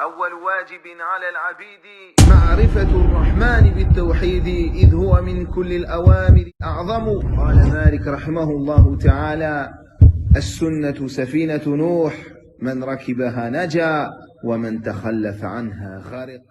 أول واجب على العبيد معرفة الرحمن بالتوحيد إذ هو من كل الأوامر أعظم. قال مالك رحمه الله تعالى: السنة سفينة نوح، من ركبها نجا ومن تخلف عنها غرق.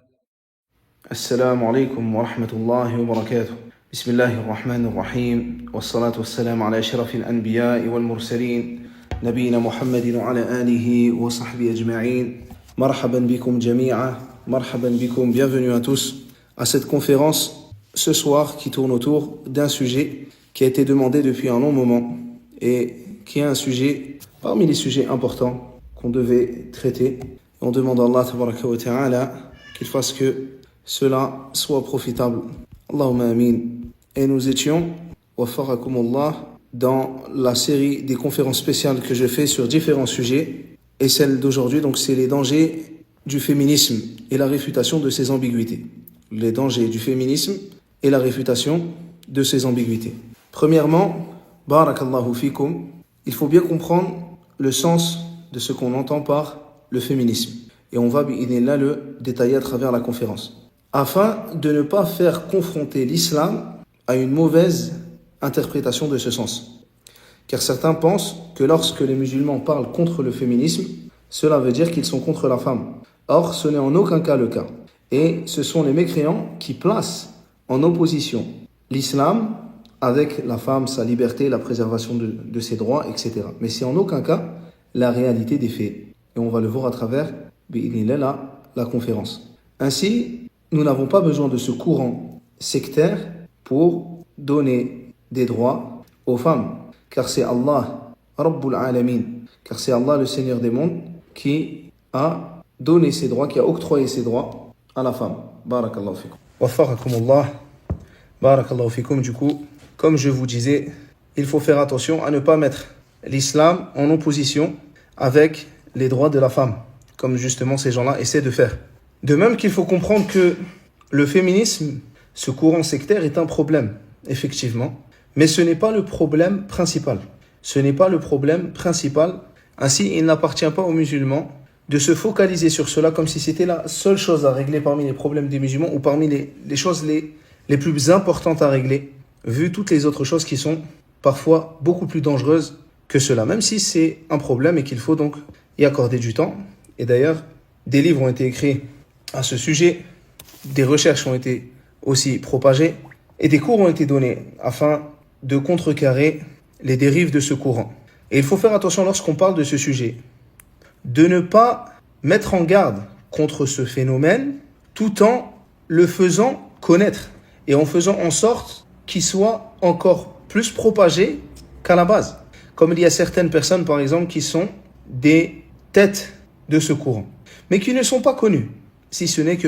السلام عليكم ورحمة الله وبركاته. بسم الله الرحمن الرحيم، والصلاة والسلام على أشرف الأنبياء والمرسلين نبينا محمد وعلى آله وصحبه أجمعين. Marhaban bikum jami'a, marhaban bikum, bienvenue à tous à cette conférence ce soir qui tourne autour d'un sujet qui a été demandé depuis un long moment et qui est un sujet parmi les sujets importants qu'on devait traiter. Et on demande à Allah tabaraka wa ta'ala qu'il fasse que cela soit profitable. Allahumma amin. Et nous étions, wafarakumullah, dans la série des conférences spéciales que je fais sur différents sujets. Et celle d'aujourd'hui, donc, c'est les dangers du féminisme et la réfutation de ses ambiguïtés. Les dangers du féminisme et la réfutation de ses ambiguïtés. Premièrement, barakallahu fikum, il faut bien comprendre le sens de ce qu'on entend par le féminisme. Et on va, bi'idhnillah, le détailler à travers la conférence. Afin de ne pas faire confronter l'islam à une mauvaise interprétation de ce sens. Car certains pensent que lorsque les musulmans parlent contre le féminisme, cela veut dire qu'ils sont contre la femme. Or, ce n'est en aucun cas le cas. Et ce sont les mécréants qui placent en opposition l'islam avec la femme, sa liberté, la préservation de ses droits, etc. Mais c'est en aucun cas la réalité des faits. Et on va le voir à travers la conférence. Ainsi, nous n'avons pas besoin de ce courant sectaire pour donner des droits aux femmes. Car c'est Allah, Rabbul Alamin, car c'est Allah, le Seigneur des mondes, qui a donné ses droits, qui a octroyé ses droits à la femme. Barakallahu fikum. Wafarakumullah. Barakallahu fikum. Du coup, comme je vous disais, il faut faire attention à ne pas mettre l'islam en opposition avec les droits de la femme, comme justement ces gens-là essaient de faire. De même qu'il faut comprendre que le féminisme, ce courant sectaire, est un problème, effectivement. Mais ce n'est pas le problème principal. Ce n'est pas le problème principal. Ainsi, il n'appartient pas aux musulmans de se focaliser sur cela comme si c'était la seule chose à régler parmi les problèmes des musulmans ou parmi les choses les plus importantes à régler, vu toutes les autres choses qui sont parfois beaucoup plus dangereuses que cela, même si c'est un problème et qu'il faut donc y accorder du temps. Et d'ailleurs, des livres ont été écrits à ce sujet, des recherches ont été aussi propagées et des cours ont été donnés afin de contrecarrer les dérives de ce courant. Et il faut faire attention lorsqu'on parle de ce sujet, de ne pas mettre en garde contre ce phénomène tout en le faisant connaître et en faisant en sorte qu'il soit encore plus propagé qu'à la base. Comme il y a certaines personnes, par exemple, qui sont des têtes de ce courant, mais qui ne sont pas connues, si ce n'est que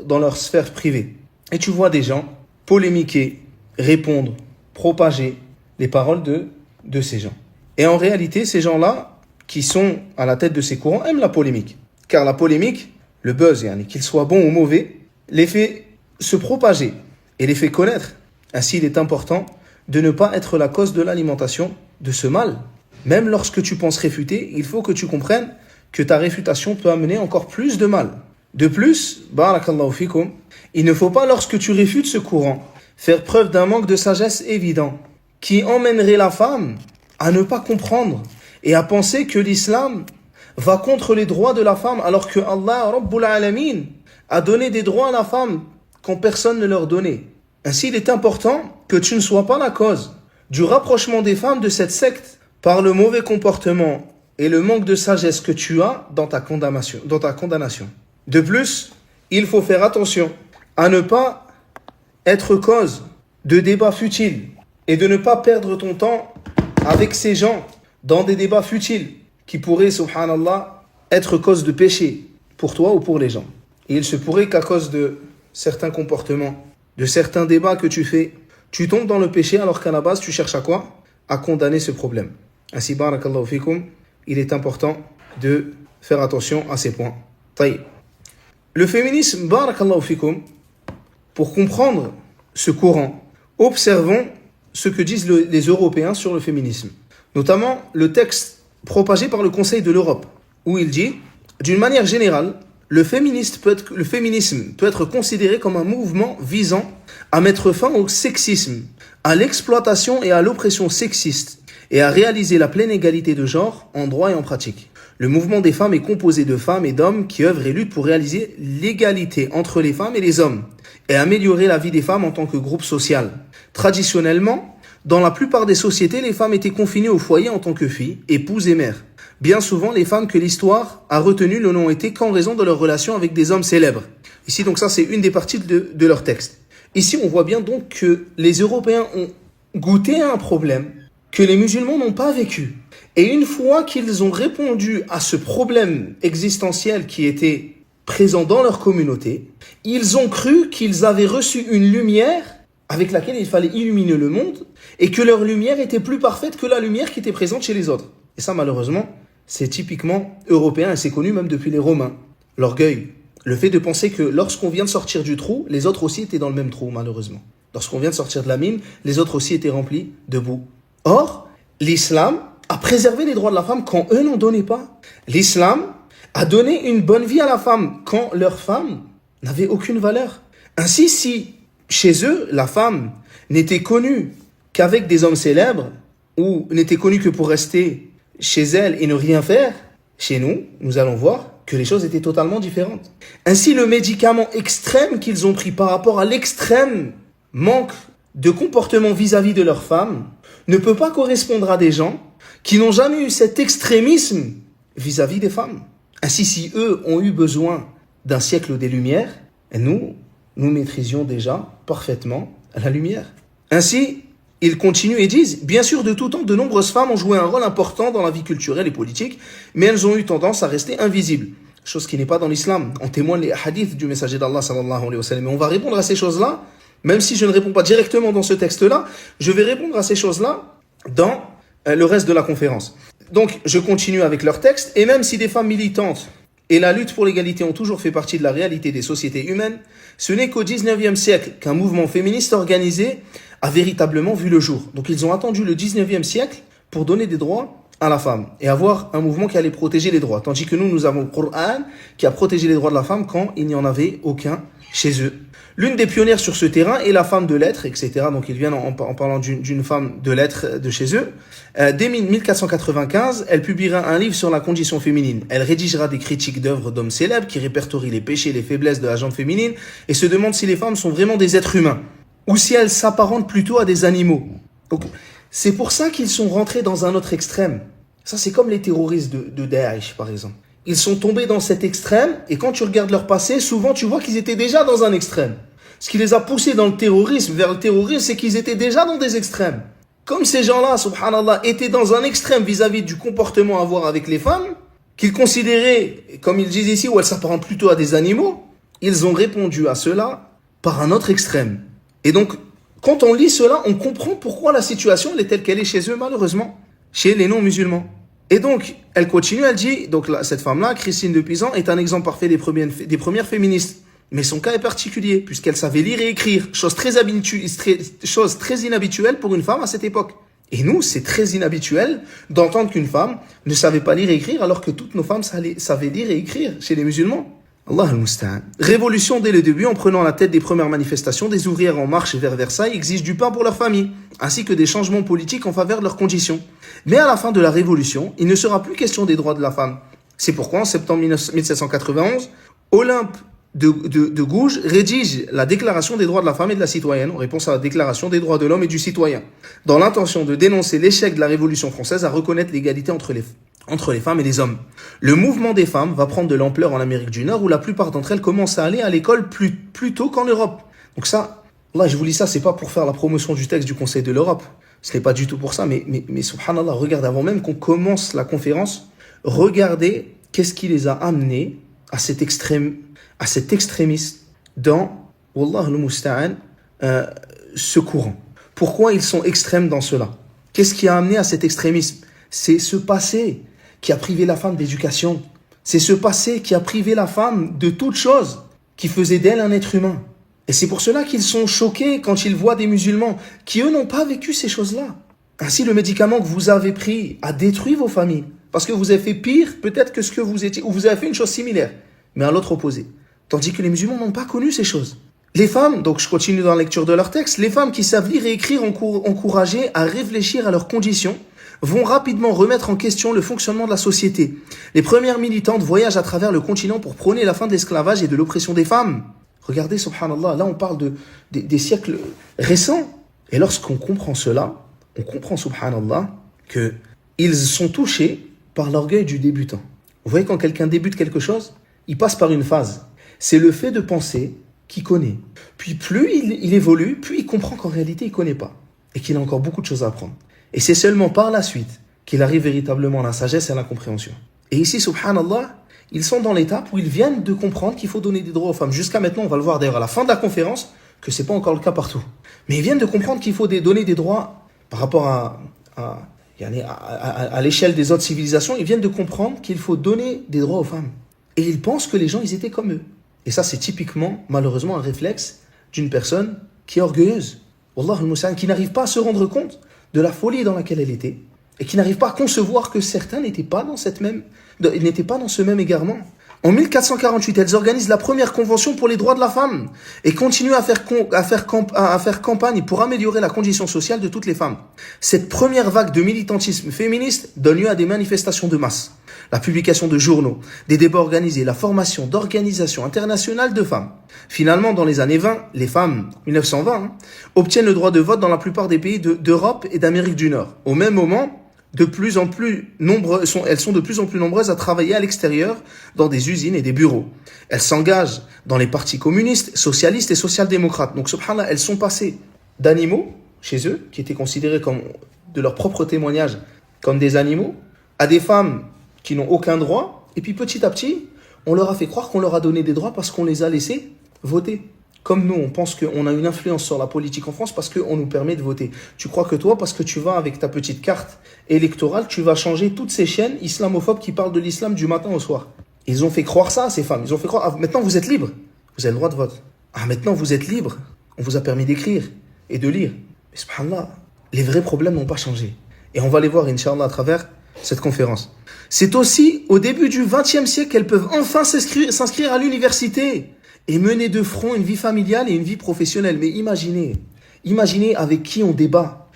dans leur sphère privée. Et tu vois des gens polémiquer, répondre, propager les paroles de ces gens. Et en réalité, ces gens-là, qui sont à la tête de ces courants, aiment la polémique. Car la polémique, le buzz, qu'il soit bon ou mauvais, les fait se propager et les fait connaître. Ainsi, il est important de ne pas être la cause de l'alimentation de ce mal. Même lorsque tu penses réfuter, il faut que tu comprennes que ta réfutation peut amener encore plus de mal. De plus, barakallahu fikum, il ne faut pas, lorsque tu réfutes ce courant, faire preuve d'un manque de sagesse évident qui emmènerait la femme à ne pas comprendre et à penser que l'islam va contre les droits de la femme alors que Allah, Rabbul Alamin, a donné des droits à la femme quand personne ne leur donnait. Ainsi, il est important que tu ne sois pas la cause du rapprochement des femmes de cette secte par le mauvais comportement et le manque de sagesse que tu as dans ta condamnation. De plus, il faut faire attention à ne pas être cause de débats futiles et de ne pas perdre ton temps avec ces gens dans des débats futiles qui pourraient, subhanallah, être cause de péché pour toi ou pour les gens. Et il se pourrait qu'à cause de certains comportements, de certains débats que tu fais, tu tombes dans le péché alors qu'à la base, tu cherches à quoi? À condamner ce problème. Ainsi, barakallahu fikum, il est important de faire attention à ces points. Taïb. Le féminisme, barakallahu fikum, pour comprendre ce courant, observons ce que disent les Européens sur le féminisme. Notamment le texte propagé par le Conseil de l'Europe, où il dit d'une manière générale, le féminisme peut être considéré comme un mouvement visant à mettre fin au sexisme, à l'exploitation et à l'oppression sexiste, et à réaliser la pleine égalité de genre en droit et en pratique. Le mouvement des femmes est composé de femmes et d'hommes qui œuvrent et luttent pour réaliser l'égalité entre les femmes et les hommes, et améliorer la vie des femmes en tant que groupe social. Traditionnellement, dans la plupart des sociétés, les femmes étaient confinées au foyer en tant que filles, épouses et mères. Bien souvent, les femmes que l'histoire a retenues ne l'ont été qu'en raison de leur relation avec des hommes célèbres. Ici, donc ça, c'est une des parties de leur texte. Ici, on voit bien donc que les Européens ont goûté à un problème que les musulmans n'ont pas vécu. Et une fois qu'ils ont répondu à ce problème existentiel qui était présent dans leur communauté, ils ont cru qu'ils avaient reçu une lumière avec laquelle il fallait illuminer le monde et que leur lumière était plus parfaite que la lumière qui était présente chez les autres. Et ça, malheureusement, c'est typiquement européen et c'est connu même depuis les Romains. L'orgueil, le fait de penser que lorsqu'on vient de sortir du trou, les autres aussi étaient dans le même trou, malheureusement. Lorsqu'on vient de sortir de la mine, les autres aussi étaient remplis de boue. Or, l'islam a préservé les droits de la femme quand eux n'en donnaient pas. L'islam a donné une bonne vie à la femme quand leur femme n'avait aucune valeur. Ainsi, si chez eux, la femme n'était connue qu'avec des hommes célèbres ou n'était connue que pour rester chez elle et ne rien faire, chez nous, nous allons voir que les choses étaient totalement différentes. Ainsi, le médicament extrême qu'ils ont pris par rapport à l'extrême manque de comportement vis-à-vis de leur femme ne peut pas correspondre à des gens qui n'ont jamais eu cet extrémisme vis-à-vis des femmes. Ainsi, si eux ont eu besoin d'un siècle des Lumières, nous maîtrisions déjà parfaitement la lumière. Ainsi, ils continuent et disent, bien sûr, de tout temps, de nombreuses femmes ont joué un rôle important dans la vie culturelle et politique, mais elles ont eu tendance à rester invisibles. Chose qui n'est pas dans l'islam. En témoignent les hadiths du messager d'Allah, sallallahu alayhi wa sallam. Et on va répondre à ces choses-là, même si je ne réponds pas directement dans ce texte-là, je vais répondre à ces choses-là dans le reste de la conférence. Donc, je continue avec leur texte, et même si des femmes militantes et la lutte pour l'égalité ont toujours fait partie de la réalité des sociétés humaines, ce n'est qu'au 19e siècle qu'un mouvement féministe organisé a véritablement vu le jour. Donc ils ont attendu le 19e siècle pour donner des droits à la femme et avoir un mouvement qui allait protéger les droits. Tandis que nous avons le Coran qui a protégé les droits de la femme quand il n'y en avait aucun chez eux. L'une des pionnières sur ce terrain est la femme de lettres, etc. Donc ils viennent en parlant d'une femme de lettres de chez eux. Dès 1495, elle publiera un livre sur la condition féminine. Elle rédigera des critiques d'œuvres d'hommes célèbres qui répertorient les péchés et les faiblesses de la gente féminine et se demande si les femmes sont vraiment des êtres humains ou si elles s'apparentent plutôt à des animaux. Donc c'est pour ça qu'ils sont rentrés dans un autre extrême. Ça, c'est comme les terroristes de Daesh, par exemple. Ils sont tombés dans cet extrême et quand tu regardes leur passé, souvent tu vois qu'ils étaient déjà dans un extrême. Ce qui les a poussés dans le terrorisme, vers le terrorisme, c'est qu'ils étaient déjà dans des extrêmes. Comme ces gens-là, subhanallah, étaient dans un extrême vis-à-vis du comportement à avoir avec les femmes, qu'ils considéraient, comme ils disent ici, où elles s'apparentent plutôt à des animaux, ils ont répondu à cela par un autre extrême. Et donc, quand on lit cela, on comprend pourquoi la situation elle est telle qu'elle est chez eux, malheureusement, chez les non-musulmans. Et donc, elle continue, elle dit, donc cette femme-là, Christine de Pizan, est un exemple parfait des premières féministes. Mais son cas est particulier, puisqu'elle savait lire et écrire, chose très inhabituelle pour une femme à cette époque. Et nous, c'est très inhabituel d'entendre qu'une femme ne savait pas lire et écrire, alors que toutes nos femmes savaient lire et écrire chez les musulmans. Allah al-Musta'an. Révolution dès le début, en prenant la tête des premières manifestations, des ouvrières en marche vers Versailles exigent du pain pour leur famille, ainsi que des changements politiques en faveur de leurs conditions. Mais à la fin de la Révolution, il ne sera plus question des droits de la femme. C'est pourquoi, en septembre 1791, Olympe de Gouges rédige la Déclaration des droits de la femme et de la citoyenne en réponse à la Déclaration des droits de l'homme et du citoyen, dans l'intention de dénoncer l'échec de la Révolution française à reconnaître l'égalité entre les femmes et les hommes. Le mouvement des femmes va prendre de l'ampleur en Amérique du Nord où la plupart d'entre elles commencent à aller à l'école plus tôt qu'en Europe. Donc ça, là je vous lis ça, c'est pas pour faire la promotion du texte du Conseil de l'Europe. Ce n'est pas du tout pour ça, mais subhanallah, regardez avant même qu'on commence la conférence, regardez qu'est-ce qui les a amenés à cet extrémisme dans, wallah al-musta'an, ce courant. Pourquoi ils sont extrêmes dans cela? Qu'est-ce qui a amené à cet extrémisme? C'est ce passé qui a privé la femme d'éducation. C'est ce passé qui a privé la femme de toute chose qui faisait d'elle un être humain. Et c'est pour cela qu'ils sont choqués quand ils voient des musulmans qui, eux, n'ont pas vécu ces choses-là. Ainsi, le médicament que vous avez pris a détruit vos familles, Parce que vous avez fait pire peut-être que ce que vous étiez, ou vous avez fait une chose similaire, mais à l'autre opposé. Tandis que les musulmans n'ont pas connu ces choses. Les femmes, donc je continue dans la lecture de leur texte, les femmes qui savent lire et écrire encouragées à réfléchir à leurs conditions, vont rapidement remettre en question le fonctionnement de la société. Les premières militantes voyagent à travers le continent pour prôner la fin de l'esclavage et de l'oppression des femmes. Regardez, subhanallah, là on parle des siècles récents. Et lorsqu'on comprend cela, on comprend, subhanallah, qu'ils sont touchés par l'orgueil du débutant. Vous voyez, quand quelqu'un débute quelque chose, il passe par une phase. C'est le fait de penser qu'il connaît. Puis plus il évolue, plus il comprend qu'en réalité il ne connaît pas. Et qu'il a encore beaucoup de choses à apprendre. Et c'est seulement par la suite qu'il arrive véritablement à la sagesse et à la compréhension. Et ici, subhanallah, ils sont dans l'étape où ils viennent de comprendre qu'il faut donner des droits aux femmes. Jusqu'à maintenant, on va le voir d'ailleurs à la fin de la conférence, que ce n'est pas encore le cas partout. Mais ils viennent de comprendre qu'il faut donner des droits par rapport à l'échelle des autres civilisations. Ils viennent de comprendre qu'il faut donner des droits aux femmes. Et ils pensent que les gens, ils étaient comme eux. Et ça, c'est typiquement, malheureusement, un réflexe d'une personne qui est orgueilleuse. Wallah al-Musta'an, qui n'arrive pas à se rendre compte de la folie dans laquelle elle était, et qui n'arrive pas à concevoir que certains n'étaient pas dans ce même égarement. En 1448, elles organisent la première convention pour les droits de la femme et continuent à faire campagne pour améliorer la condition sociale de toutes les femmes. Cette première vague de militantisme féministe donne lieu à des manifestations de masse, la publication de journaux, des débats organisés, la formation d'organisations internationales de femmes. Finalement, dans les années 20, les femmes, 1920, obtiennent le droit de vote dans la plupart des pays d'Europe et d'Amérique du Nord. Au même moment, elles sont de plus en plus nombreuses à travailler à l'extérieur dans des usines et des bureaux. Elles s'engagent dans les partis communistes, socialistes et social-démocrates. Donc, subhanallah, elles sont passées d'animaux, chez eux, qui étaient considérés comme, de leur propre témoignage, comme des animaux, à des femmes qui n'ont aucun droit. Et puis, petit à petit, on leur a fait croire qu'on leur a donné des droits parce qu'on les a laissés voter. Comme nous, on pense qu'on a une influence sur la politique en France parce qu'on nous permet de voter. Tu crois que toi, parce que tu vas avec ta petite carte électorale, tu vas changer toutes ces chaînes islamophobes qui parlent de l'islam du matin au soir. Ils ont fait croire ça à ces femmes. Ils ont fait croire, maintenant vous êtes libres. Vous avez le droit de vote. Maintenant vous êtes libres. On vous a permis d'écrire et de lire. Mais subhanallah, les vrais problèmes n'ont pas changé. Et on va les voir, Inch'Allah, à travers cette conférence. C'est aussi au début du XXe siècle qu'elles peuvent enfin s'inscrire à l'université et mener de front une vie familiale et une vie professionnelle. Mais imaginez avec qui on débat.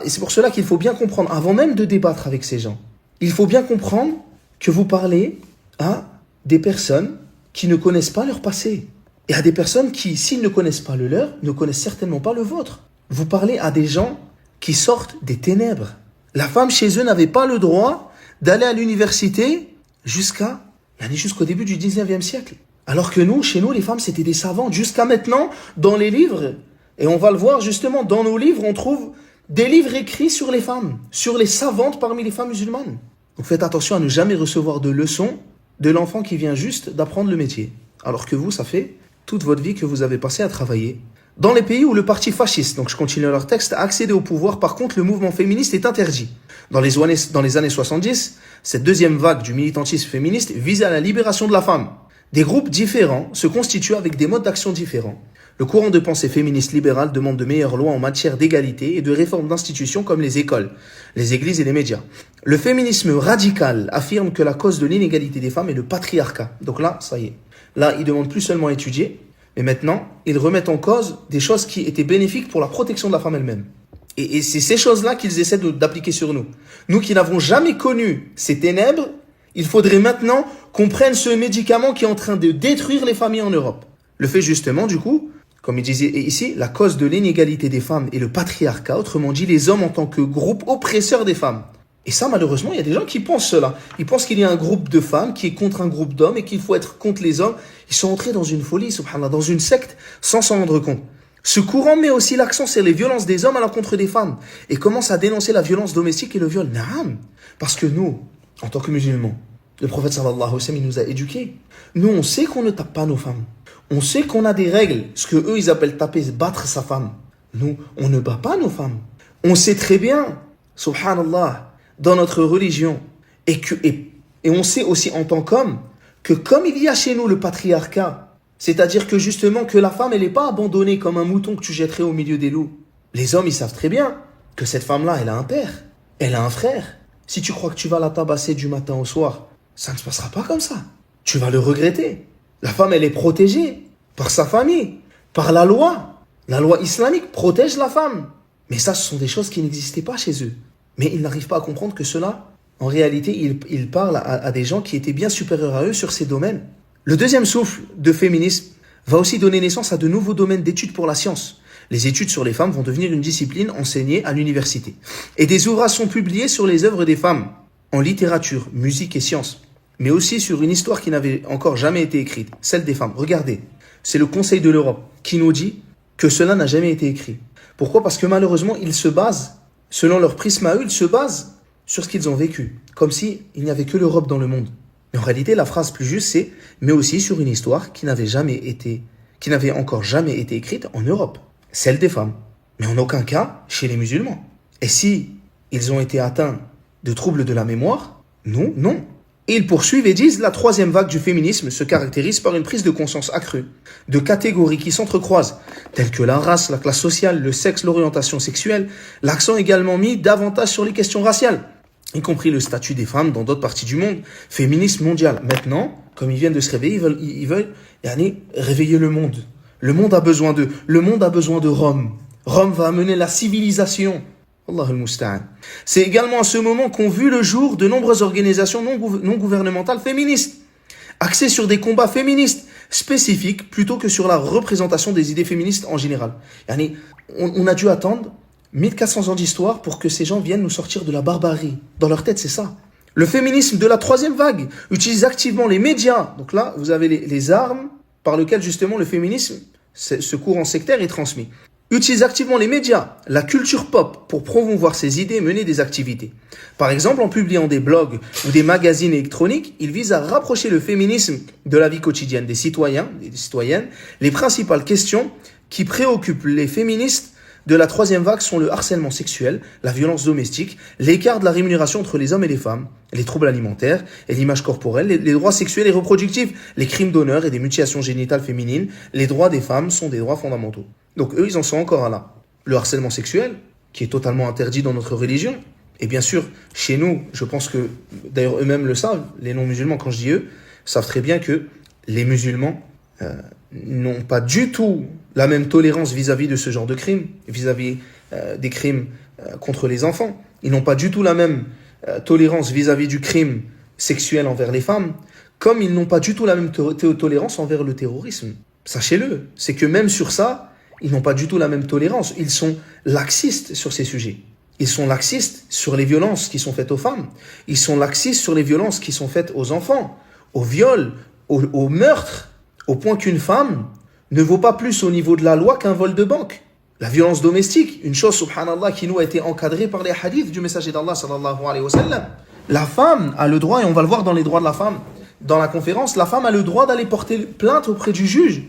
C'est pour cela qu'il faut bien comprendre, avant même de débattre avec ces gens, il faut bien comprendre que vous parlez à des personnes qui ne connaissent pas leur passé. Et à des personnes qui, s'ils ne connaissent pas le leur, ne connaissent certainement pas le vôtre. Vous parlez à des gens qui sortent des ténèbres. La femme chez eux n'avait pas le droit d'aller à l'université jusqu'au début du 19e siècle. Alors que chez nous, les femmes, c'était des savantes. Jusqu'à maintenant, dans les livres, et on va le voir justement, dans nos livres, on trouve des livres écrits sur les femmes, sur les savantes parmi les femmes musulmanes. Donc faites attention à ne jamais recevoir de leçons de l'enfant qui vient juste d'apprendre le métier. Alors que vous, ça fait toute votre vie que vous avez passé à travailler. Dans les pays où le parti fasciste, donc je continue leur texte, a accédé au pouvoir, par contre, le mouvement féministe est interdit. Dans les années 70, cette deuxième vague du militantisme féministe visait à la libération de la femme. Des groupes différents se constituent avec des modes d'action différents. Le courant de pensée féministe libérale demande de meilleures lois en matière d'égalité et de réforme d'institutions comme les écoles, les églises et les médias. Le féminisme radical affirme que la cause de l'inégalité des femmes est le patriarcat. Donc là, ça y est. Là, ils demandent plus seulement à étudier, mais maintenant, ils remettent en cause des choses qui étaient bénéfiques pour la protection de la femme elle-même. Et c'est ces choses-là qu'ils essaient d'appliquer sur nous. Nous qui n'avons jamais connu ces ténèbres, il faudrait maintenant qu'on prenne ce médicament qui est en train de détruire les familles en Europe. Le fait justement, du coup, comme il disait ici, la cause de l'inégalité des femmes est le patriarcat, autrement dit les hommes en tant que groupe oppresseur des femmes. Et ça, malheureusement, il y a des gens qui pensent cela. Ils pensent qu'il y a un groupe de femmes qui est contre un groupe d'hommes et qu'il faut être contre les hommes. Ils sont entrés dans une folie, subhanallah, dans une secte, sans s'en rendre compte. Ce courant met aussi l'accent sur les violences des hommes à l'encontre des femmes et commence à dénoncer la violence domestique et le viol. Naam, parce que nous, en tant que musulmans, le prophète sallallahu alayhi wa sallam, il nous a éduqués. Nous, on sait qu'on ne tape pas nos femmes. On sait qu'on a des règles, ce que eux ils appellent taper, battre sa femme. Nous, on ne bat pas nos femmes. On sait très bien, subhanallah, dans notre religion, et on sait aussi en tant qu'homme, que comme il y a chez nous le patriarcat, c'est-à-dire que justement que la femme, elle n'est pas abandonnée comme un mouton que tu jetterais au milieu des loups. Les hommes, ils savent très bien que cette femme-là, elle a un père, elle a un frère. Si tu crois que tu vas la tabasser du matin au soir, ça ne se passera pas comme ça. Tu vas le regretter. La femme, elle est protégée par sa famille, par la loi. La loi islamique protège la femme. Mais ça, ce sont des choses qui n'existaient pas chez eux. Mais ils n'arrivent pas à comprendre que cela, en réalité, ils parlent à des gens qui étaient bien supérieurs à eux sur ces domaines. Le deuxième souffle de féminisme va aussi donner naissance à de nouveaux domaines d'études pour la science. Les études sur les femmes vont devenir une discipline enseignée à l'université. Et des ouvrages sont publiés sur les œuvres des femmes, en littérature, musique et sciences, mais aussi sur une histoire qui n'avait encore jamais été écrite, celle des femmes. Regardez, c'est le Conseil de l'Europe qui nous dit que cela n'a jamais été écrit. Pourquoi ? Parce que malheureusement, ils se basent, selon leur prisme à eux, ils se basent sur ce qu'ils ont vécu, comme s'il n'y avait que l'Europe dans le monde. Mais en réalité, la phrase plus juste, c'est « mais aussi sur une histoire qui n'avait encore jamais été écrite en Europe ». Celle des femmes, mais en aucun cas chez les musulmans. Et si ils ont été atteints de troubles de la mémoire, non. Et ils poursuivent et disent, la troisième vague du féminisme se caractérise par une prise de conscience accrue de catégories qui s'entrecroisent, telles que la race, la classe sociale, le sexe, l'orientation sexuelle, l'accent également mis davantage sur les questions raciales, y compris le statut des femmes dans d'autres parties du monde, féminisme mondial. Maintenant, comme ils viennent de se réveiller, ils veulent réveiller le monde. Le monde a besoin d'eux. Le monde a besoin de Rome. Rome va amener la civilisation. Allah al-Musta'an. C'est également à ce moment qu'ont vu le jour de nombreuses organisations non gouvernementales féministes, axées sur des combats féministes spécifiques plutôt que sur la représentation des idées féministes en général. On a dû attendre 1400 ans d'histoire pour que ces gens viennent nous sortir de la barbarie. Dans leur tête, c'est ça. Le féminisme de la troisième vague utilise activement les médias. Donc là, vous avez les armes par lesquelles justement le féminisme, ce courant sectaire est transmis. Utilise activement les médias, la culture pop pour promouvoir ses idées et mener des activités. Par exemple, en publiant des blogs ou des magazines électroniques, il vise à rapprocher le féminisme de la vie quotidienne des citoyens et des citoyennes. Les principales questions qui préoccupent les féministes de la troisième vague sont le harcèlement sexuel, la violence domestique, l'écart de la rémunération entre les hommes et les femmes, les troubles alimentaires et l'image corporelle, les droits sexuels et reproductifs, les crimes d'honneur et des mutilations génitales féminines. Les droits des femmes sont des droits fondamentaux. Donc eux, ils en sont encore à là. Le harcèlement sexuel, qui est totalement interdit dans notre religion, et bien sûr, chez nous, je pense que, d'ailleurs eux-mêmes le savent, les non-musulmans, quand je dis eux, savent très bien que les musulmans n'ont pas du tout la même tolérance vis-à-vis de ce genre de crimes, vis-à-vis des crimes contre les enfants. Ils n'ont pas du tout la même tolérance vis-à-vis du crime sexuel envers les femmes, comme ils n'ont pas du tout la même tolérance envers le terrorisme. Sachez-le, c'est que même sur ça, ils n'ont pas du tout la même tolérance. Ils sont laxistes sur ces sujets. Ils sont laxistes sur les violences qui sont faites aux femmes. Ils sont laxistes sur les violences qui sont faites aux enfants, aux viols, aux meurtres, au point qu'une femme ne vaut pas plus au niveau de la loi qu'un vol de banque. La violence domestique, une chose, subhanallah, qui nous a été encadrée par les hadiths du messager d'Allah, sallallahu alayhi wa sallam. La femme a le droit, et on va le voir dans les droits de la femme, dans la conférence, la femme a le droit d'aller porter plainte auprès du juge,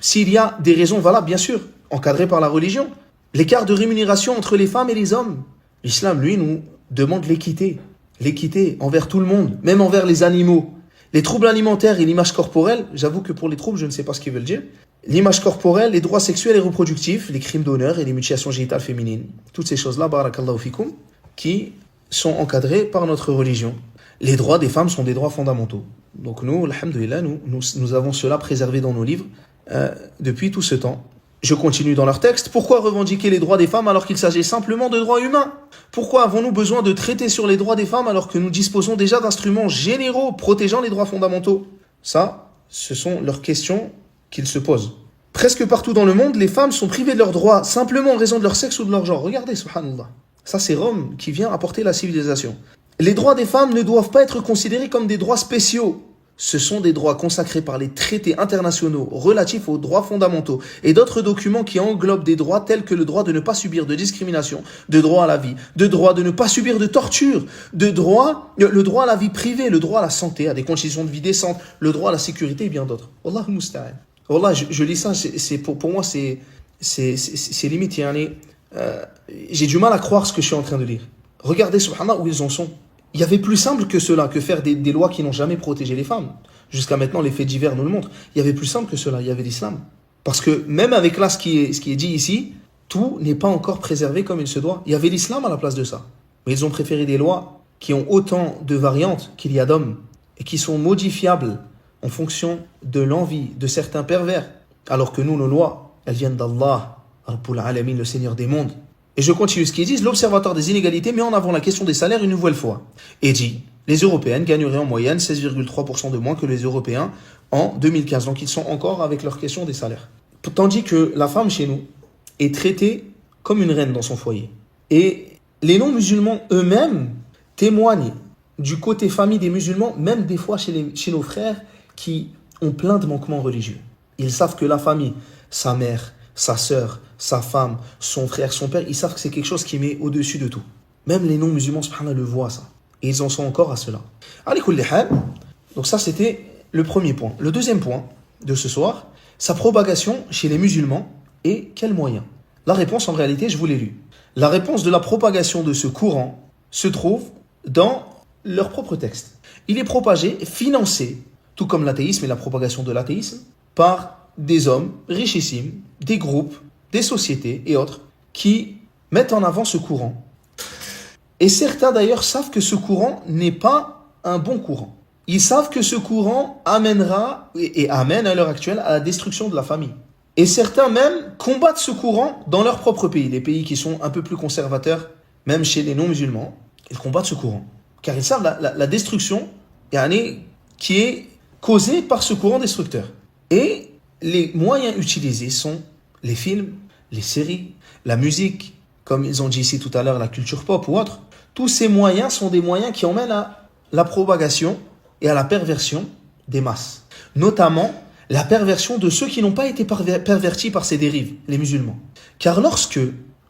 s'il y a des raisons valables, bien sûr, encadrées par la religion. L'écart de rémunération entre les femmes et les hommes. L'islam, lui, nous demande l'équité. L'équité envers tout le monde, même envers les animaux. Les troubles alimentaires et l'image corporelle, j'avoue que pour les troubles, je ne sais pas ce qu'ils veulent dire. L'image corporelle, les droits sexuels et reproductifs, les crimes d'honneur et les mutilations génitales féminines. Toutes ces choses-là, barakallahu fikum, qui sont encadrées par notre religion. Les droits des femmes sont des droits fondamentaux. Donc nous, alhamdoulilah, nous avons cela préservé dans nos livres depuis tout ce temps. Je continue dans leur texte. Pourquoi revendiquer les droits des femmes alors qu'il s'agit simplement de droits humains ? Pourquoi avons-nous besoin de traiter sur les droits des femmes alors que nous disposons déjà d'instruments généraux protégeant les droits fondamentaux ? Ça, ce sont leurs questions qu'ils se posent. Presque partout dans le monde, les femmes sont privées de leurs droits simplement en raison de leur sexe ou de leur genre. Regardez, subhanallah. Ça, c'est Rome qui vient apporter la civilisation. Les droits des femmes ne doivent pas être considérés comme des droits spéciaux. Ce sont des droits consacrés par les traités internationaux relatifs aux droits fondamentaux et d'autres documents qui englobent des droits tels que le droit de ne pas subir de discrimination, de droit à la vie, de droit de ne pas subir de torture, le droit à la vie privée, le droit à la santé, à des conditions de vie décentes, le droit à la sécurité et bien d'autres. Wallah al-musta'an. Wallah, je lis ça, pour moi, c'est limite, j'ai du mal à croire ce que je suis en train de lire. Regardez, subhanallah, où ils en sont. Il y avait plus simple que cela, que faire des lois qui n'ont jamais protégé les femmes. Jusqu'à maintenant, les faits divers nous le montrent. Il y avait plus simple que cela, il y avait l'islam. Parce que même avec là ce qui est dit ici, tout n'est pas encore préservé comme il se doit. Il y avait l'islam à la place de ça. Mais ils ont préféré des lois qui ont autant de variantes qu'il y a d'hommes et qui sont modifiables en fonction de l'envie de certains pervers, alors que nous, nos lois, elles viennent d'Allah, Rabbul Alamin, le Seigneur des mondes. Et je continue ce qu'ils disent. L'Observatoire des inégalités met en avant la question des salaires une nouvelle fois et dit les Européennes gagneraient en moyenne 16,3% de moins que les Européens en 2015. Donc ils sont encore avec leur question des salaires. Tandis que la femme chez nous est traitée comme une reine dans son foyer. Et les non-musulmans eux-mêmes témoignent du côté famille des musulmans, même des fois chez nos frères qui ont plein de manquements religieux. Ils savent que la famille, sa mère, sa sœur, sa femme, son frère, son père, ils savent que c'est quelque chose qui met au-dessus de tout. Même les non-musulmans, subhanallah, le voient ça. Et ils en sont encore à cela. Allez, kulli hal. Donc ça, c'était le premier point. Le deuxième point de ce soir, sa propagation chez les musulmans et quels moyens? La réponse, en réalité, je vous l'ai lu. La réponse de la propagation de ce courant se trouve dans leur propre texte. Il est propagé, financé, tout comme l'athéisme et la propagation de l'athéisme, par des hommes richissimes, des groupes, des sociétés et autres qui mettent en avant ce courant. Et certains d'ailleurs savent que ce courant n'est pas un bon courant. Ils savent que ce courant amènera et amène à l'heure actuelle à la destruction de la famille. Et certains même combattent ce courant dans leur propre pays, les pays qui sont un peu plus conservateurs, même chez les non-musulmans, ils combattent ce courant. Car ils savent la destruction qui est causée par ce courant destructeur. Et les moyens utilisés sont les films, les séries, la musique, comme ils ont dit ici tout à l'heure, la culture pop ou autre. Tous ces moyens sont des moyens qui emmènent à la propagation et à la perversion des masses. Notamment la perversion de ceux qui n'ont pas été pervertis par ces dérives, les musulmans. Car lorsque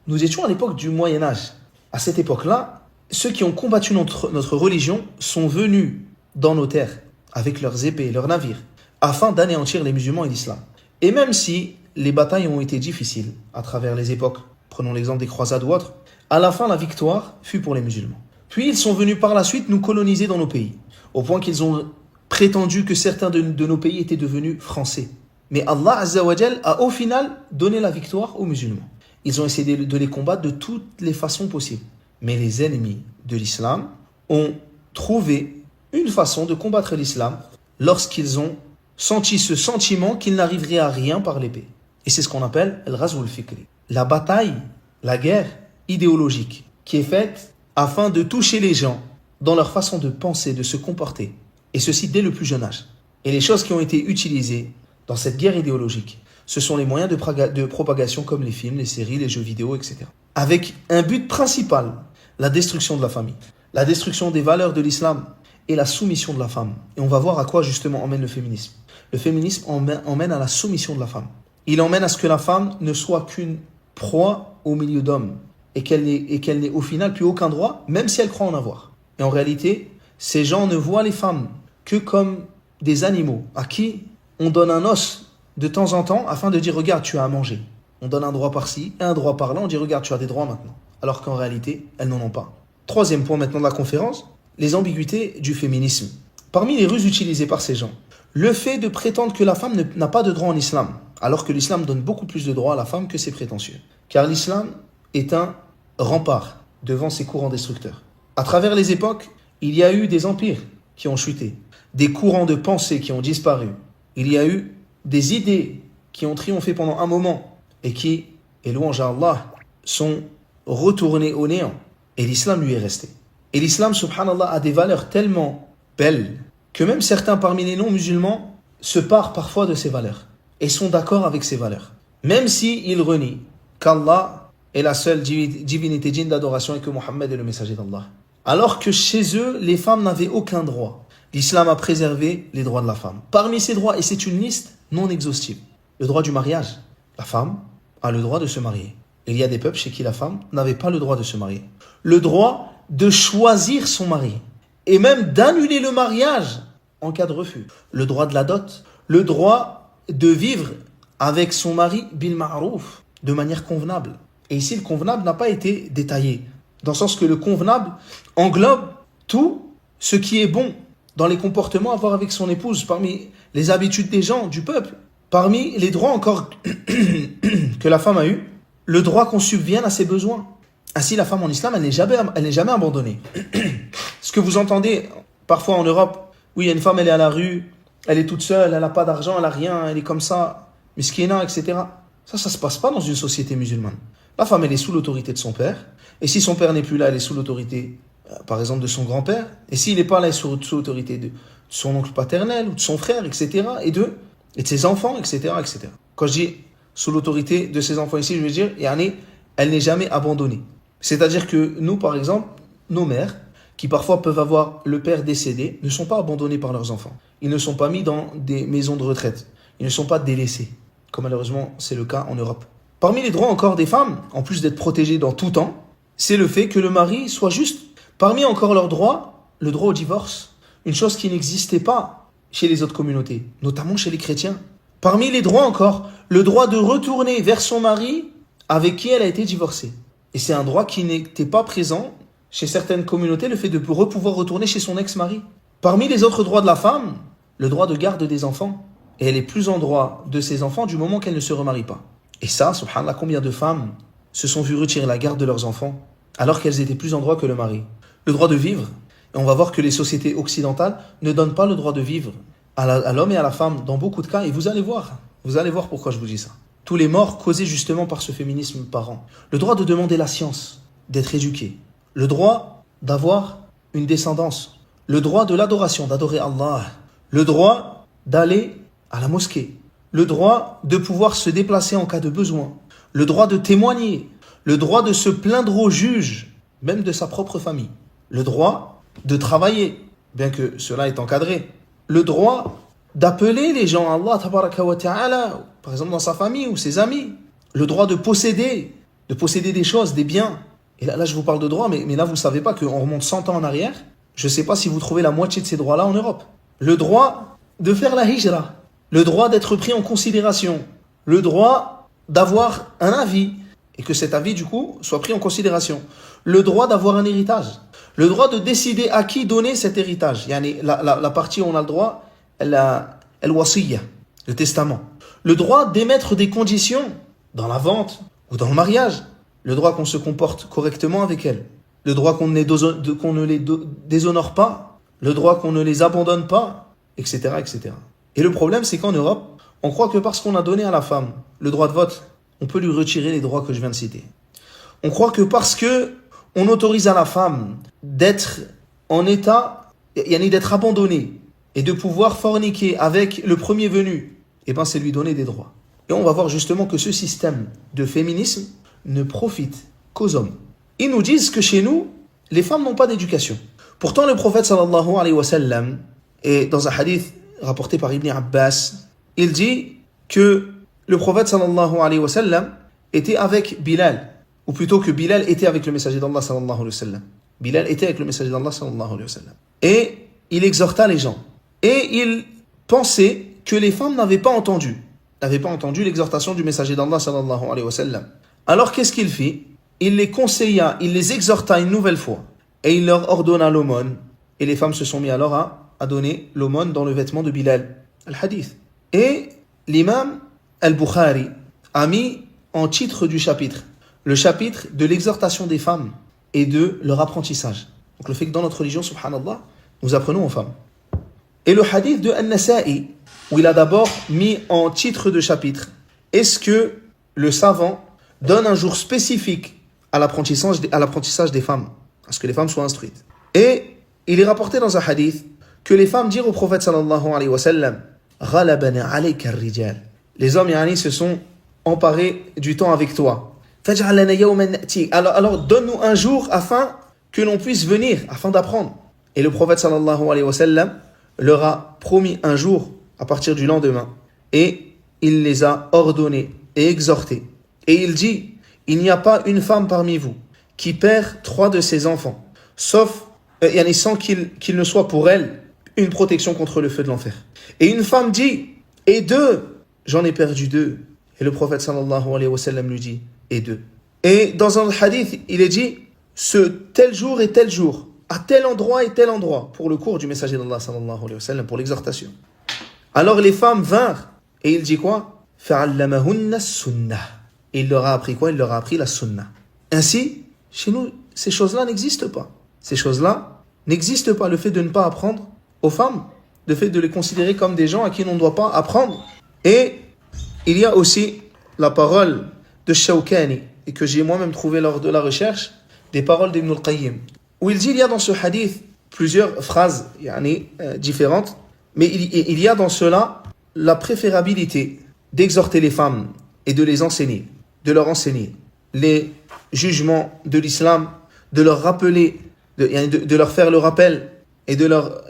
nous étions à l'époque du Moyen-Âge, à cette époque-là, ceux qui ont combattu notre religion sont venus dans nos terres avec leurs épées et leurs navires afin d'anéantir les musulmans et l'islam. Et même si les batailles ont été difficiles à travers les époques, prenons l'exemple des croisades ou autres, à la fin la victoire fut pour les musulmans. Puis ils sont venus par la suite nous coloniser dans nos pays, au point qu'ils ont prétendu que certains de nos pays étaient devenus français. Mais Allah Azza wa Jal a au final donné la victoire aux musulmans. Ils ont essayé de les combattre de toutes les façons possibles. Mais les ennemis de l'islam ont trouvé une façon de combattre l'islam lorsqu'ils ont senti ce sentiment qu'ils n'arriveraient à rien par l'épée. Et c'est ce qu'on appelle al-ghazw al-fikri. La bataille, la guerre idéologique qui est faite afin de toucher les gens dans leur façon de penser, de se comporter. Et ceci dès le plus jeune âge. Et les choses qui ont été utilisées dans cette guerre idéologique, ce sont les moyens de propagation comme les films, les séries, les jeux vidéo, etc. Avec un but principal, la destruction de la famille, la destruction des valeurs de l'islam et la soumission de la femme. Et on va voir à quoi justement emmène le féminisme. Le féminisme emmène à la soumission de la femme. Il emmène à ce que la femme ne soit qu'une proie au milieu d'hommes et qu'elle n'ait au final plus aucun droit, même si elle croit en avoir. Et en réalité, ces gens ne voient les femmes que comme des animaux à qui on donne un os de temps en temps afin de dire « Regarde, tu as à manger ». On donne un droit par-ci et un droit par-là, on dit « Regarde, tu as des droits maintenant ». Alors qu'en réalité, elles n'en ont pas. Troisième point maintenant de la conférence, les ambiguïtés du féminisme. Parmi les ruses utilisées par ces gens, le fait de prétendre que la femme n'a pas de droit en islam, alors que l'islam donne beaucoup plus de droits à la femme que ses prétentieux. Car l'islam est un rempart devant ces courants destructeurs. À travers les époques, il y a eu des empires qui ont chuté, des courants de pensée qui ont disparu. Il y a eu des idées qui ont triomphé pendant un moment et qui, et louange à Allah, sont retournées au néant. Et l'islam lui est resté. Et l'islam, subhanallah, a des valeurs tellement belles que même certains parmi les non-musulmans se parent parfois de ces valeurs et sont d'accord avec ces valeurs. Même s'ils renient qu'Allah est la seule divinité digne d'adoration et que Mohammed est le messager d'Allah. Alors que chez eux, les femmes n'avaient aucun droit. L'islam a préservé les droits de la femme. Parmi ces droits, et c'est une liste non exhaustive, le droit du mariage. La femme a le droit de se marier. Il y a des peuples chez qui la femme n'avait pas le droit de se marier. Le droit de choisir son mari. Et même d'annuler le mariage en cas de refus. Le droit de la dot. Le droit de vivre avec son mari bil ma'rouf, de manière convenable. Et ici, le convenable n'a pas été détaillé. Dans le sens que le convenable englobe tout ce qui est bon dans les comportements à avoir avec son épouse, parmi les habitudes des gens, du peuple, parmi les droits encore que la femme a eu, le droit qu'on subvienne à ses besoins. Ainsi, la femme en islam, elle n'est jamais abandonnée. Ce que vous entendez parfois en Europe, oui, il y a une femme, elle est à la rue, elle est toute seule, elle n'a pas d'argent, elle n'a rien, elle est comme ça, miskina, etc. Ça se passe pas dans une société musulmane. La femme, elle est sous l'autorité de son père, et si son père n'est plus là, elle est sous l'autorité, par exemple, de son grand-père, et s'il n'est pas là, elle est sous l'autorité de son oncle paternel, ou de son frère, etc., et de ses enfants, etc., etc. Quand je dis sous l'autorité de ses enfants ici, je veux dire, elle n'est jamais abandonnée. C'est-à-dire que nous, par exemple, nos mères, qui parfois peuvent avoir le père décédé, ne sont pas abandonnés par leurs enfants. Ils ne sont pas mis dans des maisons de retraite. Ils ne sont pas délaissés, comme malheureusement c'est le cas en Europe. Parmi les droits encore des femmes, en plus d'être protégées dans tout temps, c'est le fait que le mari soit juste. Parmi encore leurs droits, le droit au divorce, une chose qui n'existait pas chez les autres communautés, notamment chez les chrétiens. Parmi les droits encore, le droit de retourner vers son mari avec qui elle a été divorcée. Et c'est un droit qui n'était pas présent chez certaines communautés, le fait de pouvoir retourner chez son ex-mari. Parmi les autres droits de la femme, le droit de garde des enfants. Et elle est plus en droit de ses enfants du moment qu'elle ne se remarie pas. Et ça, subhanallah, combien de femmes se sont vues retirer la garde de leurs enfants alors qu'elles étaient plus en droit que le mari. Le droit de vivre, et on va voir que les sociétés occidentales ne donnent pas le droit de vivre à l'homme et à la femme dans beaucoup de cas, et vous allez voir pourquoi je vous dis ça. Tous les morts causés justement par ce féminisme parent. Le droit de demander la science, d'être éduqué. Le droit d'avoir une descendance. Le droit de l'adoration, d'adorer Allah. Le droit d'aller à la mosquée. Le droit de pouvoir se déplacer en cas de besoin. Le droit de témoigner. Le droit de se plaindre au juge, même de sa propre famille. Le droit de travailler, bien que cela est encadré. Le droit d'appeler les gens à Allah, tabaraka wa ta'ala, par exemple dans sa famille ou ses amis. Le droit de posséder des choses, des biens. Et là je vous parle de droit, mais là vous ne savez pas qu'on remonte 100 ans en arrière. Je ne sais pas si vous trouvez la moitié de ces droits-là en Europe. Le droit de faire la hijra. Le droit d'être pris en considération. Le droit d'avoir un avis. Et que cet avis, du coup, soit pris en considération. Le droit d'avoir un héritage. Le droit de décider à qui donner cet héritage. La partie où on a le droit, al-wasiyya, le testament. Le droit d'émettre des conditions dans la vente ou dans le mariage. Le droit qu'on se comporte correctement avec elle. Le droit qu'on ne les déshonore pas. Le droit qu'on ne les abandonne pas, etc., etc. Et le problème, c'est qu'en Europe, on croit que parce qu'on a donné à la femme le droit de vote, on peut lui retirer les droits que je viens de citer. On croit que parce que on autorise à la femme d'être en état, d'être abandonnée et de pouvoir forniquer avec le premier venu, c'est lui donner des droits. Et on va voir justement que ce système de féminisme ne profite qu'aux hommes. Ils nous disent que chez nous, les femmes n'ont pas d'éducation. Pourtant, le prophète sallallahu alayhi wa sallam, et dans un hadith rapporté par Ibn Abbas, il dit que le prophète sallallahu alayhi wa sallam était avec Bilal, ou plutôt que Bilal était avec le messager d'Allah sallallahu alayhi wa sallam. Bilal était avec le messager d'Allah sallallahu alayhi wa sallam. Et il exhorta les gens. Et il pensait que les femmes n'avaient pas entendu l'exhortation du messager d'Allah sallallahu alayhi wa sallam. Alors qu'est-ce qu'il fit? Il les conseilla, il les exhorta une nouvelle fois. Et il leur ordonna l'aumône. Et les femmes se sont mis alors à donner l'aumône dans le vêtement de Bilal. Al-Hadith. Et l'imam Al-Bukhari a mis en titre du chapitre le chapitre de l'exhortation des femmes et de leur apprentissage. Donc le fait que dans notre religion, subhanallah, nous apprenons aux femmes. Et le hadith de An-Nasa'i, où il a d'abord mis en titre de chapitre, est-ce que le savant donne un jour spécifique à l'apprentissage des femmes, à ce que les femmes soient instruites. Et il est rapporté dans un hadith que les femmes dirent au prophète sallallahu alayhi wa sallam, Ghalabana alayka ar-rijal. Les hommes se sont emparés du temps avec toi. Alors donne-nous un jour afin que l'on puisse venir, afin d'apprendre. Et le prophète sallallahu alayhi wa sallam leur a promis un jour à partir du lendemain. Et il les a ordonnés et exhortés. Et il dit, il n'y a pas une femme parmi vous qui perd 3 de ses enfants, sauf sans qu'il ne soit pour elle une protection contre le feu de l'enfer. Et une femme dit, et 2, j'en ai perdu 2. Et le prophète sallallahu alayhi wa sallam lui dit, et 2. Et dans un hadith, il est dit, ce tel jour et tel jour, à tel endroit et tel endroit, pour le cours du messager d'Allah sallallahu alayhi wa sallam, pour l'exhortation. Alors les femmes vinrent, et il dit quoi? Fa'allamahunna sunnah. Et il leur a appris quoi? Il leur a appris la sunnah. Ainsi, Chez nous, ces choses-là n'existent pas. Ces choses-là n'existent pas. Le fait de ne pas apprendre aux femmes, le fait de les considérer comme des gens à qui l'on ne doit pas apprendre. Et il y a aussi la parole de Shawkani, et que j'ai moi-même trouvé lors de la recherche, des paroles d'Ibn al-Qayyim, où il dit, il y a dans ce hadith plusieurs phrases différentes, mais il y a dans cela la préférabilité d'exhorter les femmes et de les enseigner, de leur enseigner les jugements de l'islam, de leur rappeler, de leur faire le rappel, et de leur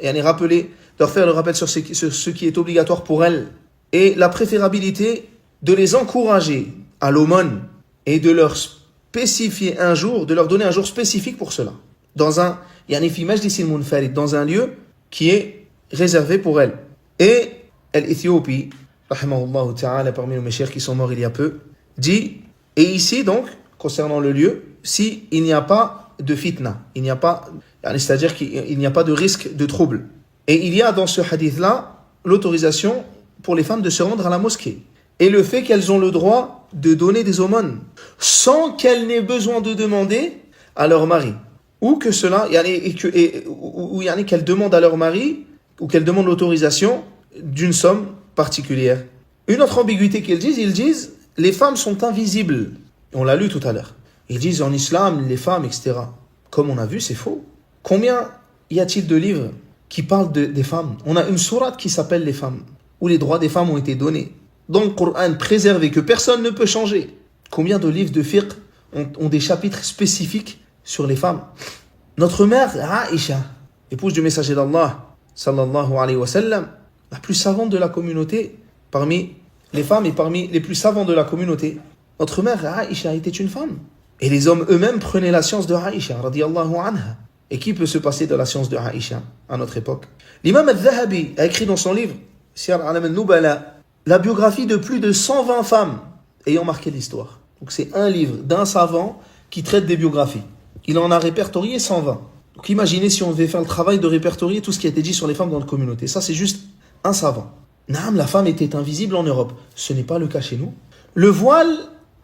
faire le rappel sur ce qui est obligatoire pour elles, et la préférabilité de les encourager à l'aumône et de leur spécifier un jour, de leur donner un jour spécifique pour cela, dans un dans un lieu qui est réservé pour elles. Et l'Éthiopie, rahimahullah ta'ala, parmi nos méchers qui sont morts il y a peu, dit, et ici donc, concernant le lieu, si il n'y a pas de fitna, c'est-à-dire qu'il n'y a pas de risque de trouble. Et il y a dans ce hadith-là l'autorisation pour les femmes de se rendre à la mosquée. Et le fait qu'elles ont le droit de donner des aumônes sans qu'elles n'aient besoin de demander à leur mari. Ou que cela, qu'elles demandent à leur mari, ou qu'elles demandent l'autorisation d'une somme particulière. Une autre ambiguïté ils disent, les femmes sont invisibles. On l'a lu tout à l'heure. Ils disent en islam, les femmes, etc. Comme on a vu, c'est faux. Combien y a-t-il de livres qui parlent des femmes? On a une sourate qui s'appelle les femmes, où les droits des femmes ont été donnés. Dans le Coran, préservé, que personne ne peut changer. Combien de livres de fiqh ont des chapitres spécifiques sur les femmes? Notre mère, Aïcha, épouse du messager d'Allah, sallallahu alayhi wa sallam, la plus savante de la communauté, parmi les femmes et parmi les plus savants de la communauté. Notre mère, Aïcha, était une femme. Et les hommes eux-mêmes prenaient la science de Aïcha, radiyallahu anha. Et qui peut se passer de la science de Aïcha à notre époque? L'imam al-Dhahabi a écrit dans son livre, Siyar A'lam al-Nubala, la biographie de plus de 120 femmes ayant marqué l'histoire. Donc c'est un livre d'un savant qui traite des biographies. Il en a répertorié 120. Donc imaginez si on devait faire le travail de répertorier tout ce qui a été dit sur les femmes dans la communauté. Ça c'est juste un savant. Naam, la femme était invisible en Europe. Ce n'est pas le cas chez nous. Le voile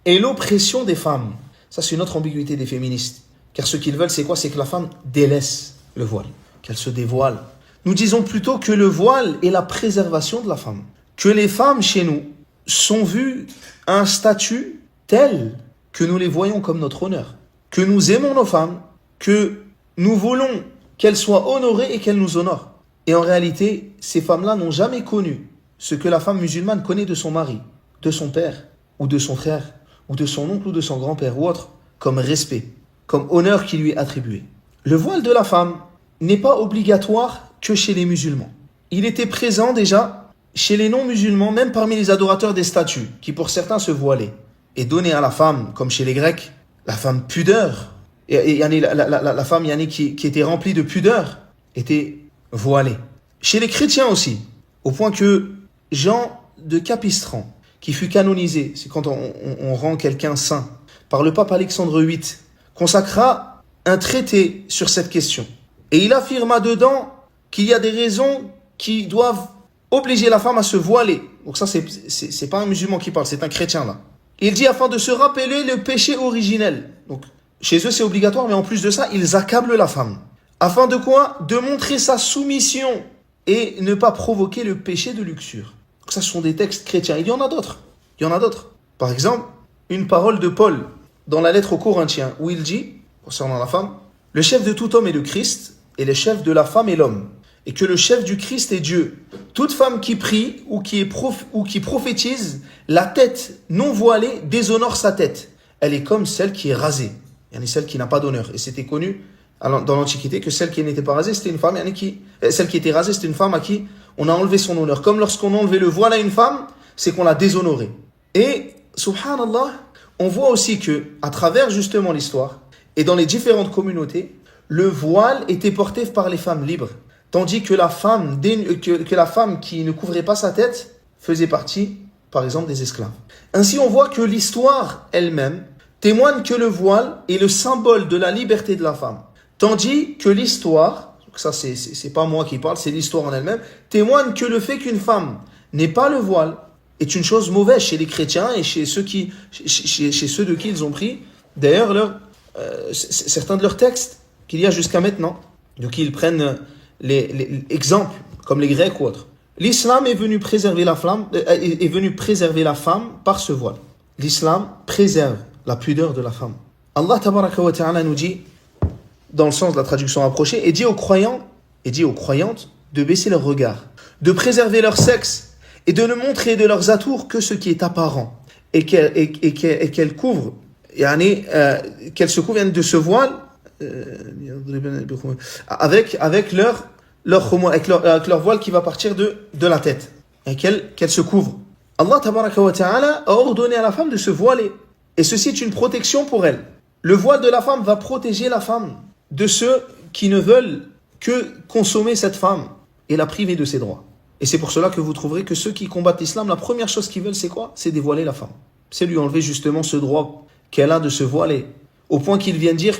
et l'oppression des femmes. Ça c'est une autre ambiguïté des féministes. Car ce qu'ils veulent c'est quoi? C'est que la femme délaisse le voile, qu'elle se dévoile. Nous disons plutôt que le voile est la préservation de la femme. Que les femmes chez nous sont vues à un statut tel que nous les voyons comme notre honneur. Que nous aimons nos femmes, que nous voulons qu'elles soient honorées et qu'elles nous honorent. Et en réalité, ces femmes-là n'ont jamais connu ce que la femme musulmane connaît de son mari, de son père, ou de son frère, ou de son oncle, ou de son grand-père, ou autre, comme respect, comme honneur qui lui est attribué. Le voile de la femme n'est pas obligatoire que chez les musulmans. Il était présent déjà chez les non-musulmans, même parmi les adorateurs des statues, qui pour certains se voilaient, et donnaient à la femme, comme chez les Grecs, la femme pudeur, la femme qui était remplie de pudeur, était voilée. Chez les chrétiens aussi, au point que Jean de Capistran, qui fut canonisé, c'est quand on rend quelqu'un saint, par le pape Alexandre VIII, consacra un traité sur cette question. Et il affirma dedans qu'il y a des raisons qui doivent obliger la femme à se voiler. Donc ça, c'est pas un musulman qui parle, c'est un chrétien là. Il dit afin de se rappeler le péché originel. Donc chez eux c'est obligatoire, mais en plus de ça, ils accablent la femme. Afin de quoi? De montrer sa soumission et ne pas provoquer le péché de luxure. Donc ça, ce sont des textes chrétiens. Il y en a d'autres. Par exemple, une parole de Paul dans la lettre aux Corinthiens, où il dit, concernant la femme, le chef de tout homme est le Christ, et le chef de la femme est l'homme, et que le chef du Christ est Dieu. Toute femme qui prie ou qui prophétise, la tête non voilée déshonore sa tête. Elle est comme celle qui est rasée, celle qui n'a pas d'honneur. Et c'était connu dans l'Antiquité que celle qui n'était pas rasée, c'était une femme, celle qui était rasée, c'était une femme à qui on a enlevé son honneur. Comme lorsqu'on a enlevé le voile à une femme, c'est qu'on l'a déshonorée. Et, subhanallah, on voit aussi que, à travers justement l'histoire, et dans les différentes communautés, le voile était porté par les femmes libres. Tandis que la femme qui ne couvrait pas sa tête faisait partie, par exemple, des esclaves. Ainsi, on voit que l'histoire elle-même témoigne que le voile est le symbole de la liberté de la femme. Tandis que l'histoire, ça c'est pas moi qui parle, c'est l'histoire en elle-même, témoigne que le fait qu'une femme n'ait pas le voile est une chose mauvaise chez les chrétiens et chez ceux de qui ils ont pris d'ailleurs certains de leurs textes qu'il y a jusqu'à maintenant. Donc ils prennent les exemples, comme les Grecs ou autres. L'islam est venu préserver la femme par ce voile. L'islam préserve la pudeur de la femme. Allah tabaraka wa ta'ala nous dit, dans le sens de la traduction rapprochée, et dit aux croyants et dit aux croyantes de baisser leur regard, de préserver leur sexe et de ne montrer de leurs atours que ce qui est apparent et qu'elles couvrent, qu'elles se couvrent de ce voile avec leur voile qui va partir de la tête et qu'elles se couvrent. Allah tabaraka wa ta'ala a ordonné à la femme de se voiler et ceci est une protection pour elle. Le voile de la femme va protéger la femme de ceux qui ne veulent que consommer cette femme et la priver de ses droits. Et c'est pour cela que vous trouverez que ceux qui combattent l'islam, la première chose qu'ils veulent, c'est quoi? C'est dévoiler la femme. C'est lui enlever justement ce droit qu'elle a de se voiler. Au point qu'ils viennent dire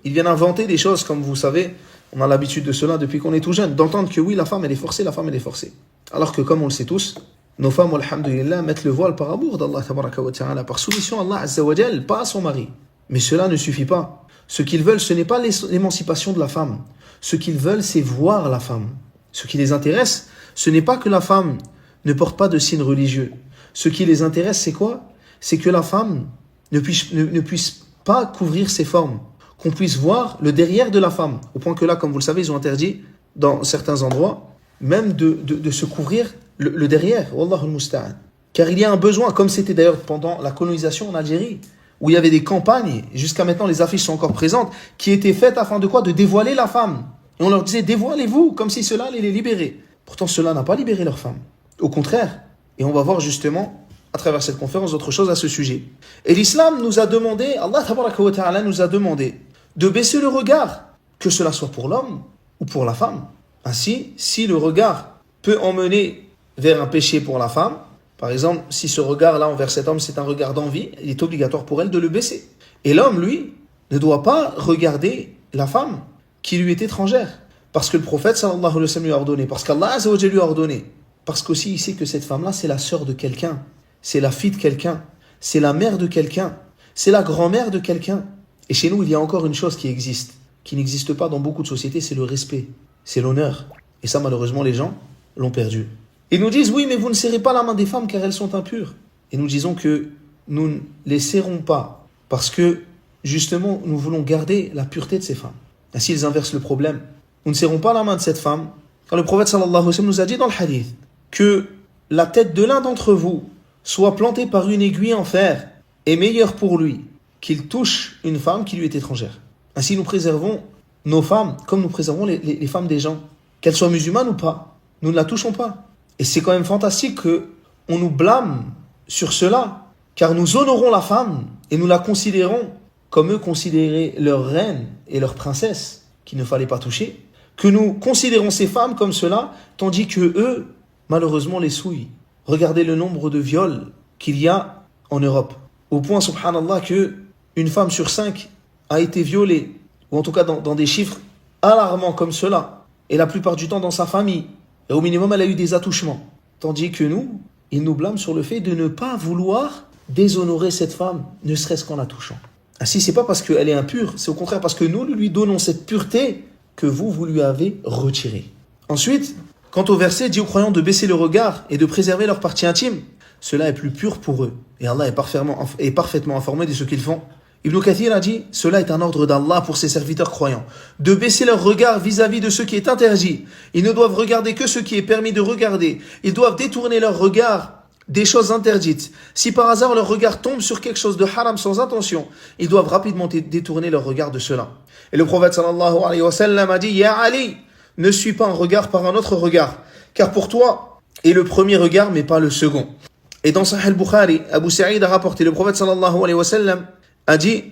ils viennent inventer des choses, comme vous savez, on a l'habitude de cela depuis qu'on est tout jeune, d'entendre que oui, la femme elle est forcée. Alors que comme on le sait tous, nos femmes, alhamdulillah, mettent le voile par amour d'Allah tabaraka wa ta'ala, par soumission à Allah azza wa jal, pas à son mari. Mais cela ne suffit pas. Ce qu'ils veulent, ce n'est pas l'émancipation de la femme. Ce qu'ils veulent, c'est voir la femme. Ce qui les intéresse, ce n'est pas que la femme ne porte pas de signes religieux. Ce qui les intéresse, c'est quoi? C'est que la femme ne puisse pas couvrir ses formes. Qu'on puisse voir le derrière de la femme. Au point que là, comme vous le savez, ils ont interdit, dans certains endroits, même de se couvrir le derrière. Wallahu al-musta'an. Car il y a un besoin, comme c'était d'ailleurs pendant la colonisation en Algérie, où il y avait des campagnes, jusqu'à maintenant les affiches sont encore présentes, qui étaient faites afin de quoi? De dévoiler la femme. Et on leur disait, dévoilez-vous, comme si cela allait les libérer. Pourtant, cela n'a pas libéré leur femme. Au contraire. Et on va voir justement, à travers cette conférence, autre chose à ce sujet. Et l'islam nous a demandé, Allah tabaraka wa ta'ala nous a demandé de baisser le regard, que cela soit pour l'homme ou pour la femme. Ainsi, si le regard peut emmener vers un péché pour la femme, par exemple, si ce regard-là envers cet homme, c'est un regard d'envie, il est obligatoire pour elle de le baisser. Et l'homme, lui, ne doit pas regarder la femme qui lui est étrangère. Parce que le prophète, sallallahu alayhi wa sallam, lui a ordonné. Parce qu'Allah azza wa jalla lui a ordonné. Parce qu'aussi, il sait que cette femme-là, c'est la sœur de quelqu'un. C'est la fille de quelqu'un. C'est la mère de quelqu'un. C'est la grand-mère de quelqu'un. Et chez nous, il y a encore une chose qui existe, qui n'existe pas dans beaucoup de sociétés, c'est le respect. C'est l'honneur. Et ça, malheureusement, les gens l'ont perdu. Ils nous disent, oui, mais vous ne serrez pas la main des femmes car elles sont impures. Et nous disons que nous ne les serrons pas parce que, justement, nous voulons garder la pureté de ces femmes. Ainsi, ils inversent le problème. Nous ne serrons pas la main de cette femme car le prophète sallallahu alayhi wa sallam nous a dit dans le hadith que la tête de l'un d'entre vous soit plantée par une aiguille en fer est meilleure pour lui qu'il touche une femme qui lui est étrangère. Ainsi, nous préservons nos femmes comme nous préservons les femmes des gens. Qu'elles soient musulmanes ou pas, nous ne la touchons pas. Et c'est quand même fantastique qu'on nous blâme sur cela, car nous honorons la femme et nous la considérons comme eux considéraient leur reine et leur princesse, qu'il ne fallait pas toucher, que nous considérons ces femmes comme cela, tandis que eux, malheureusement, les souillent. Regardez le nombre de viols qu'il y a en Europe. Au point, subhanallah, qu'une femme sur 5 a été violée, ou en tout cas dans des chiffres alarmants comme cela, et la plupart du temps dans sa famille. Et au minimum, elle a eu des attouchements. Tandis que nous, ils nous blâment sur le fait de ne pas vouloir déshonorer cette femme, ne serait-ce qu'en la touchant. Ainsi, c'est pas parce qu'elle est impure, c'est au contraire parce que nous lui donnons cette pureté que vous lui avez retirée. Ensuite, quant au verset dit aux croyants de baisser le regard et de préserver leur partie intime, cela est plus pur pour eux. Et Allah est parfaitement informé de ce qu'ils font. Ibn Kathir a dit, cela est un ordre d'Allah pour ses serviteurs croyants, de baisser leur regard vis-à-vis de ce qui est interdit. Ils ne doivent regarder que ce qui est permis de regarder. Ils doivent détourner leur regard des choses interdites. Si par hasard leur regard tombe sur quelque chose de haram sans intention, ils doivent rapidement détourner leur regard de cela. Et le prophète sallallahu alayhi wa sallam a dit, Ya Ali, ne suis pas un regard par un autre regard, car pour toi est le premier regard mais pas le second. Et dans Sahih al-Bukhari, Abu Sa'id a rapporté, le prophète sallallahu alayhi wa sallam a dit,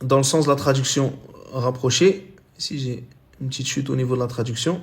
dans le sens de la traduction rapprochée, ici j'ai une petite chute au niveau de la traduction,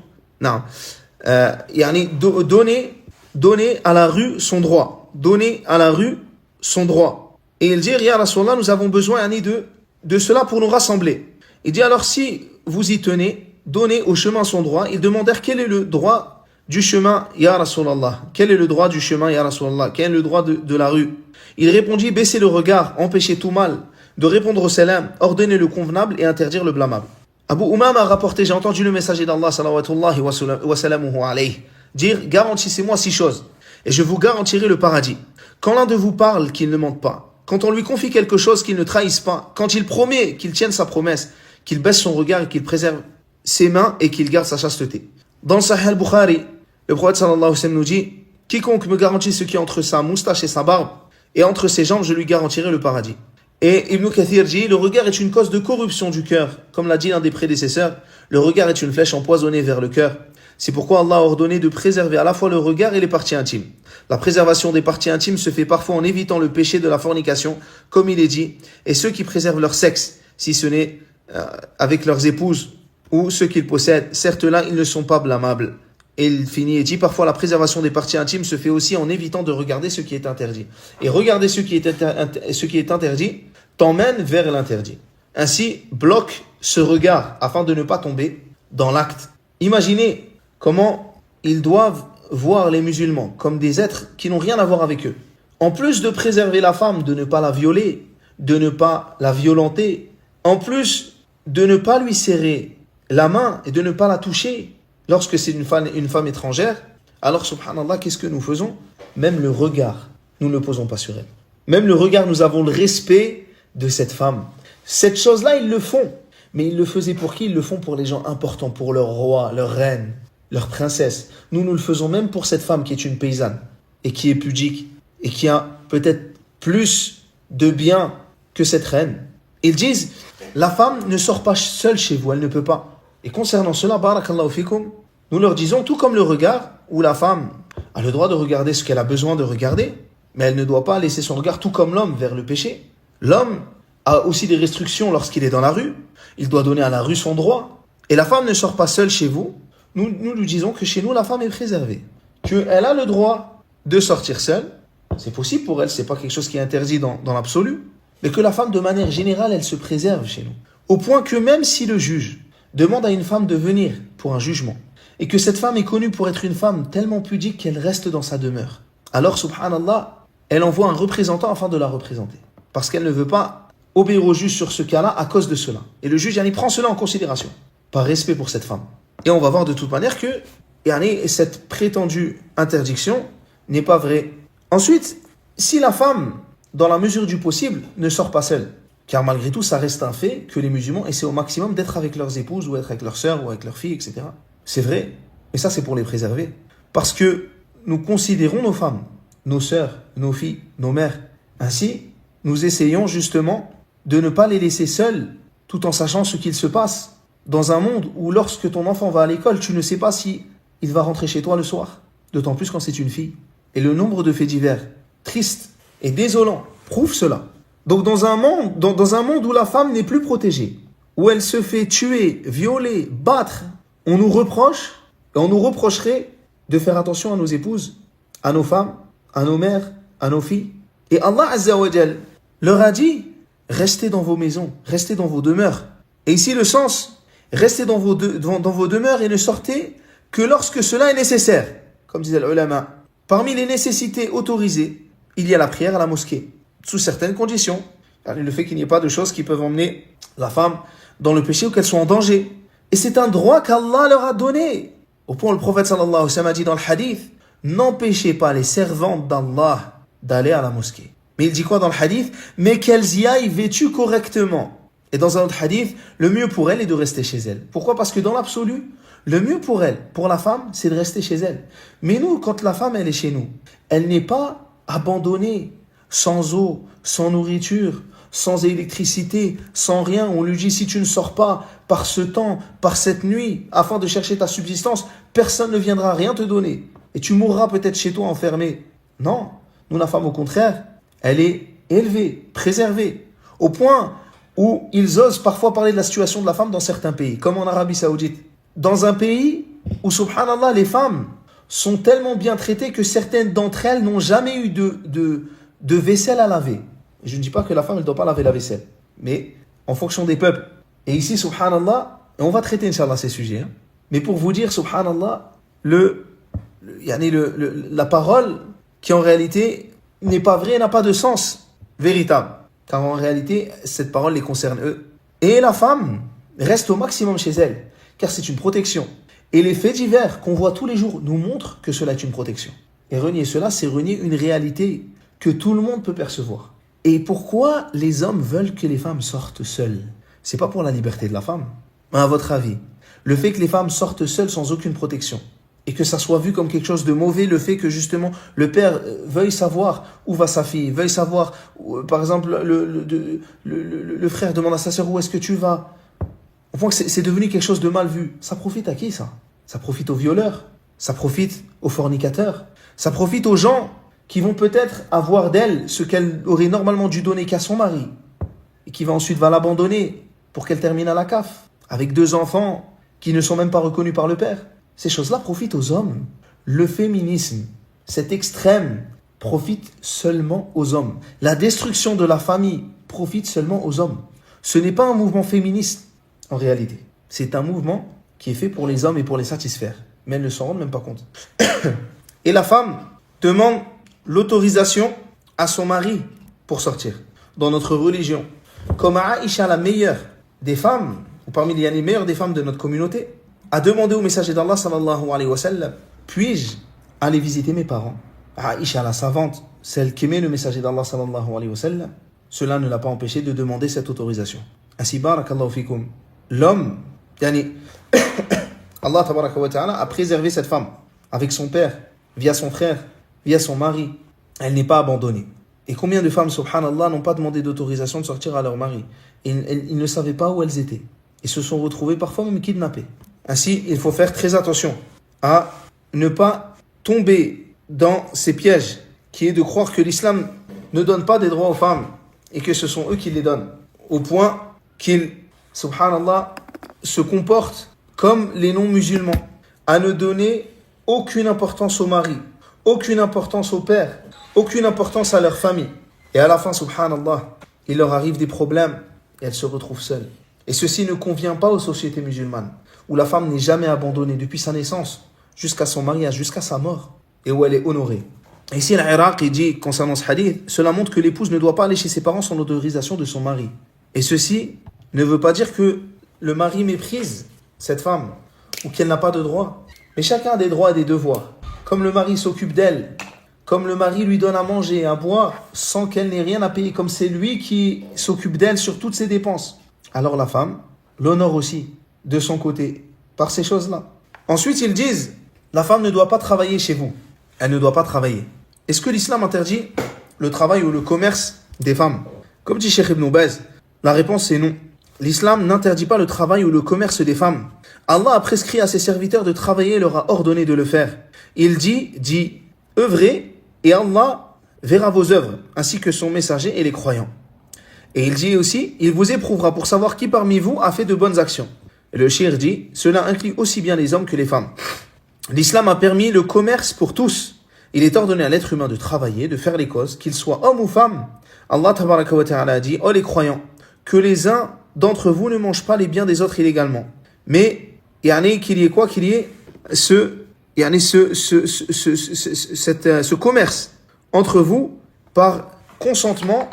donner à la rue son droit, donner à la rue son droit. Et il dit, Ya Rasulallah, nous avons besoin de cela pour nous rassembler. Il dit, alors si vous y tenez, donnez au chemin son droit. Ils demandèrent, quel est le droit du chemin, Ya Rasulallah? Quel est le droit du chemin, Ya Rasulallah? Quel est le droit de la rue? Il répondit, baissez le regard, empêchez tout mal, de répondre au salam, ordonner le convenable et interdire le blâmable. Abu Umama a rapporté, j'ai entendu le messager d'Allah salawatullahi wa salamuhu alayhi dire, garantissez-moi 6 choses et je vous garantirai le paradis. Quand l'un de vous parle, qu'il ne mente pas. Quand on lui confie quelque chose, qu'il ne trahisse pas. Quand il promet, qu'il tienne sa promesse. Qu'il baisse son regard et qu'il préserve ses mains et qu'il garde sa chasteté. Dans le Sahih al-Bukhari, le prophète sallallahu alayhi wa sallam nous dit, quiconque me garantit ce qui est entre sa moustache et sa barbe et entre ses jambes, je lui garantirai le paradis. Et Ibn Kathir dit, le regard est une cause de corruption du cœur. Comme l'a dit l'un des prédécesseurs, le regard est une flèche empoisonnée vers le cœur. C'est pourquoi Allah a ordonné de préserver à la fois le regard et les parties intimes. La préservation des parties intimes se fait parfois en évitant le péché de la fornication, comme il est dit, et ceux qui préservent leur sexe, si ce n'est avec leurs épouses ou ceux qu'ils possèdent, certes là, ils ne sont pas blâmables. Et il finit et dit, parfois la préservation des parties intimes se fait aussi en évitant de regarder ce qui est interdit. Et regarder ce qui est interdit t'emmène vers l'interdit. Ainsi, bloque ce regard afin de ne pas tomber dans l'acte. Imaginez comment ils doivent voir les musulmans comme des êtres qui n'ont rien à voir avec eux. En plus de préserver la femme, de ne pas la violer, de ne pas la violenter, en plus de ne pas lui serrer la main et de ne pas la toucher lorsque c'est une femme étrangère, alors subhanallah, qu'est-ce que nous faisons? Même le regard, nous ne le posons pas sur elle. Même le regard, nous avons le respect de cette femme. Cette chose-là, ils le font. Mais ils le faisaient pour qui? Ils le font pour les gens importants, pour leur roi, leur reine, leur princesse. Nous le faisons même pour cette femme qui est une paysanne et qui est pudique et qui a peut-être plus de biens que cette reine. Ils disent, la femme ne sort pas seule chez vous, elle ne peut pas. Et concernant cela, barakallahu fikum, nous leur disons, tout comme le regard, où la femme a le droit de regarder ce qu'elle a besoin de regarder, mais elle ne doit pas laisser son regard, tout comme l'homme, vers le péché. L'homme a aussi des restrictions lorsqu'il est dans la rue. Il doit donner à la rue son droit. Et la femme ne sort pas seule chez vous. Nous lui disons que chez nous, la femme est préservée. Qu'elle a le droit de sortir seule. C'est possible pour elle, c'est pas quelque chose qui est interdit dans l'absolu. Mais que la femme, de manière générale, elle se préserve chez nous. Au point que même si le juge demande à une femme de venir pour un jugement, et que cette femme est connue pour être une femme tellement pudique qu'elle reste dans sa demeure, alors, subhanallah, elle envoie un représentant afin de la représenter. Parce qu'elle ne veut pas obéir au juge sur ce cas-là à cause de cela. Et le juge, prend cela en considération, par respect pour cette femme. Et on va voir de toute manière que cette prétendue interdiction n'est pas vraie. Ensuite, si la femme, dans la mesure du possible, ne sort pas seule, car malgré tout, ça reste un fait que les musulmans essaient au maximum d'être avec leurs épouses, ou être avec leurs sœurs, ou avec leurs filles, etc. C'est vrai, mais ça c'est pour les préserver. Parce que nous considérons nos femmes, nos sœurs, nos filles, nos mères. Ainsi, nous essayons justement de ne pas les laisser seules, tout en sachant ce qu'il se passe dans un monde où lorsque ton enfant va à l'école, tu ne sais pas si il va rentrer chez toi le soir. D'autant plus quand c'est une fille. Et le nombre de faits divers, tristes et désolants, prouve cela. Donc dans un monde où la femme n'est plus protégée, où elle se fait tuer, violer, battre, on nous reprocherait de faire attention à nos épouses, à nos femmes, à nos mères, à nos filles. Et Allah Azza wa Jal leur a dit, restez dans vos maisons, restez dans vos demeures. Et ici le sens, restez dans vos demeures et ne sortez que lorsque cela est nécessaire. Comme disait l'ulama, parmi les nécessités autorisées, il y a la prière à la mosquée, sous certaines conditions. Le fait qu'il n'y ait pas de choses qui peuvent emmener la femme dans le péché ou qu'elle soit en danger. Et c'est un droit qu'Allah leur a donné. Au point où le prophète sallallahu alayhi wa sallam a dit dans le hadith, n'empêchez pas les servantes d'Allah d'aller à la mosquée. Mais il dit quoi dans le hadith? Mais qu'elles y aillent vêtues correctement. Et dans un autre hadith, le mieux pour elle est de rester chez elle. Pourquoi? Parce que dans l'absolu, le mieux pour elle, pour la femme, c'est de rester chez elle. Mais nous, quand la femme, elle est chez nous, elle n'est pas abandonnée, sans eau, sans nourriture, sans électricité, sans rien. On lui dit, si tu ne sors pas par ce temps, par cette nuit, afin de chercher ta subsistance, personne ne viendra rien te donner. Et tu mourras peut-être chez toi enfermé. Non, nous, la femme, au contraire, elle est élevée, préservée, au point où ils osent parfois parler de la situation de la femme dans certains pays, comme en Arabie Saoudite. Dans un pays où, subhanallah, les femmes sont tellement bien traitées que certaines d'entre elles n'ont jamais eu de vaisselle à laver. Je ne dis pas que la femme ne doit pas laver la vaisselle, mais en fonction des peuples. Et ici, subhanallah, on va traiter, inch'Allah, ces sujets. Mais pour vous dire, subhanallah, la parole qui en réalité n'est pas vraie, n'a pas de sens véritable. car en réalité, cette parole les concerne eux. Et la femme reste au maximum chez elle, car c'est une protection. Et les faits divers qu'on voit tous les jours nous montrent que cela est une protection. Et renier cela, c'est renier une réalité que tout le monde peut percevoir. Et pourquoi les hommes veulent que les femmes sortent seules? C'est pas pour la liberté de la femme. Mais à votre avis, le fait que les femmes sortent seules sans aucune protection, et que ça soit vu comme quelque chose de mauvais, le fait que justement le père veuille savoir où va sa fille, veuille savoir, par exemple, le frère demande à sa sœur où est-ce que tu vas. On voit que c'est devenu quelque chose de mal vu. Ça profite à qui ça? Ça profite aux violeurs, ça profite aux fornicateurs, ça profite aux gens qui vont peut-être avoir d'elle ce qu'elle aurait normalement dû donner qu'à son mari, et qui va ensuite l'abandonner pour qu'elle termine à la CAF, avec 2 enfants qui ne sont même pas reconnus par le père. Ces choses-là profitent aux hommes. Le féminisme, cet extrême, profite seulement aux hommes. La destruction de la famille profite seulement aux hommes. Ce n'est pas un mouvement féministe, en réalité. C'est un mouvement qui est fait pour les hommes et pour les satisfaire. Mais elles ne s'en rendent même pas compte. Et la femme demande l'autorisation à son mari pour sortir. Dans notre religion, comme Aïcha, la meilleure des femmes, ou parmi les meilleures des femmes de notre communauté, a demandé au messager d'Allah sallallahu alayhi wa sallam, puis-je aller visiter mes parents? Aïcha, la savante, celle qu'aimait le messager d'Allah sallallahu alayhi wa sallam, cela ne l'a pas empêché de demander cette autorisation. Ainsi, barakallahu fikum, l'homme, Allah tabaraka wa ta'ala a préservé cette femme avec son père, via son frère, via son mari. Elle n'est pas abandonnée. Et combien de femmes, subhanallah, n'ont pas demandé d'autorisation de sortir à leur mari? Et ils ne savaient pas où elles étaient. Ils se sont retrouvés parfois même kidnappés. Ainsi, il faut faire très attention à ne pas tomber dans ces pièges, qui est de croire que l'islam ne donne pas des droits aux femmes et que ce sont eux qui les donnent, au point qu'ils, subhanallah, se comportent comme les non-musulmans, à ne donner aucune importance au mari, aucune importance au père, aucune importance à leur famille. Et à la fin, subhanallah, il leur arrive des problèmes et elles se retrouvent seules. Et ceci ne convient pas aux sociétés musulmanes, où la femme n'est jamais abandonnée depuis sa naissance jusqu'à son mariage, jusqu'à sa mort, et où elle est honorée. Et ici, l'Iraq, il dit, concernant ce hadith, cela montre que l'épouse ne doit pas aller chez ses parents sans l'autorisation de son mari. Et ceci ne veut pas dire que le mari méprise cette femme, ou qu'elle n'a pas de droits. Mais chacun a des droits et des devoirs. Comme le mari s'occupe d'elle, comme le mari lui donne à manger et à boire, sans qu'elle n'ait rien à payer, comme c'est lui qui s'occupe d'elle sur toutes ses dépenses, alors la femme l'honore aussi, de son côté, par ces choses-là. Ensuite, ils disent, la femme ne doit pas travailler chez vous. Elle ne doit pas travailler. Est-ce que l'islam interdit le travail ou le commerce des femmes? Comme dit Cheikh Ibn Baz, la réponse est non. L'islam n'interdit pas le travail ou le commerce des femmes. Allah a prescrit à ses serviteurs de travailler et leur a ordonné de le faire. Il dit, œuvrez et Allah verra vos œuvres, ainsi que son messager et les croyants. Et il dit aussi, il vous éprouvera pour savoir qui parmi vous a fait de bonnes actions. Et le shir dit, cela inclut aussi bien les hommes que les femmes. L'islam a permis le commerce pour tous. Il est ordonné à l'être humain de travailler, de faire les causes, qu'il soit homme ou femme. Allah tabaraka wa ta'ala a dit, oh les croyants, que les uns d'entre vous ne mangent pas les biens des autres illégalement. Mais, qu'il y ait quoi? Qu'il y ait ce commerce entre vous par consentement.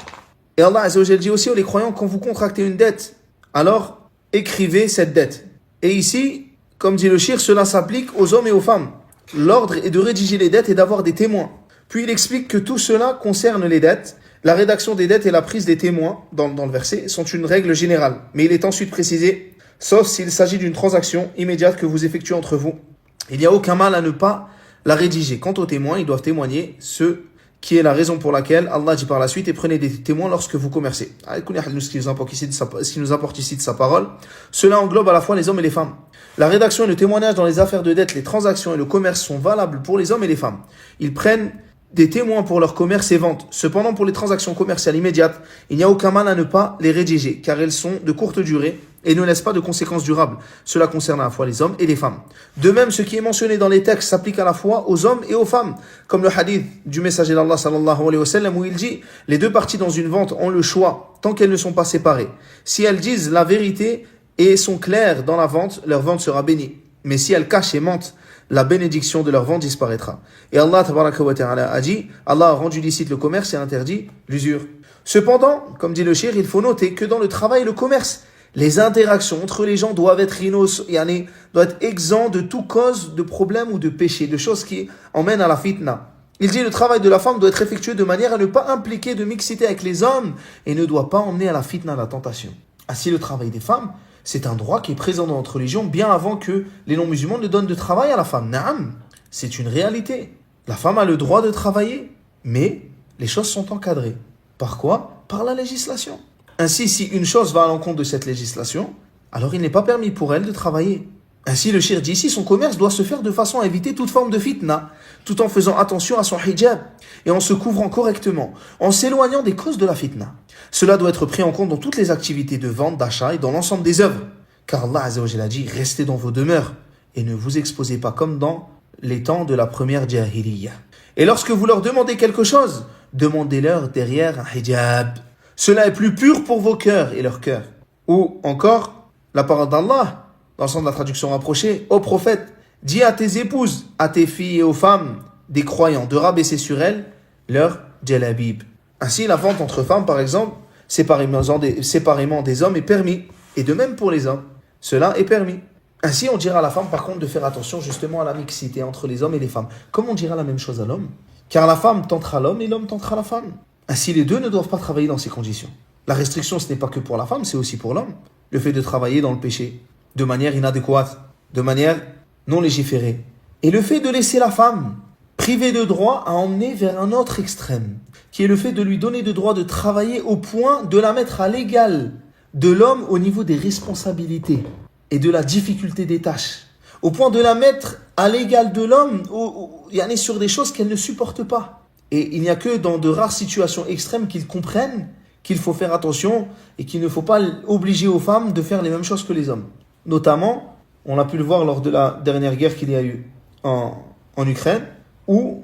Et Allah Azza wa Jalla dit aussi, oh les croyants, quand vous contractez une dette, alors écrivez cette dette. Et ici, comme dit le shir, cela s'applique aux hommes et aux femmes. L'ordre est de rédiger les dettes et d'avoir des témoins. Puis il explique que tout cela concerne les dettes. La rédaction des dettes et la prise des témoins, dans le verset, sont une règle générale. Mais il est ensuite précisé, sauf s'il s'agit d'une transaction immédiate que vous effectuez entre vous. Il n'y a aucun mal à ne pas la rédiger. Quant aux témoins, ils doivent témoigner ce qui est la raison pour laquelle Allah dit par la suite, et prenez des témoins lorsque vous commercez. Ce qui nous apporte ici de sa parole, cela englobe à la fois les hommes et les femmes. La rédaction et le témoignage dans les affaires de dette, les transactions et le commerce sont valables pour les hommes et les femmes. Ils prennent des témoins pour leur commerce et vente. Cependant, pour les transactions commerciales immédiates, il n'y a aucun mal à ne pas les rédiger, car elles sont de courte durée et ne laissent pas de conséquences durables. Cela concerne à la fois les hommes et les femmes. De même, ce qui est mentionné dans les textes s'applique à la fois aux hommes et aux femmes, comme le hadith du messager d'Allah sallallahu alayhi wa sallam où il dit « Les deux parties dans une vente ont le choix, tant qu'elles ne sont pas séparées. Si elles disent la vérité et sont claires dans la vente, leur vente sera bénie. Mais si elles cachent et mentent, la bénédiction de leur vente disparaîtra. » Et Allah tabaraka wa ta'ala a dit, Allah a rendu licite le commerce et interdit l'usure. Cependant, comme dit le cheikh, il faut noter que dans le travail et le commerce, les interactions entre les gens doivent être exempts de toute cause de problème ou de péché, de choses qui emmènent à la fitna. Il dit le travail de la femme doit être effectué de manière à ne pas impliquer de mixité avec les hommes et ne doit pas emmener à la fitna, à la tentation. Ainsi, le travail des femmes, c'est un droit qui est présent dans notre religion bien avant que les non-musulmans ne donnent de travail à la femme. Naam, c'est une réalité. La femme a le droit de travailler, mais les choses sont encadrées. Par quoi ? Par la législation. Ainsi, si une chose va à l'encontre de cette législation, alors il n'est pas permis pour elle de travailler. Ainsi, le cheikh dit ici, son commerce doit se faire de façon à éviter toute forme de fitna, tout en faisant attention à son hijab et en se couvrant correctement, en s'éloignant des causes de la fitna. Cela doit être pris en compte dans toutes les activités de vente, d'achat et dans l'ensemble des œuvres. Car Allah Azza wa Jalla a dit, restez dans vos demeures et ne vous exposez pas comme dans les temps de la première jahiliya. Et lorsque vous leur demandez quelque chose, demandez-leur derrière un hijab. Cela est plus pur pour vos cœurs et leurs cœurs. Ou encore, la parole d'Allah, dans le sens de la traduction rapprochée, ô prophète, dis à tes épouses, à tes filles et aux femmes des croyants de rabaisser sur elles leur jalabib. Ainsi, la vente entre femmes, par exemple, séparément des hommes est permis. Et de même pour les hommes, cela est permis. Ainsi, on dira à la femme, par contre, de faire attention justement à la mixité entre les hommes et les femmes. Comme on dira la même chose à l'homme. Car la femme tentera l'homme et l'homme tentera la femme. Ainsi, les deux ne doivent pas travailler dans ces conditions. La restriction, ce n'est pas que pour la femme, c'est aussi pour l'homme. Le fait de travailler dans le péché, de manière inadéquate, de manière non légiférée. Et le fait de laisser la femme privée de droit à emmener vers un autre extrême, qui est le fait de lui donner le droit de travailler au point de la mettre à l'égal de l'homme au niveau des responsabilités et de la difficulté des tâches. Au point de la mettre à l'égal de l'homme sur des choses qu'elle ne supporte pas. Et il n'y a que dans de rares situations extrêmes qu'ils comprennent qu'il faut faire attention et qu'il ne faut pas obliger aux femmes de faire les mêmes choses que les hommes. Notamment, on a pu le voir lors de la dernière guerre qu'il y a eu en Ukraine, où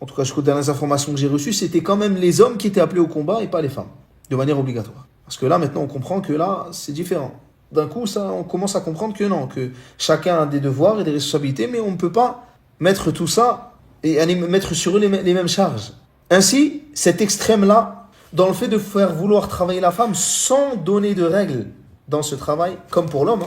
en tout cas jusqu'aux dernières informations que j'ai reçues, c'était quand même les hommes qui étaient appelés au combat et pas les femmes, de manière obligatoire. Parce que là, maintenant, on comprend que là, c'est différent. D'un coup, on commence à comprendre que non, que chacun a des devoirs et des responsabilités, mais on ne peut pas mettre tout ça et mettre sur eux les mêmes charges. Ainsi, cet extrême-là, dans le fait de faire vouloir travailler la femme sans donner de règles dans ce travail, comme pour l'homme,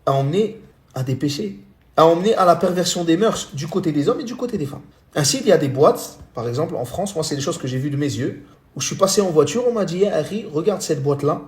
a emmené à des péchés, a emmené à la perversion des mœurs du côté des hommes et du côté des femmes. Ainsi, il y a des boîtes, par exemple en France, moi c'est des choses que j'ai vues de mes yeux, où je suis passé en voiture, on m'a dit, Harry, regarde cette boîte-là,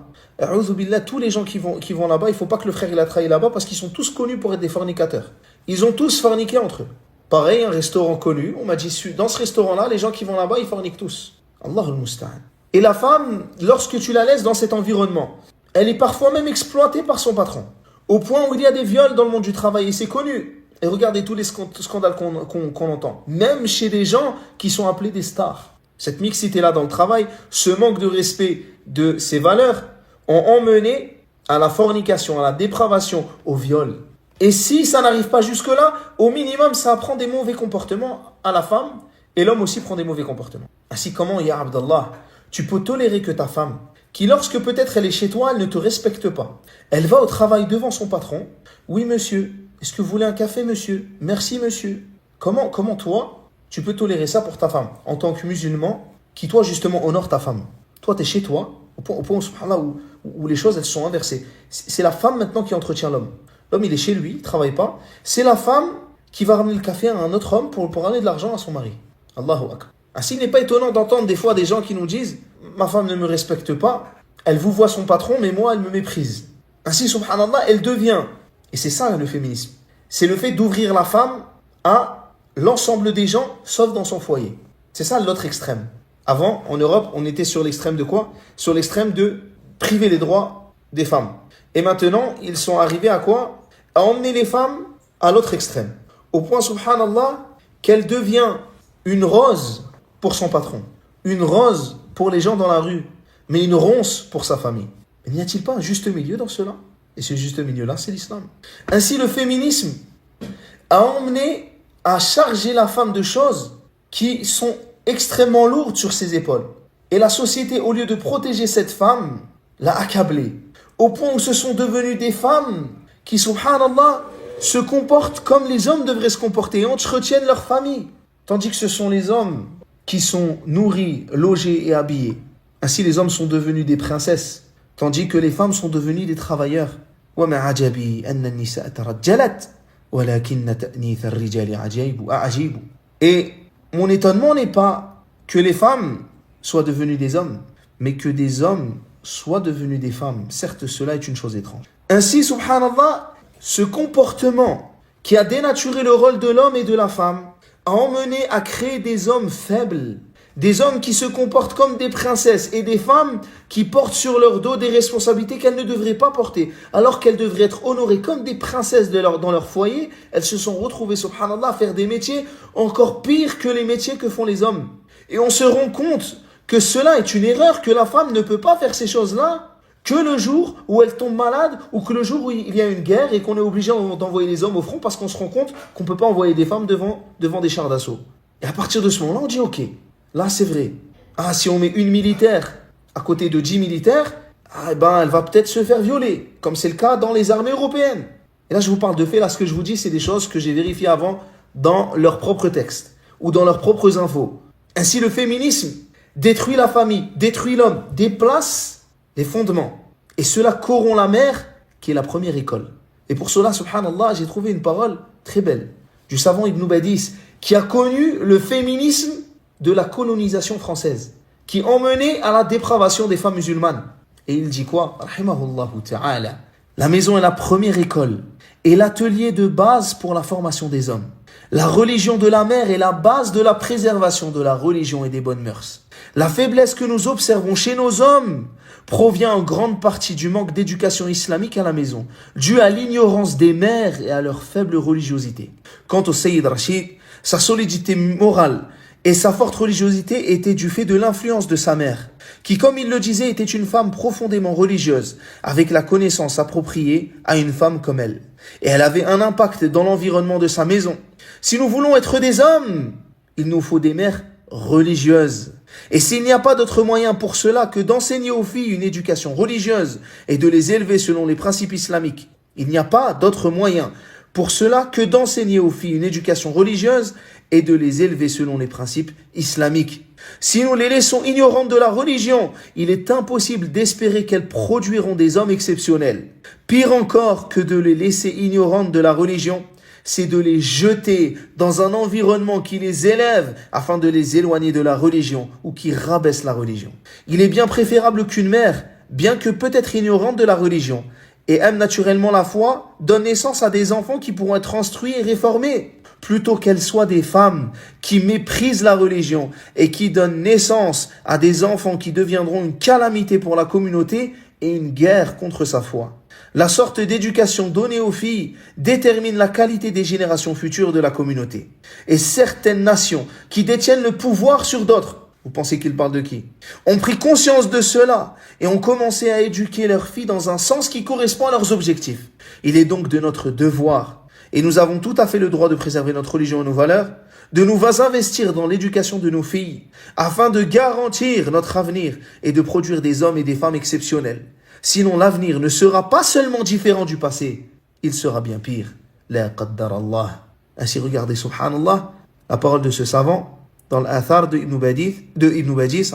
tous les gens qui vont là-bas, il ne faut pas que le frère il a travaillé là-bas parce qu'ils sont tous connus pour être des fornicateurs. Ils ont tous forniqué entre eux. Pareil, un restaurant connu, on m'a dit, dans ce restaurant-là, les gens qui vont là-bas, ils forniquent tous. Allah al-Musta'an. Et la femme, lorsque tu la laisses dans cet environnement, elle est parfois même exploitée par son patron. Au point où il y a des viols dans le monde du travail, et c'est connu. Et regardez tous les scandales qu'on entend. Même chez des gens qui sont appelés des stars. Cette mixité-là dans le travail, ce manque de respect de ces valeurs, ont emmené à la fornication, à la dépravation, au viol. Et si ça n'arrive pas jusque-là, au minimum, ça apprend des mauvais comportements à la femme, et l'homme aussi prend des mauvais comportements. Ainsi, comment, ya Abdallah, tu peux tolérer que ta femme, qui lorsque peut-être elle est chez toi, elle ne te respecte pas, elle va au travail devant son patron, oui monsieur, est-ce que vous voulez un café monsieur? Merci monsieur. Comment toi, tu peux tolérer ça pour ta femme, en tant que musulman, qui toi justement honore ta femme? Toi, tu es chez toi, au point subhanallah, où les choses elles sont inversées. C'est la femme maintenant qui entretient l'homme. L'homme, il est chez lui, il ne travaille pas. C'est la femme qui va ramener le café à un autre homme pour ramener de l'argent à son mari. Allahu Akbar. Ainsi, il n'est pas étonnant d'entendre des fois des gens qui nous disent « Ma femme ne me respecte pas, elle vous voit son patron, mais moi, elle me méprise. » Ainsi, subhanallah, elle devient, et c'est ça le féminisme, c'est le fait d'ouvrir la femme à l'ensemble des gens, sauf dans son foyer. C'est ça l'autre extrême. Avant, en Europe, on était sur l'extrême de quoi? Sur l'extrême de priver les droits des femmes. Et maintenant, ils sont arrivés à quoi? À emmener les femmes à l'autre extrême. Au point, subhanallah, qu'elle devient une rose pour son patron. Une rose pour les gens dans la rue. Mais une ronce pour sa famille. Mais n'y a-t-il pas un juste milieu dans cela? Et ce juste milieu-là, c'est l'islam. Ainsi, le féminisme a emmené à charger la femme de choses qui sont extrêmement lourdes sur ses épaules. Et la société, au lieu de protéger cette femme, l'a accablée. Au point où ce sont devenues des femmes qui, subhanallah, se comportent comme les hommes devraient se comporter et entretiennent leur famille. Tandis que ce sont les hommes qui sont nourris, logés et habillés. Ainsi les hommes sont devenus des princesses, tandis que les femmes sont devenues des travailleurs. وَمَا عَجَبِي أَنَّ النِّسَاءَ تَرَجَّلَتْ وَلَكِنَّ تَأْنِيثَ الرِّجَالِ عَجِيبُ. Et mon étonnement n'est pas que les femmes soient devenues des hommes, mais que des hommes soient devenus des femmes. Certes, cela est une chose étrange. Ainsi, subhanallah, ce comportement qui a dénaturé le rôle de l'homme et de la femme a emmené à créer des hommes faibles, des hommes qui se comportent comme des princesses et des femmes qui portent sur leur dos des responsabilités qu'elles ne devraient pas porter. Alors qu'elles devraient être honorées comme des princesses dans leur foyer, elles se sont retrouvées, subhanallah, à faire des métiers encore pires que les métiers que font les hommes. Et on se rend compte que cela est une erreur, que la femme ne peut pas faire ces choses-là que le jour où elle tombe malade ou que le jour où il y a une guerre et qu'on est obligé d'envoyer les hommes au front parce qu'on se rend compte qu'on ne peut pas envoyer des femmes devant des chars d'assaut. Et à partir de ce moment-là, on dit ok, là c'est vrai. Ah, si on met une militaire à côté de 10 militaires, elle va peut-être se faire violer, comme c'est le cas dans les armées européennes. Et là je vous parle de faits, là ce que je vous dis c'est des choses que j'ai vérifiées avant dans leurs propres textes ou dans leurs propres infos. Ainsi le féminisme détruit la famille, détruit l'homme, déplace les fondements. Et cela corrompt la mère, qui est la première école. Et pour cela, subhanallah, j'ai trouvé une parole très belle du savant Ibn Badis, qui a connu le féminisme de la colonisation française, qui emmenait à la dépravation des femmes musulmanes. Et il dit quoi? Rahimahullahu ta'ala. La maison est la première école et l'atelier de base pour la formation des hommes. La religion de la mère est la base de la préservation de la religion et des bonnes mœurs. La faiblesse que nous observons chez nos hommes provient en grande partie du manque d'éducation islamique à la maison, dû à l'ignorance des mères et à leur faible religiosité. Quant au Sayyid Rachid, sa solidité morale et sa forte religiosité étaient du fait de l'influence de sa mère, qui, comme il le disait, était une femme profondément religieuse, avec la connaissance appropriée à une femme comme elle. Et elle avait un impact dans l'environnement de sa maison. Si nous voulons être des hommes, il nous faut des mères religieuses. Et s'il n'y a pas d'autre moyen pour cela que d'enseigner aux filles une éducation religieuse et de les élever selon les principes islamiques, il n'y a pas d'autre moyen pour cela que d'enseigner aux filles une éducation religieuse et de les élever selon les principes islamiques. Si nous les laissons ignorantes de la religion, il est impossible d'espérer qu'elles produiront des hommes exceptionnels. Pire encore que de les laisser ignorantes de la religion, c'est de les jeter dans un environnement qui les élève afin de les éloigner de la religion ou qui rabaisse la religion. Il est bien préférable qu'une mère, bien que peut-être ignorante de la religion, et aime naturellement la foi, donne naissance à des enfants qui pourront être instruits et réformés, plutôt qu'elles soient des femmes qui méprisent la religion et qui donnent naissance à des enfants qui deviendront une calamité pour la communauté et une guerre contre sa foi. La sorte d'éducation donnée aux filles détermine la qualité des générations futures de la communauté. Et certaines nations qui détiennent le pouvoir sur d'autres, vous pensez qu'ils parlent de qui? Ont pris conscience de cela et ont commencé à éduquer leurs filles dans un sens qui correspond à leurs objectifs. Il est donc de notre devoir, et nous avons tout à fait le droit de préserver notre religion et nos valeurs, de nous investir dans l'éducation de nos filles, afin de garantir notre avenir et de produire des hommes et des femmes exceptionnels. Sinon, l'avenir ne sera pas seulement différent du passé, il sera bien pire. La qaddar Allah. Ainsi, regardez, subhanallah, la parole de ce savant dans l'Athar de Ibn Badis,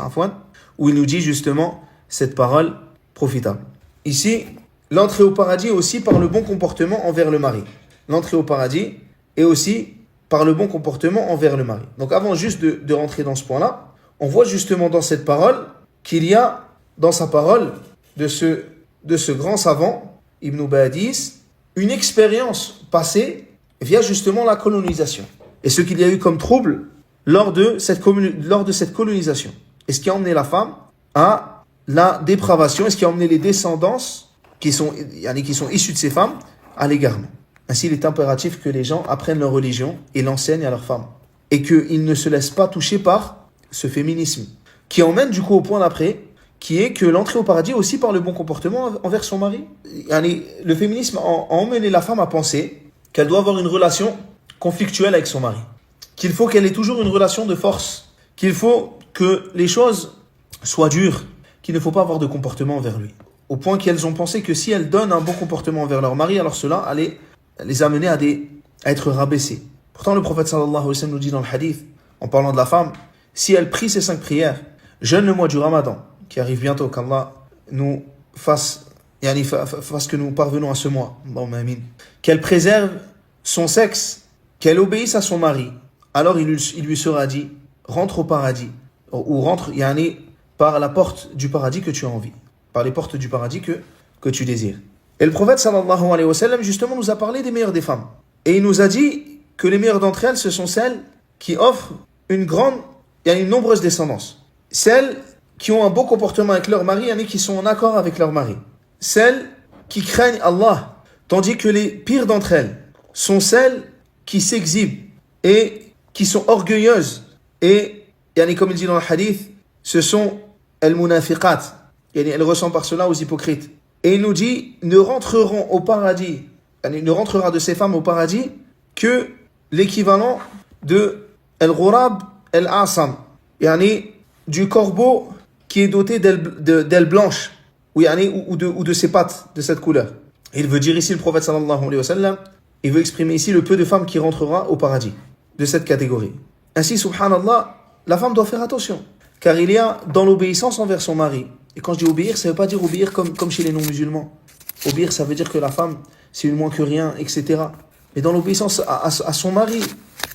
où il nous dit justement cette parole profitable. Ici, l'entrée au paradis est aussi par le bon comportement envers le mari. L'entrée au paradis est aussi par le bon comportement envers le mari. Donc avant juste de rentrer dans ce point-là, on voit justement dans cette parole qu'il y a dans sa parole de ce grand savant, Ibn Badis, une expérience passée via justement la colonisation. Et ce qu'il y a eu comme trouble lors de cette colonisation. Et ce qui a emmené la femme à la dépravation, et ce qui a emmené les descendants qui sont issus de ces femmes à l'égarement. Ainsi, il est impératif que les gens apprennent leur religion et l'enseignent à leurs femmes. Et qu'ils ne se laissent pas toucher par ce féminisme. Qui emmène du coup au point d'après, qui est que l'entrée au paradis aussi par le bon comportement envers son mari. Le féminisme a emmené la femme à penser qu'elle doit avoir une relation conflictuelle avec son mari. Qu'il faut qu'elle ait toujours une relation de force. Qu'il faut que les choses soient dures. Qu'il ne faut pas avoir de comportement envers lui. Au point qu'elles ont pensé que si elles donnent un bon comportement envers leur mari, alors cela allait les amener à être rabaissées. Pourtant, le prophète sallallahu alayhi wa sallam nous dit dans le hadith, en parlant de la femme, si elle prie ses 5 prières, jeûne le mois du Ramadan, qui arrive bientôt, qu'Allah nous fasse que nous parvenons à ce mois, qu'elle préserve son sexe, qu'elle obéisse à son mari, alors il lui sera dit, rentre au paradis, ou rentre par la porte du paradis que tu as envie, par les portes du paradis que tu désires. Et le prophète sallallahu alayhi wa sallam justement nous a parlé des meilleures des femmes. Et il nous a dit que les meilleures d'entre elles, ce sont celles qui offrent une nombreuse descendance. Celles qui ont un beau comportement avec leur mari, qui sont en accord avec leur mari. Celles qui craignent Allah, tandis que les pires d'entre elles sont celles qui s'exhibent et qui sont orgueilleuses. Et, comme il dit dans le hadith, ce sont al-munafiqat. Elles ressemblent par cela aux hypocrites. Et il nous dit, ne rentrera de ces femmes au paradis que l'équivalent de al-ghurab al-asam, du corbeau qui est doté d'ailes blanches, ou de ses pattes de cette couleur. Et il veut dire ici, le prophète sallallahu alayhi wa sallam, il veut exprimer ici le peu de femmes qui rentrera au paradis, de cette catégorie. Ainsi, subhanallah, la femme doit faire attention, car il y a dans l'obéissance envers son mari. Et quand je dis obéir, ça ne veut pas dire obéir comme chez les non-musulmans. Obéir, ça veut dire que la femme, c'est une moins que rien, etc. Mais dans l'obéissance à son mari,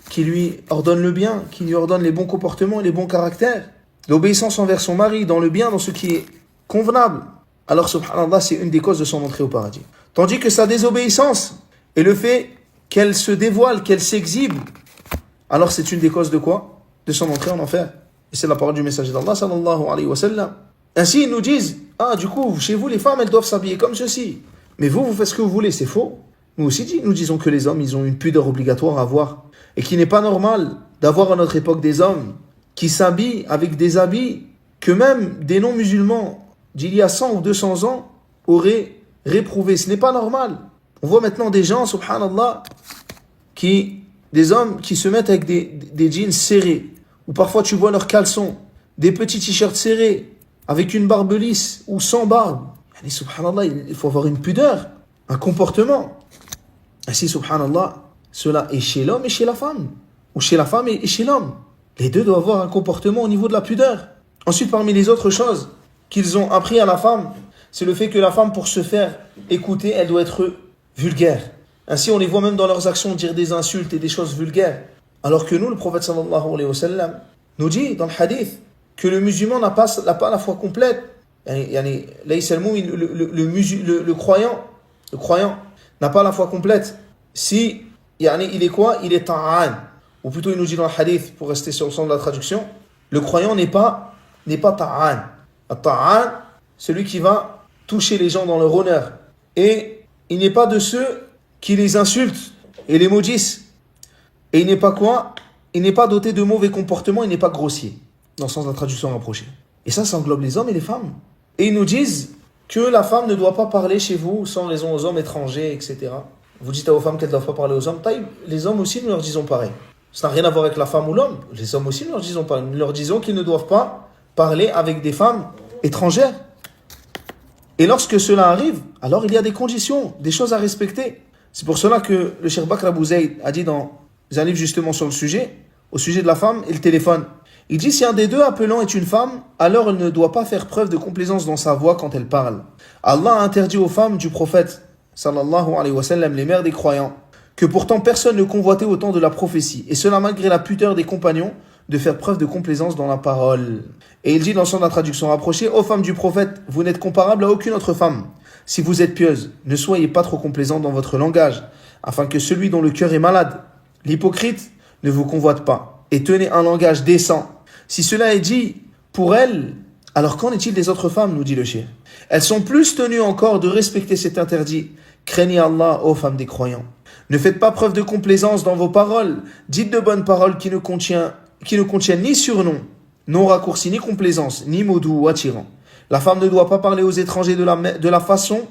qui lui ordonne le bien, qui lui ordonne les bons comportements et les bons caractères, l'obéissance envers son mari dans le bien, dans ce qui est convenable, alors subhanallah, c'est une des causes de son entrée au paradis. Tandis que sa désobéissance et le fait qu'elle se dévoile, qu'elle s'exhibe, alors c'est une des causes de quoi? De son entrée en enfer. Et c'est la parole du messager d'Allah sallallahu alayhi wa sallam. Ainsi, ils nous disent, du coup, chez vous, les femmes, elles doivent s'habiller comme ceci. Mais vous faites ce que vous voulez, c'est faux. Nous aussi, nous disons que les hommes, ils ont une pudeur obligatoire à avoir. Et qu'il n'est pas normal d'avoir à notre époque des hommes qui s'habillent avec des habits que même des non-musulmans d'il y a 100 ou 200 ans auraient réprouvés. Ce n'est pas normal. On voit maintenant des gens, subhanallah, des hommes qui se mettent avec des jeans serrés, ou parfois tu vois leurs caleçons, des petits t-shirts serrés, avec une barbe lisse ou sans barbe. Et subhanallah, il faut avoir une pudeur, un comportement. Ainsi, subhanallah, cela est chez l'homme et chez la femme, ou chez la femme et chez l'homme. Les deux doivent avoir un comportement au niveau de la pudeur. Ensuite, parmi les autres choses qu'ils ont appris à la femme, c'est le fait que la femme, pour se faire écouter, elle doit être vulgaire. Ainsi, on les voit même dans leurs actions dire des insultes et des choses vulgaires. Alors que nous, le prophète sallallahu alayhi wa sallam, nous dit dans le hadith que le musulman n'a pas la foi complète. Le croyant n'a pas la foi complète si il est quoi? Il est ta'an. Ou plutôt il nous dit dans le hadith, pour rester sur le sens de la traduction, le croyant n'est pas ta'an. Ta'an, celui qui va toucher les gens dans leur honneur. Et il n'est pas de ceux qui les insultent et les maudissent. Et il n'est pas quoi? Il n'est pas doté de mauvais comportements, il n'est pas grossier, dans le sens de la traduction rapprochée. Et ça englobe les hommes et les femmes. Et ils nous disent que la femme ne doit pas parler chez vous sans raison aux hommes étrangers, etc. Vous dites à vos femmes qu'elles ne doivent pas parler aux hommes. Les hommes aussi, nous leur disons pareil. Ça n'a rien à voir avec la femme ou l'homme. Les hommes aussi, nous leur disons pareil. Nous leur disons qu'ils ne doivent pas parler avec des femmes étrangères. Et lorsque cela arrive, alors il y a des conditions, des choses à respecter. C'est pour cela que le Cheikh Bakr Abou Zayd a dit dans un livre justement sur le sujet, au sujet de la femme et le téléphone. Il dit, si un des deux appelants est une femme, alors elle ne doit pas faire preuve de complaisance dans sa voix quand elle parle. Allah a interdit aux femmes du prophète, sallallahu alayhi wa sallam, les mères des croyants, que pourtant personne ne convoitait au temps de la prophétie, et cela malgré la pudeur des compagnons, de faire preuve de complaisance dans la parole. Et il dit dans son traduction rapprochée, ô femmes du prophète, vous n'êtes comparables à aucune autre femme. Si vous êtes pieuses, ne soyez pas trop complaisantes dans votre langage, afin que celui dont le cœur est malade, l'hypocrite, ne vous convoite pas, et tenez un langage décent. Si cela est dit pour elles, alors qu'en est-il des autres femmes, nous dit le cheikh? Elles sont plus tenues encore de respecter cet interdit. Craignez Allah, ô femmes des croyants. Ne faites pas preuve de complaisance dans vos paroles. Dites de bonnes paroles qui ne contiennent ni surnom, non raccourci, ni complaisance, ni mots doux ou attirants. La femme ne doit pas parler aux étrangers de la façon,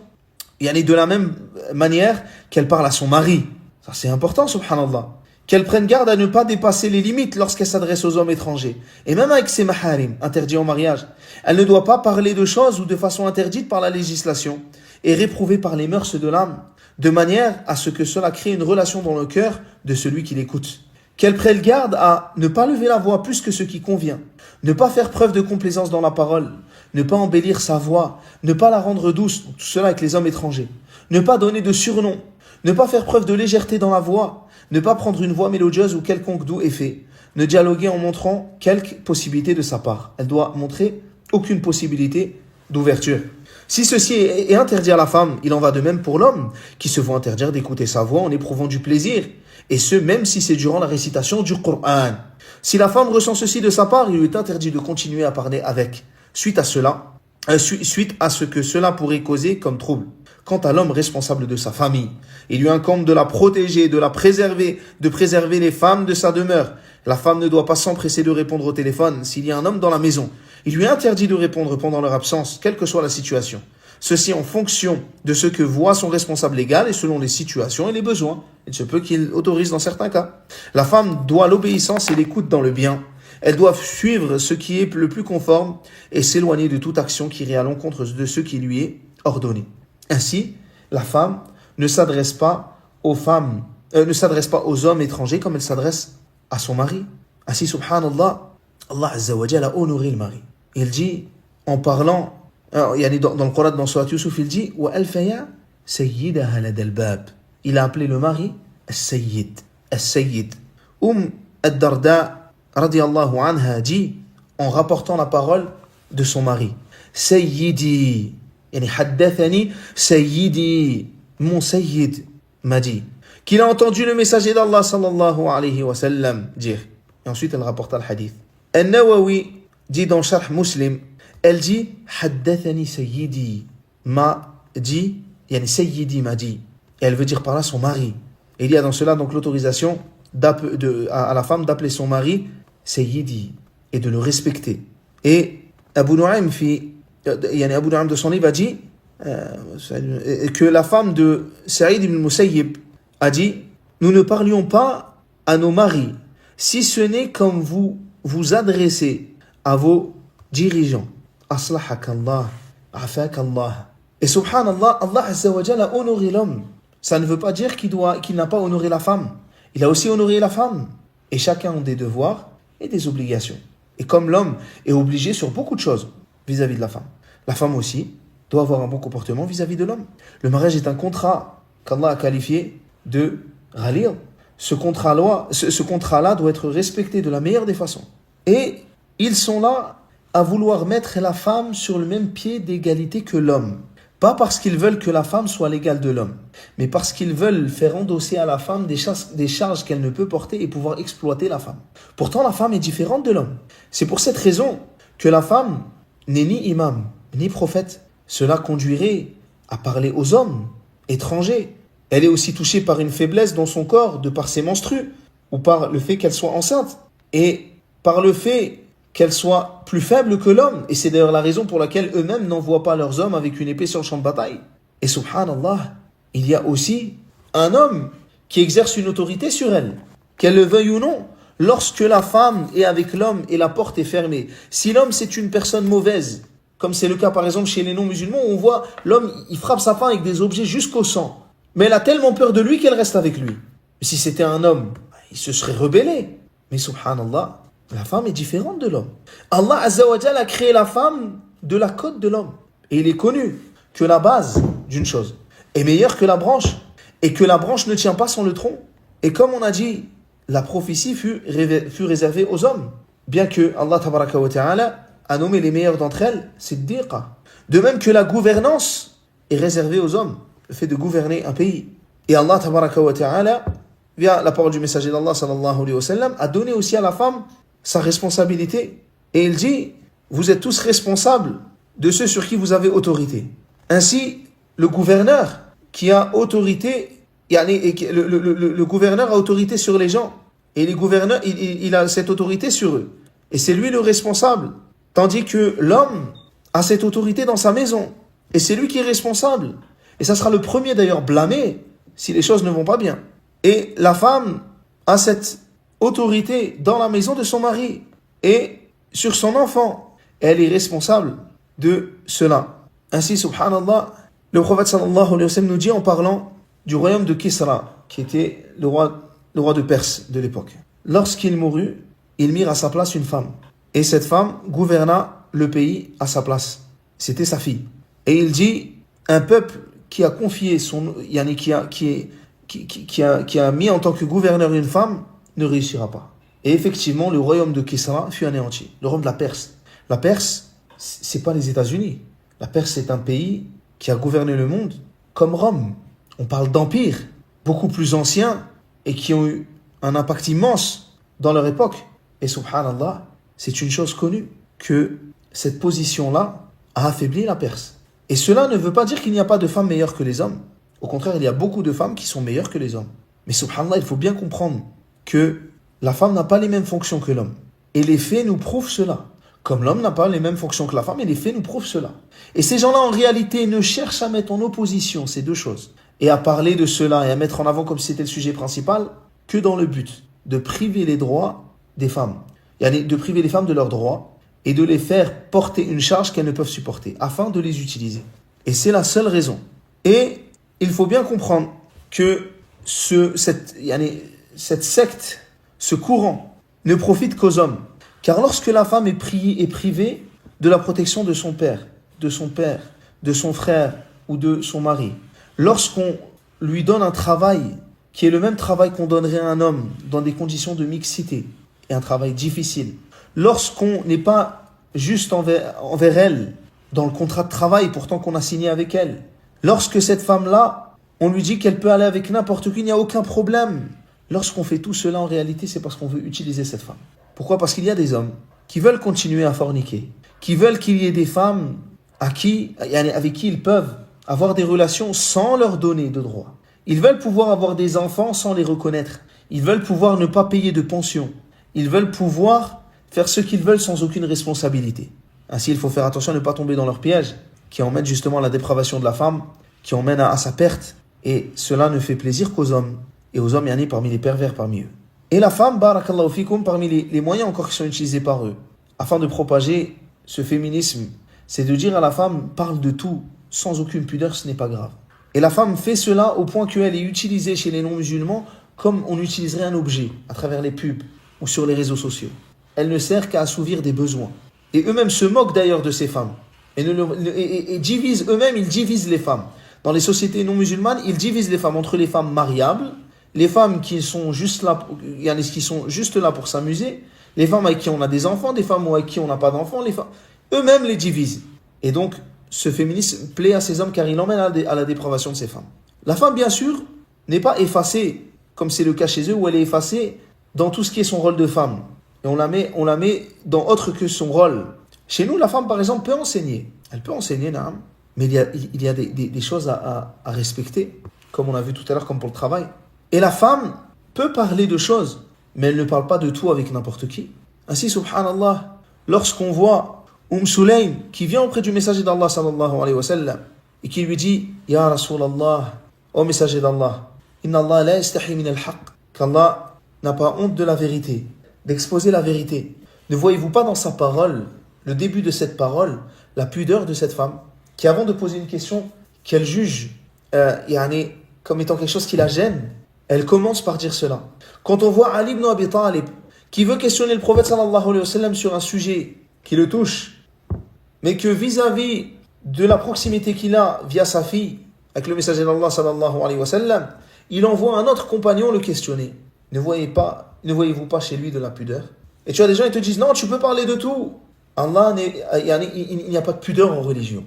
de la même manière qu'elle parle à son mari. Ça c'est important, subhanallah. Qu'elle prenne garde à ne pas dépasser les limites lorsqu'elle s'adresse aux hommes étrangers. Et même avec ses maharim, interdits en mariage. Elle ne doit pas parler de choses ou de façon interdite par la législation et réprouvée par les mœurs de l'âme, de manière à ce que cela crée une relation dans le cœur de celui qui l'écoute. qu'elle prenne garde à ne pas lever la voix plus que ce qui convient, ne pas faire preuve de complaisance dans la parole, ne pas embellir sa voix, ne pas la rendre douce, tout cela avec les hommes étrangers, ne pas donner de surnom, ne pas faire preuve de légèreté dans la voix, ne pas prendre une voix mélodieuse ou quelconque doux effet, ne dialoguer en montrant quelque possibilité de sa part. Elle doit montrer aucune possibilité d'ouverture. Si ceci est interdit à la femme, il en va de même pour l'homme, qui se voit interdire d'écouter sa voix en éprouvant du plaisir, et ce même si c'est durant la récitation du Coran. Si la femme ressent ceci de sa part, il lui est interdit de continuer à parler avec, suite à ce que cela pourrait causer comme trouble. Quant à l'homme responsable de sa famille, il lui incombe de la protéger, de la préserver, de préserver les femmes de sa demeure. La femme ne doit pas s'empresser de répondre au téléphone s'il y a un homme dans la maison. Il lui est interdit de répondre pendant leur absence, quelle que soit la situation. Ceci en fonction de ce que voit son responsable légal et selon les situations et les besoins. Il se peut qu'il autorise dans certains cas. La femme doit l'obéissance et l'écoute dans le bien. Elle doit suivre ce qui est le plus conforme et s'éloigner de toute action qui irait à l'encontre de ce qui lui est ordonné. Ainsi, la femme ne s'adresse pas aux hommes étrangers comme elle s'adresse à son mari. Ainsi, subhanallah, Allah Azza wa Jalla a honoré le mari. Il dit, en parlant, dans le Coran, dans Surat Yusuf, il dit وَأَلْفَيَا سَيِّدَهَا لَدَى الْبَابِ. Il a appelé le mari As-Sayyid. As-Sayyid. Ad-Darda, radiyallahu anha, dit, en rapportant la parole de son mari, Sayyidi, yani haddathani Sayyidi, mon Sayyid m'a dit, qu'il a entendu le messager d'Allah sallallahu alayhi wa sallam dire. Et ensuite, elle rapporta le hadith. An-Nawawi dit dans Sharh Muslim, elle dit Haddathani Sayyidi m'a dit, yani Sayyidi m'a dit. Et elle veut dire par là son mari. Et il y a dans cela donc l'autorisation à la femme d'appeler son mari Sayyidi et de le respecter. Et Abu Nu'aym de son livre a dit que la femme de Saïd ibn Musayyib a dit nous ne parlions pas à nos maris si ce n'est comme vous vous adressez à vos dirigeants. Aslahakallah, afakallah. Et subhanallah, Allah Azza wa Jalla a honoré l'homme. Ça ne veut pas dire qu'il n'a pas honoré la femme. Il a aussi honoré la femme. Et chacun a des devoirs et des obligations. Et comme l'homme est obligé sur beaucoup de choses vis-à-vis de la femme aussi doit avoir un bon comportement vis-à-vis de l'homme. Le mariage est un contrat qu'Allah a qualifié de ghalir. Ce contrat-là doit être respecté de la meilleure des façons. Et ils sont là à vouloir mettre la femme sur le même pied d'égalité que l'homme. Pas parce qu'ils veulent que la femme soit l'égale de l'homme, mais parce qu'ils veulent faire endosser à la femme des charges qu'elle ne peut porter et pouvoir exploiter la femme. Pourtant, la femme est différente de l'homme. C'est pour cette raison que la femme n'est ni imam, ni prophète. Cela conduirait à parler aux hommes étrangers. Elle est aussi touchée par une faiblesse dans son corps, de par ses menstrues, ou par le fait qu'elle soit enceinte, et par le fait qu'elle soit plus faible que l'homme. Et c'est d'ailleurs la raison pour laquelle eux-mêmes n'envoient pas leurs hommes avec une épée sur le champ de bataille. Et subhanallah, il y a aussi un homme qui exerce une autorité sur elle, qu'elle le veuille ou non, lorsque la femme est avec l'homme et la porte est fermée. Si l'homme c'est une personne mauvaise, comme c'est le cas par exemple chez les non-musulmans, où on voit l'homme, il frappe sa femme avec des objets jusqu'au sang. Mais elle a tellement peur de lui qu'elle reste avec lui. Si c'était un homme, il se serait rebellé. Mais subhanallah, la femme est différente de l'homme. Allah Azza wa Jalla a créé la femme de la côte de l'homme. Et il est connu que la base d'une chose est meilleure que la branche. Et que la branche ne tient pas sans le tronc. Et comme on a dit, la prophétie fut réservée aux hommes. Bien que Allah Tabaraka wa Ta'ala a nommé les meilleures d'entre elles, Siddiqa. De même que la gouvernance est réservée aux hommes. Le fait de gouverner un pays. Et Allah Tabaraka wa Ta'ala, via la parole du messager d'Allah sallallahu alayhi wa sallam, a donné aussi à la femme sa responsabilité. Et il dit, vous êtes tous responsables de ceux sur qui vous avez autorité. Ainsi, le gouverneur qui a autorité, le gouverneur a autorité sur les gens. Et les gouverneurs, il a cette autorité sur eux. Et c'est lui le responsable. Tandis que l'homme a cette autorité dans sa maison. Et c'est lui qui est responsable. Et ça sera le premier d'ailleurs blâmé si les choses ne vont pas bien. Et la femme a cette autorité dans la maison de son mari et sur son enfant. Elle est responsable de cela. Ainsi, subhanallah, le prophète sallallahu alayhi wa sallam nous dit en parlant du royaume de Kisra, qui était le roi de Perse de l'époque. lorsqu'il mourut, ils mirent à sa place une femme. Et cette femme gouverna le pays à sa place. C'était sa fille. Et il dit, un peuple qui a confié qui a mis en tant que gouverneur une femme, ne réussira pas. Et effectivement, le royaume de Kisra fut anéanti. Le royaume de la Perse. La Perse, c'est pas les États-Unis. La Perse, c'est un pays qui a gouverné le monde comme Rome. On parle d'empires beaucoup plus anciens et qui ont eu un impact immense dans leur époque. Et subhanallah, c'est une chose connue que cette position-là a affaibli la Perse. Et cela ne veut pas dire qu'il n'y a pas de femmes meilleures que les hommes. Au contraire, il y a beaucoup de femmes qui sont meilleures que les hommes. Mais subhanallah, il faut bien comprendre que la femme n'a pas les mêmes fonctions que l'homme. Et les faits nous prouvent cela. Comme l'homme n'a pas les mêmes fonctions que la femme, et les faits nous prouvent cela. Et ces gens-là, en réalité, ne cherchent à mettre en opposition ces deux choses. Et à parler de cela et à mettre en avant comme si c'était le sujet principal, que dans le but de priver les droits des femmes. De priver les femmes de leurs droits et de les faire porter une charge qu'elles ne peuvent supporter, afin de les utiliser. Et c'est la seule raison. Et il faut bien comprendre que cette secte, ce courant, ne profite qu'aux hommes. Car lorsque la femme est privée de la protection de son père, de son frère ou de son mari, lorsqu'on lui donne un travail qui est le même travail qu'on donnerait à un homme dans des conditions de mixité, et un travail difficile, lorsqu'on n'est pas juste envers elle dans le contrat de travail pourtant qu'on a signé avec elle, lorsque cette femme-là, on lui dit qu'elle peut aller avec n'importe qui, il n'y a aucun problème. Lorsqu'on fait tout cela, en réalité, c'est parce qu'on veut utiliser cette femme. Pourquoi ? Parce qu'il y a des hommes qui veulent continuer à forniquer, qui veulent qu'il y ait des femmes avec qui ils peuvent avoir des relations sans leur donner de droits. Ils veulent pouvoir avoir des enfants sans les reconnaître. Ils veulent pouvoir ne pas payer de pension. Ils veulent pouvoir faire ce qu'ils veulent sans aucune responsabilité. Ainsi, il faut faire attention à ne pas tomber dans leur piège, qui emmène justement à la dépravation de la femme, qui emmène à sa perte. Et cela ne fait plaisir qu'aux hommes. Et aux hommes, parmi les pervers parmi eux. Et la femme, barakallahu fikum, parmi les moyens encore qui sont utilisés par eux, afin de propager ce féminisme, c'est de dire à la femme, parle de tout, sans aucune pudeur, ce n'est pas grave. Et la femme fait cela au point qu'elle est utilisée chez les non-musulmans comme on utiliserait un objet, à travers les pubs ou sur les réseaux sociaux. Elle ne sert qu'à assouvir des besoins. Et eux-mêmes se moquent d'ailleurs de ces femmes. Et divisent, eux-mêmes, ils divisent les femmes. Dans les sociétés non-musulmanes, ils divisent les femmes entre les femmes mariables, les femmes qui sont juste là pour s'amuser, les femmes avec qui on a des enfants, des femmes avec qui on n'a pas d'enfants, eux-mêmes les divisent. Et donc, ce féminisme plaît à ces hommes car il emmène à la dépravation de ces femmes. La femme, bien sûr, n'est pas effacée, comme c'est le cas chez eux, où elle est effacée dans tout ce qui est son rôle de femme. Et on la met dans autre que son rôle. Chez nous, la femme, par exemple, peut enseigner. Elle peut enseigner, naam, mais il y a des choses à respecter, comme on a vu tout à l'heure, comme pour le travail. Et la femme peut parler de choses, mais elle ne parle pas de tout avec n'importe qui. Ainsi, subhanallah, lorsqu'on voit Sulaym qui vient auprès du messager d'Allah sallallahu alayhi wa sallam et qui lui dit « Ya Rasulallah, ô messager d'Allah, inna Allah la yastahi min al-haq » qu'Allah n'a pas honte de la vérité, d'exposer la vérité. Ne voyez-vous pas dans sa parole, le début de cette parole, la pudeur de cette femme qui, avant de poser une question qu'elle juge comme étant quelque chose qui la gêne, elle commence par dire cela. Quand on voit Ali ibn Abi Talib qui veut questionner le prophète sallallahu alayhi wa sallam sur un sujet qui le touche, mais que vis-à-vis de la proximité qu'il a via sa fille avec le messager d'Allah sallallahu alayhi wa sallam, il envoie un autre compagnon le questionner. Ne voyez-vous pas chez lui de la pudeur? Et tu as des gens qui te disent non, tu peux parler de tout. Il n'y a pas de pudeur en religion.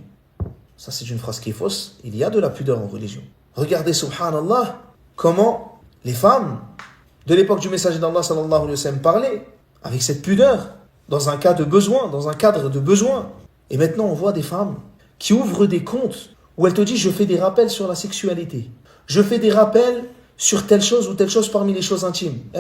Ça, c'est une phrase qui est fausse. Il y a de la pudeur en religion. Regardez, subhanallah, comment les femmes de l'époque du messager d'Allah sallallahu alayhi wa sallam parlaient avec cette pudeur, dans un cas de besoin, dans un cadre de besoin. Et maintenant, on voit des femmes qui ouvrent des comptes où elles te disent « Je fais des rappels sur la sexualité. Je fais des rappels sur telle chose ou telle chose parmi les choses intimes. » Et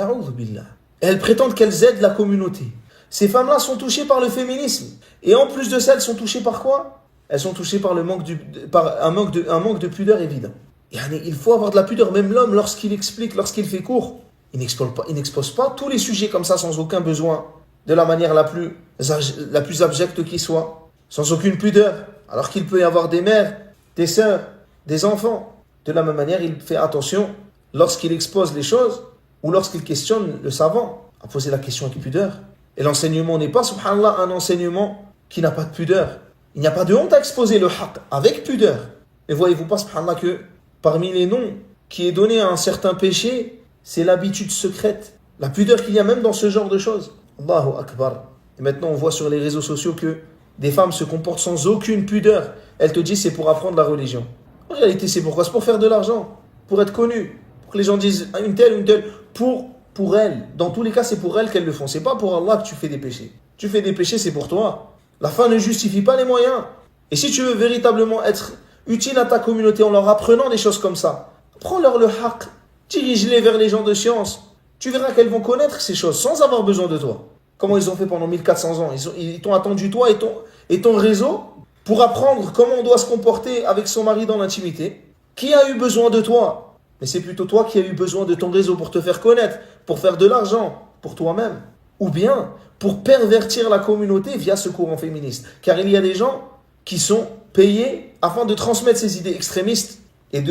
elles prétendent qu'elles aident la communauté. Ces femmes-là sont touchées par le féminisme. Et en plus de ça, elles sont touchées par quoi? Elles sont touchées par un manque de pudeur évident. Il faut avoir de la pudeur. Même l'homme, lorsqu'il explique, lorsqu'il fait cours, il n'expose pas tous les sujets comme ça sans aucun besoin, de la manière la plus abjecte qui soit, sans aucune pudeur, alors qu'il peut y avoir des mères, des sœurs, des enfants. De la même manière, il fait attention lorsqu'il expose les choses ou lorsqu'il questionne le savant, à poser la question avec pudeur. Et l'enseignement n'est pas, subhanallah, un enseignement qui n'a pas de pudeur. Il n'y a pas de honte à exposer le haqq avec pudeur. Et voyez-vous pas, subhanallah, que parmi les noms qui est donné à un certain péché, c'est l'habitude secrète, la pudeur qu'il y a même dans ce genre de choses. Allahu Akbar. Et maintenant, on voit sur les réseaux sociaux que des femmes se comportent sans aucune pudeur. Elles te disent c'est pour apprendre la religion. En réalité, c'est pourquoi? C'est pour faire de l'argent, pour être connu, pour que les gens disent une telle, pour elles. Dans tous les cas, c'est pour elles qu'elles le font. C'est pas pour Allah que tu fais des péchés. Tu fais des péchés, c'est pour toi. La fin ne justifie pas les moyens. Et si tu veux véritablement être utile à ta communauté en leur apprenant des choses comme ça, prends-leur le haqq, dirige-les vers les gens de science. Tu verras qu'elles vont connaître ces choses sans avoir besoin de toi. Comment ils ont fait pendant 1400 ans? Ils t'ont attendu toi et ton réseau pour apprendre comment on doit se comporter avec son mari dans l'intimité. Qui a eu besoin de toi? Mais c'est plutôt toi qui as eu besoin de ton réseau pour te faire connaître, pour faire de l'argent, pour toi-même. Ou bien pour pervertir la communauté via ce courant féministe. Car il y a des gens qui sont payés afin de transmettre ces idées extrémistes et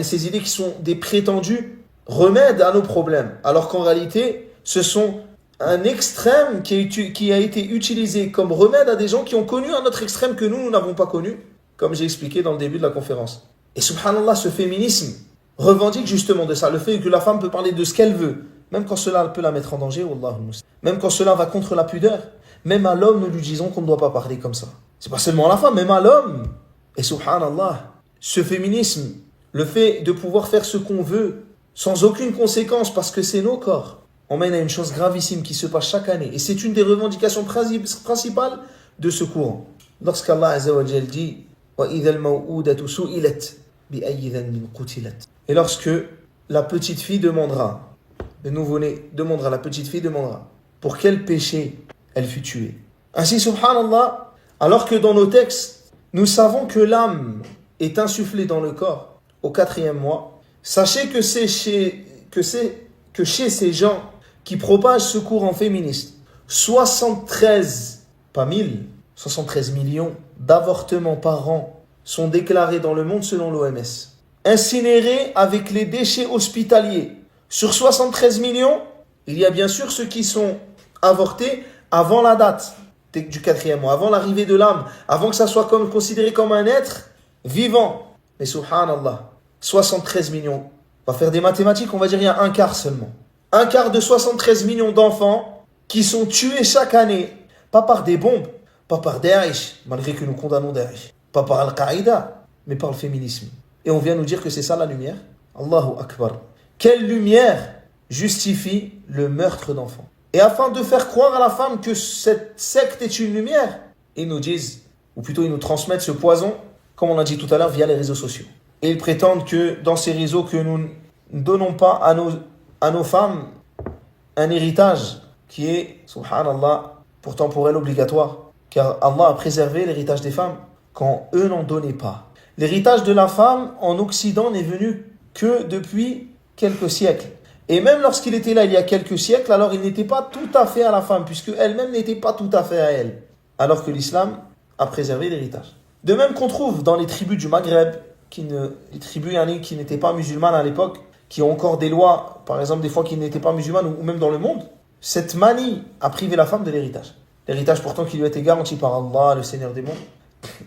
ces idées qui sont des prétendus remèdes à nos problèmes. Alors qu'en réalité, ce sont un extrême qui a été utilisé comme remède à des gens qui ont connu un autre extrême que nous n'avons pas connu, comme j'ai expliqué dans le début de la conférence. Et subhanallah, ce féminisme revendique justement de ça, le fait que la femme peut parler de ce qu'elle veut, même quand cela peut la mettre en danger, même quand cela va contre la pudeur. Même à l'homme, nous lui disons qu'on ne doit pas parler comme ça. C'est pas seulement à la femme, même à l'homme. Et subhanallah, ce féminisme, le fait de pouvoir faire ce qu'on veut, sans aucune conséquence, parce que c'est nos corps, on mène à une chose gravissime qui se passe chaque année. Et c'est une des revendications principales de ce courant. Lorsqu'Allah Azza wa Jal dit وَإِذَا الْمَوْءُودَةُ سُئِلَتْ بِأَيِّ ذَنْبٍ قُتِلَتْ. Et lorsque la petite fille demandera, le nouveau-né demandera, la petite fille demandera, pour quel péché elle fut tuée. Ainsi, subhanallah, alors que dans nos textes, nous savons que l'âme est insufflée dans le corps au 4e mois, sachez que chez ces gens qui propagent ce courant féministe, 73, pas 1000, 73 millions d'avortements par an sont déclarés dans le monde selon l'OMS. Incinérés avec les déchets hospitaliers. Sur 73 millions, il y a bien sûr ceux qui sont avortés avant la date du 4e mois, avant l'arrivée de l'âme, avant que ça soit considéré comme un être vivant. Mais subhanallah, 73 millions. On va faire des mathématiques, on va dire il y a un quart seulement. Un quart de 73 millions d'enfants qui sont tués chaque année, pas par des bombes, pas par Daesh, malgré que nous condamnons Daesh, pas par Al-Qaïda, mais par le féminisme. Et on vient nous dire que c'est ça la lumière. Allahu Akbar. Quelle lumière justifie le meurtre d'enfants? Et afin de faire croire à la femme que cette secte est une lumière, ils nous disent, ou plutôt ils nous transmettent ce poison, comme on l'a dit tout à l'heure, via les réseaux sociaux. Et ils prétendent que dans ces réseaux, que nous ne donnons pas à nos femmes un héritage qui est, subhanallah, pourtant pour elles obligatoire. Car Allah a préservé l'héritage des femmes quand eux n'en donnaient pas. L'héritage de la femme en Occident n'est venu que depuis quelques siècles. Et même lorsqu'il était là il y a quelques siècles, alors il n'était pas tout à fait à la femme, puisque elle-même n'était pas tout à fait à elle. Alors que l'islam a préservé l'héritage. De même qu'on trouve dans les tribus du Maghreb, les tribus qui n'étaient pas musulmanes à l'époque, qui ont encore des lois, par exemple des fois qui n'étaient pas musulmanes, ou même dans le monde, cette manie a privé la femme de l'héritage. L'héritage pourtant qui lui a été garanti par Allah, le Seigneur des mondes.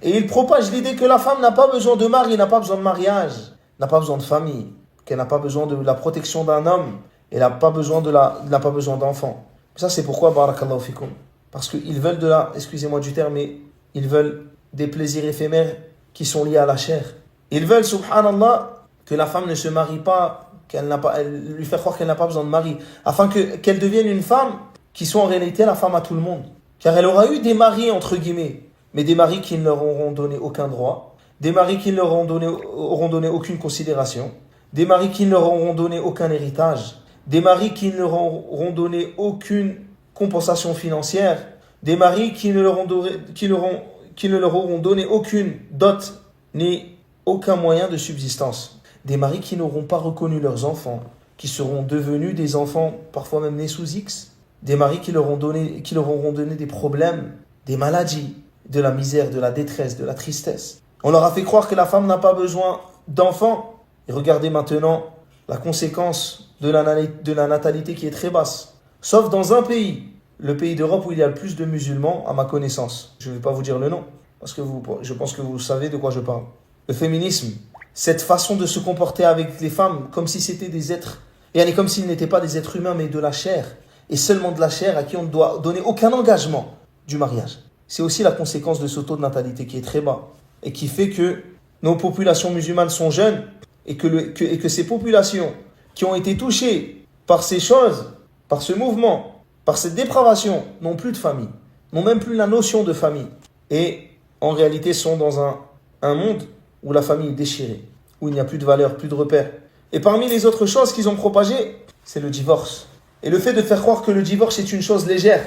Et il propage l'idée que la femme n'a pas besoin de mari, n'a pas besoin de mariage, n'a pas besoin de famille, qu'elle n'a pas besoin de la protection d'un homme, et n'a pas besoin d'enfants. Ça c'est pourquoi, barakallahu fikum, parce qu'ils veulent excusez-moi du terme, mais ils veulent des plaisirs éphémères qui sont liés à la chair. Ils veulent, subhanallah, que la femme ne se marie pas, lui faire croire qu'elle n'a pas besoin de mari, afin qu'elle devienne une femme qui soit en réalité la femme à tout le monde. Car elle aura eu des maris, entre guillemets, mais des maris qui ne leur auront donné aucun droit, des maris qui ne leur auront donné aucune considération, des maris qui ne leur auront donné aucun héritage, des maris qui ne leur auront donné aucune compensation financière, des maris qui ne leur auront donné aucune dot ni aucun moyen de subsistance, des maris qui n'auront pas reconnu leurs enfants, qui seront devenus des enfants parfois même nés sous X, des maris qui leur auront donné des problèmes, des maladies, de la misère, de la détresse, de la tristesse. On leur a fait croire que la femme n'a pas besoin d'enfants. Et regardez maintenant la conséquence de la natalité qui est très basse. sauf dans un pays, le pays d'Europe où il y a le plus de musulmans, à ma connaissance. Je ne vais pas vous dire le nom, parce que je pense que vous savez de quoi je parle. Le féminisme, cette façon de se comporter avec les femmes comme si c'était des êtres, et comme s'ils n'étaient pas des êtres humains, mais de la chair, et seulement de la chair à qui on ne doit donner aucun engagement du mariage. C'est aussi la conséquence de ce taux de natalité qui est très bas, et qui fait que nos populations musulmanes sont jeunes, et que ces populations qui ont été touchées par ces choses, par ce mouvement, par cette dépravation, n'ont plus de famille, n'ont même plus la notion de famille, et en réalité sont dans un monde où la famille est déchirée, où il n'y a plus de valeur, plus de repères. Et parmi les autres choses qu'ils ont propagées, c'est le divorce. Et le fait de faire croire que le divorce est une chose légère.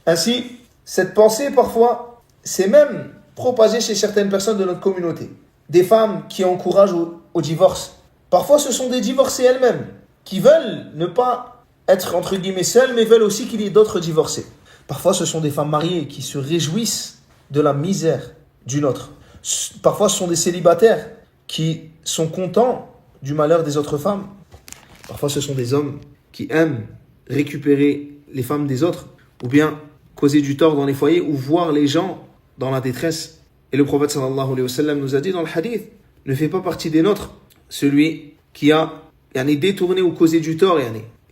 Ainsi, cette pensée, parfois, s'est même propagée chez certaines personnes de notre communauté. Des femmes qui encouragent au divorce. Parfois, ce sont des divorcées elles-mêmes, qui veulent ne pas être, entre guillemets, seules, mais veulent aussi qu'il y ait d'autres divorcés. Parfois, ce sont des femmes mariées qui se réjouissent de la misère d'une autre. Parfois, ce sont des célibataires qui sont contents du malheur des autres femmes. Parfois, ce sont des hommes qui aiment récupérer les femmes des autres, ou bien causer du tort dans les foyers, ou voir les gens dans la détresse. Et le prophète sallallahu alayhi wa sallam nous a dit dans le hadith, ne fait pas partie des nôtres celui qui a détourné ou causé du tort,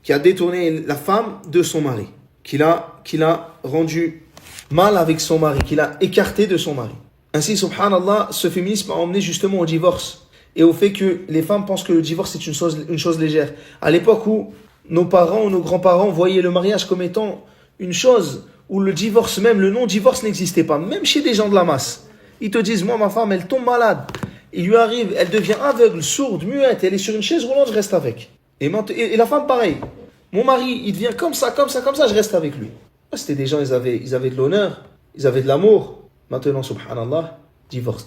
qui a détourné la femme de son mari, qu'il a rendu mal avec son mari, qu'il a écarté de son mari. Ainsi, subhanallah, ce féminisme a emmené justement au divorce et au fait que les femmes pensent que le divorce est une chose légère. À l'époque où nos parents ou nos grands-parents voyaient le mariage comme étant une chose où le divorce même, le non-divorce n'existait pas, même chez des gens de la masse. Ils te disent, moi ma femme elle tombe malade, il lui arrive, elle devient aveugle, sourde, muette, elle est sur une chaise roulante, je reste avec. Et la femme pareil, mon mari il devient comme ça, je reste avec lui. C'était des gens, ils avaient de l'honneur, ils avaient de l'amour. Maintenant, subhanallah, divorce.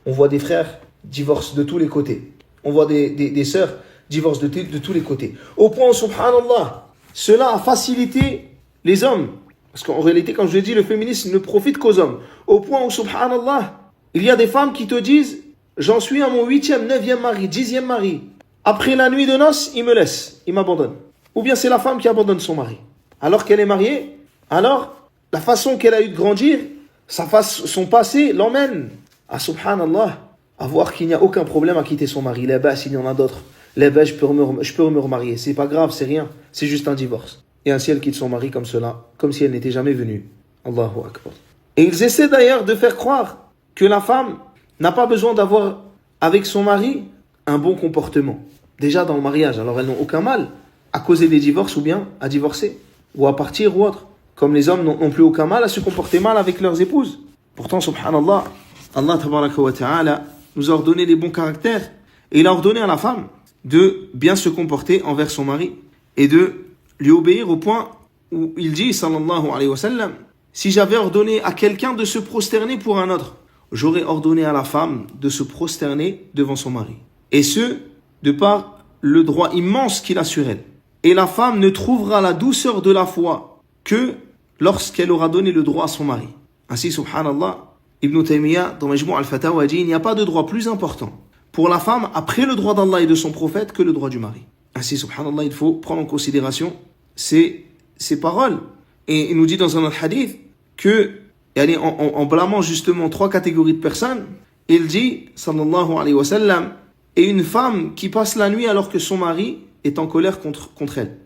On voit des frères divorcent de tous les côtés. On voit des sœurs divorcent de tous les côtés. Au point où, subhanallah, cela a facilité les hommes. Parce qu'en réalité, quand je l'ai dit, le féminisme ne profite qu'aux hommes. Au point où, subhanallah, il y a des femmes qui te disent « J'en suis à mon 8e, 9e mari, 10e mari. Après la nuit de noces, il me laisse, il m'abandonne. » Ou bien c'est la femme qui abandonne son mari. Alors qu'elle est mariée, alors la façon qu'elle a eu de grandir, son passé l'emmène à, subhanallah, à voir qu'il n'y a aucun problème à quitter son mari. Là-bas, s'il y en a d'autres, là-bas, je peux me remarier. C'est pas grave, c'est rien, c'est juste un divorce. Et ainsi, elle quitte son mari comme cela, comme si elle n'était jamais venue. Allahu Akbar. Et ils essaient d'ailleurs de faire croire que la femme n'a pas besoin d'avoir avec son mari un bon comportement. Déjà dans le mariage, alors elles n'ont aucun mal à causer des divorces ou bien à divorcer, ou à partir ou autre. Comme les hommes n'ont plus aucun mal à se comporter mal avec leurs épouses. Pourtant, subhanallah, Allah tabaraka wa ta'ala nous a ordonné les bons caractères. Et il a ordonné à la femme de bien se comporter envers son mari et de lui obéir au point où il dit, sallallahu alayhi wa sallam, si j'avais ordonné à quelqu'un de se prosterner pour un autre, j'aurais ordonné à la femme de se prosterner devant son mari. Et ce, de par le droit immense qu'il a sur elle. Et la femme ne trouvera la douceur de la foi que lorsqu'elle aura donné le droit à son mari. Ainsi, subhanallah, Ibn Taymiyyah, dans Majmou' al-Fatawa, dit, il n'y a pas de droit plus important pour la femme après le droit d'Allah et de son prophète que le droit du mari. Ainsi, subhanallah, il faut prendre en considération ces paroles. Et il nous dit dans un autre hadith que, en blâmant justement 3 catégories de personnes, il dit, sallallahu alayhi wa sallam, et une femme qui passe la nuit alors que son mari est en colère contre elle.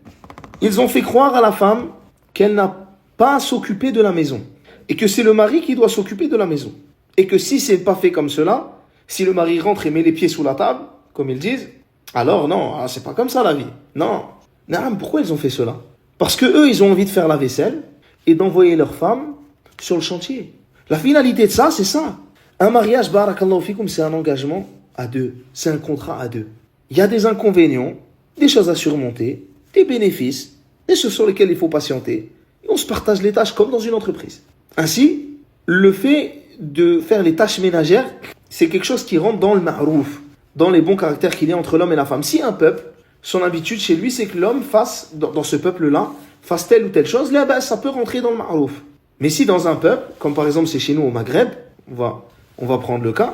Ils ont fait croire à la femme qu'elle n'a pas à s'occuper de la maison, et que c'est le mari qui doit s'occuper de la maison. Et que si c'est pas fait comme cela, si le mari rentre et met les pieds sous la table, comme ils disent, alors non, c'est pas comme ça la vie. Non. Pourquoi ils ont fait cela? Parce que eux, ils ont envie de faire la vaisselle et d'envoyer leur femme sur le chantier. La finalité de ça, c'est ça. Un mariage, barakallahu fikum, c'est un engagement à deux. C'est un contrat à deux. Il y a des inconvénients, des choses à surmonter, des bénéfices, des choses sur lesquelles il faut patienter. Et on se partage les tâches comme dans une entreprise. Ainsi, le fait de faire les tâches ménagères, c'est quelque chose qui rentre dans le ma'rouf, dans les bons caractères qu'il y a entre l'homme et la femme. Si un peuple, son habitude chez lui, c'est que l'homme fasse, dans ce peuple-là, fasse telle ou telle chose, là, ça peut rentrer dans le ma'rouf. Mais si dans un peuple, comme par exemple c'est chez nous au Maghreb, on va prendre le cas,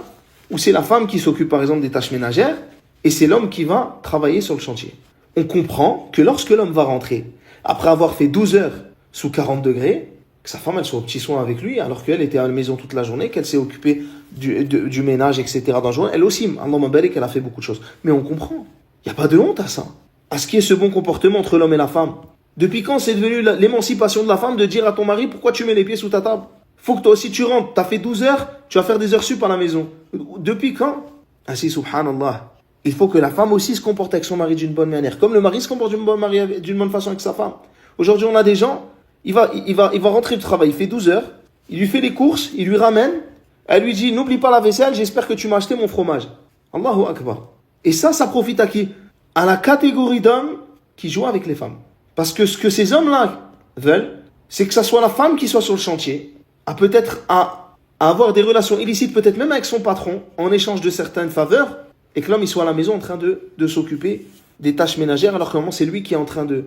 où c'est la femme qui s'occupe par exemple des tâches ménagères, et c'est l'homme qui va travailler sur le chantier. On comprend que lorsque l'homme va rentrer, après avoir fait 12 heures sous 40 degrés, que sa femme elle soit au petit soin avec lui, alors qu'elle était à la maison toute la journée, qu'elle s'est occupée du ménage, etc. dans la journée. Elle aussi, Allahumma barik, elle a fait beaucoup de choses. Mais on comprend. Il n'y a pas de honte à ça. À ce qui est ce bon comportement entre l'homme et la femme. Depuis quand c'est devenu l'émancipation de la femme de dire à ton mari pourquoi tu mets les pieds sous ta table? Faut que toi aussi tu rentres. Tu as fait 12 heures, tu vas faire des heures sup à la maison. Depuis quand? Ainsi, subhanallah. Il faut que la femme aussi se comporte avec son mari d'une bonne manière. Comme le mari se comporte d'une bonne façon avec sa femme. Aujourd'hui, on a des gens, il va rentrer du travail, il fait 12 heures, il lui fait les courses, il lui ramène, elle lui dit, n'oublie pas la vaisselle, j'espère que tu m'as acheté mon fromage. Allahu Akbar. Et ça profite à qui? À la catégorie d'hommes qui jouent avec les femmes. Parce que ce que ces hommes-là veulent, c'est que ça soit la femme qui soit sur le chantier, à avoir des relations illicites, peut-être même avec son patron, en échange de certaines faveurs, et que l'homme il soit à la maison en train de s'occuper des tâches ménagères, alors que c'est lui qui est en train de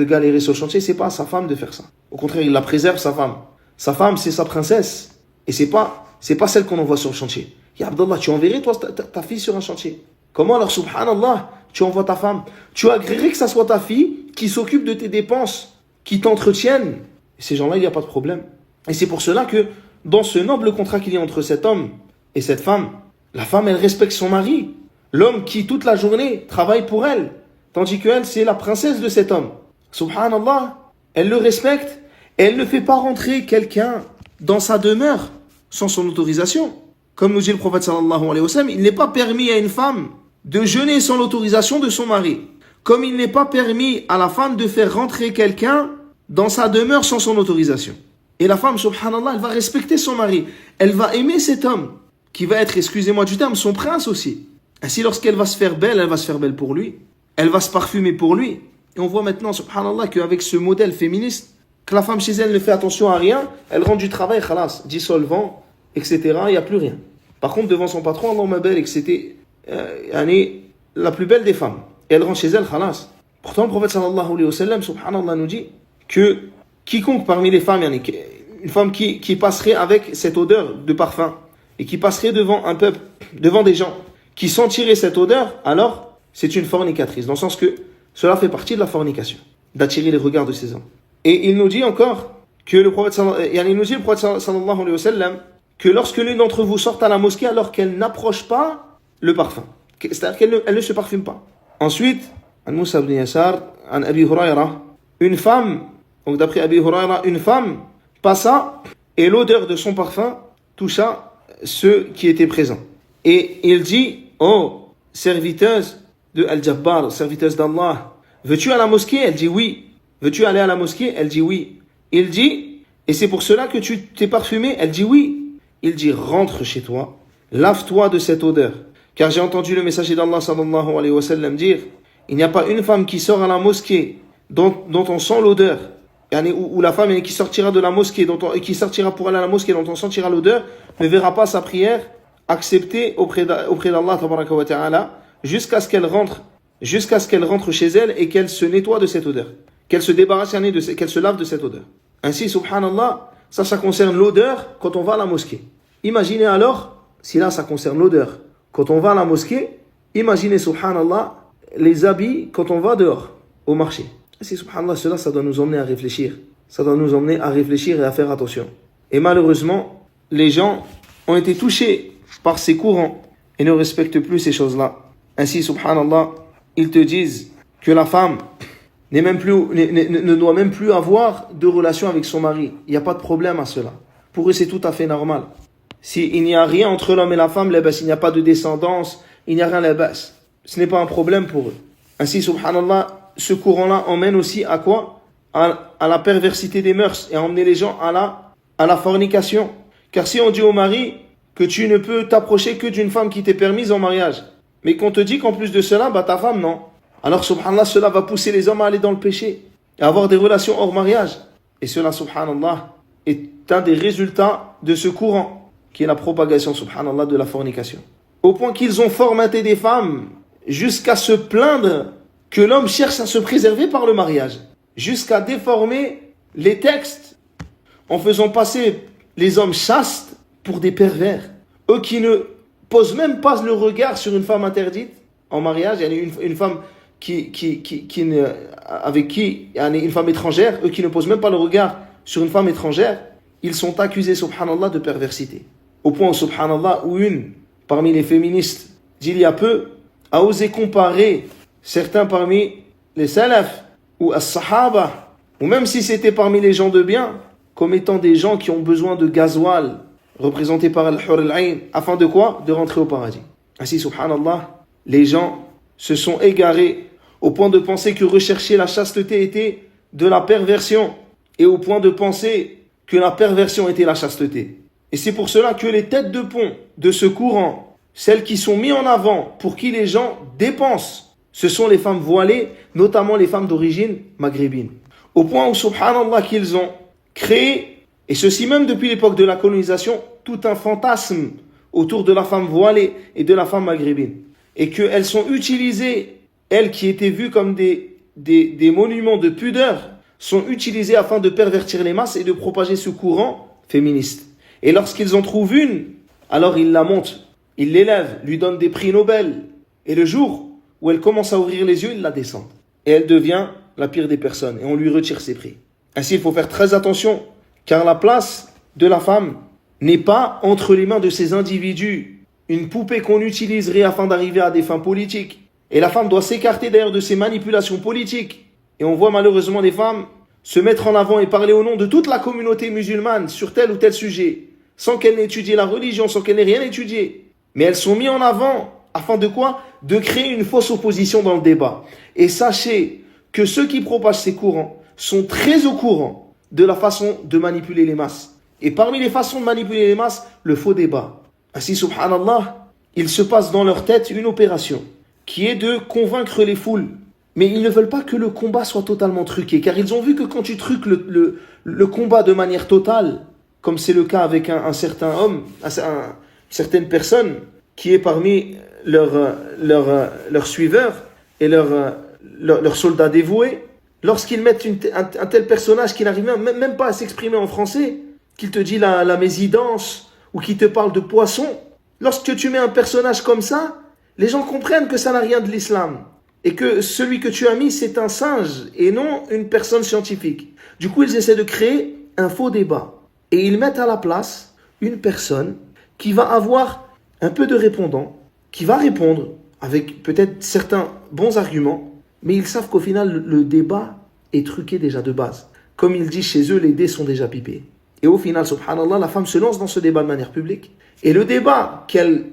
galérer sur le chantier, c'est pas à sa femme de faire ça. Au contraire, il la préserve, sa femme. Sa femme, c'est sa princesse. Et c'est pas celle qu'on envoie sur le chantier. Ya Abdallah, tu enverrais toi ta fille sur un chantier? Comment alors, subhanallah, tu envoies ta femme? Tu agréerais que ça soit ta fille qui s'occupe de tes dépenses, qui t'entretienne. Et ces gens-là, il n'y a pas de problème. Et c'est pour cela que, dans ce noble contrat qu'il y a entre cet homme et cette femme, la femme, elle respecte son mari. L'homme qui, toute la journée, travaille pour elle. Tandis qu'elle, c'est la princesse de cet homme. Subhanallah, elle le respecte et elle ne fait pas rentrer quelqu'un dans sa demeure sans son autorisation. Comme nous dit le prophète sallallahu alayhi wa sallam, il n'est pas permis à une femme de jeûner sans l'autorisation de son mari. Comme il n'est pas permis à la femme de faire rentrer quelqu'un dans sa demeure sans son autorisation. Et la femme, subhanallah, elle va respecter son mari. Elle va aimer cet homme qui va être, excusez-moi du terme, son prince aussi. Ainsi, lorsqu'elle va se faire belle, elle va se faire belle pour lui. Elle va se parfumer pour lui. Et on voit maintenant, subhanallah, qu'avec ce modèle féministe, que la femme chez elle ne fait attention à rien, elle rentre du travail, khalas, dissolvant, etc. Il n'y a plus rien. Par contre, devant son patron, Allahumma barik, c'était la plus belle des femmes. Et elle rentre chez elle, khalas. Pourtant, le prophète sallallahu alayhi wa sallam, subhanallah, nous dit que quiconque parmi les femmes, une femme qui passerait avec cette odeur de parfum, et qui passerait devant un peuple, devant des gens, qui sentirait cette odeur, alors c'est une fornicatrice. Dans le sens que cela fait partie de la fornication, d'attirer les regards de ces hommes. Et il nous dit encore que le prophète sallallahu alayhi wa sallam, que lorsque l'une d'entre vous sort à la mosquée alors qu'elle n'approche pas le parfum, c'est-à-dire qu'elle ne se parfume pas. Ensuite, an Moussa ibn Yasar, an Abi Hurayra, une femme, donc d'après Abi Hurayra, une femme passa et l'odeur de son parfum toucha ceux qui étaient présents. Et il dit, oh, serviteuse de Al-Jabbar, serviteuse d'Allah, veux-tu à la mosquée? Elle dit oui. Veux-tu aller à la mosquée? Elle dit oui. Il dit, et c'est pour cela que tu t'es parfumée? Elle dit oui. Il dit, rentre chez toi, lave-toi de cette odeur. Car j'ai entendu le messager d'Allah sallallahu alayhi wa sallam dire, il n'y a pas une femme qui sort à la mosquée dont on sent l'odeur, ou la femme qui sortira de la mosquée, qui sortira pour aller à la mosquée dont on sentira l'odeur, ne verra pas sa prière acceptée auprès d'Allah tabaraka wa ta'ala, jusqu'à ce qu'elle rentre chez elle et qu'elle se nettoie de cette odeur, qu'elle se débarrasse, qu'elle se lave de cette odeur. Ainsi, subhanallah, ça concerne l'odeur quand on va à la mosquée. Imaginez alors, si là ça concerne l'odeur quand on va à la mosquée, imaginez, subhanallah, les habits quand on va dehors, au marché. Ainsi, subhanallah, ça doit nous emmener à réfléchir. Ça doit nous emmener à réfléchir et à faire attention. Et malheureusement, les gens ont été touchés par ces courants et ne respectent plus ces choses-là. Ainsi, subhanallah, ils te disent que la femme ne doit même plus avoir de relation avec son mari. Il n'y a pas de problème à cela. Pour eux, c'est tout à fait normal. S'il n'y a rien entre l'homme et la femme, il n'y a pas de descendance, il n'y a rien, ce n'est pas un problème pour eux. Ainsi, subhanallah, ce courant-là emmène aussi à quoi? À la perversité des mœurs et à emmener les gens à la fornication. Car si on dit au mari que tu ne peux t'approcher que d'une femme qui t'est permise en mariage, mais qu'on te dit qu'en plus de cela, ta femme, non. Alors, subhanallah, cela va pousser les hommes à aller dans le péché et à avoir des relations hors mariage. Et cela, subhanallah, est un des résultats de ce courant, qui est la propagation, subhanallah, de la fornication. Au point qu'ils ont formaté des femmes jusqu'à se plaindre que l'homme cherche à se préserver par le mariage, jusqu'à déformer les textes en faisant passer les hommes chastes pour des pervers. Eux qui ne posent même pas le regard sur une femme interdite en mariage, une femme avec qui une femme étrangère, eux qui ne posent même pas le regard sur une femme étrangère, ils sont accusés, subhanallah, de perversité. Au point où, subhanallah, où une parmi les féministes d'il y a peu a osé comparer certains parmi les salafs ou as-sahaba, ou même si c'était parmi les gens de bien, comme étant des gens qui ont besoin de gasoil, représentés par al-hur al-ayn, afin de quoi? De rentrer au paradis. Ainsi, subhanallah, les gens se sont égarés au point de penser que rechercher la chasteté était de la perversion, et au point de penser que la perversion était la chasteté. Et c'est pour cela que les têtes de pont de ce courant, celles qui sont mises en avant, pour qui les gens dépensent, ce sont les femmes voilées, notamment les femmes d'origine maghrébine. Au point où, subhanallah, qu'ils ont créé, et ceci même depuis l'époque de la colonisation, tout un fantasme autour de la femme voilée et de la femme maghrébine. Et qu'elles sont utilisées, elles qui étaient vues comme des monuments de pudeur, sont utilisées afin de pervertir les masses et de propager ce courant féministe. Et lorsqu'ils en trouvent une, alors ils la montent, ils l'élèvent, lui donnent des prix Nobel. Et le jour où elle commence à ouvrir les yeux, ils la descendent. Et elle devient la pire des personnes. Et on lui retire ses prix. Ainsi, il faut faire très attention, car la place de la femme n'est pas entre les mains de ces individus, une poupée qu'on utiliserait afin d'arriver à des fins politiques. Et la femme doit s'écarter d'ailleurs de ces manipulations politiques. Et on voit malheureusement les femmes se mettre en avant et parler au nom de toute la communauté musulmane sur tel ou tel sujet, sans qu'elles n'aient étudié la religion, sans qu'elles n'aient rien étudié. Mais elles sont mises en avant afin de quoi? De créer une fausse opposition dans le débat. Et sachez que ceux qui propagent ces courants sont très au courant de la façon de manipuler les masses. Et parmi les façons de manipuler les masses, le faux débat. Ainsi, subhanallah, il se passe dans leur tête une opération qui est de convaincre les foules. Mais ils ne veulent pas que le combat soit totalement truqué, car ils ont vu que quand tu truques le combat de manière totale, comme c'est le cas avec un certain homme, une certaine personne qui est parmi leurs suiveurs et leurs soldats dévoués, lorsqu'ils mettent un tel personnage qui n'arrive même pas à s'exprimer en français, qu'il te dit la mésidance ou qui te parle de poisson, lorsque tu mets un personnage comme ça, les gens comprennent que ça n'a rien de l'islam. Et que celui que tu as mis, c'est un singe et non une personne scientifique. Du coup, ils essaient de créer un faux débat. Et ils mettent à la place une personne qui va avoir un peu de répondants, qui va répondre avec peut-être certains bons arguments, mais ils savent qu'au final, le débat est truqué déjà de base. Comme ils disent chez eux, les dés sont déjà pipés. Et au final, subhanallah, la femme se lance dans ce débat de manière publique. Et le débat qu'elle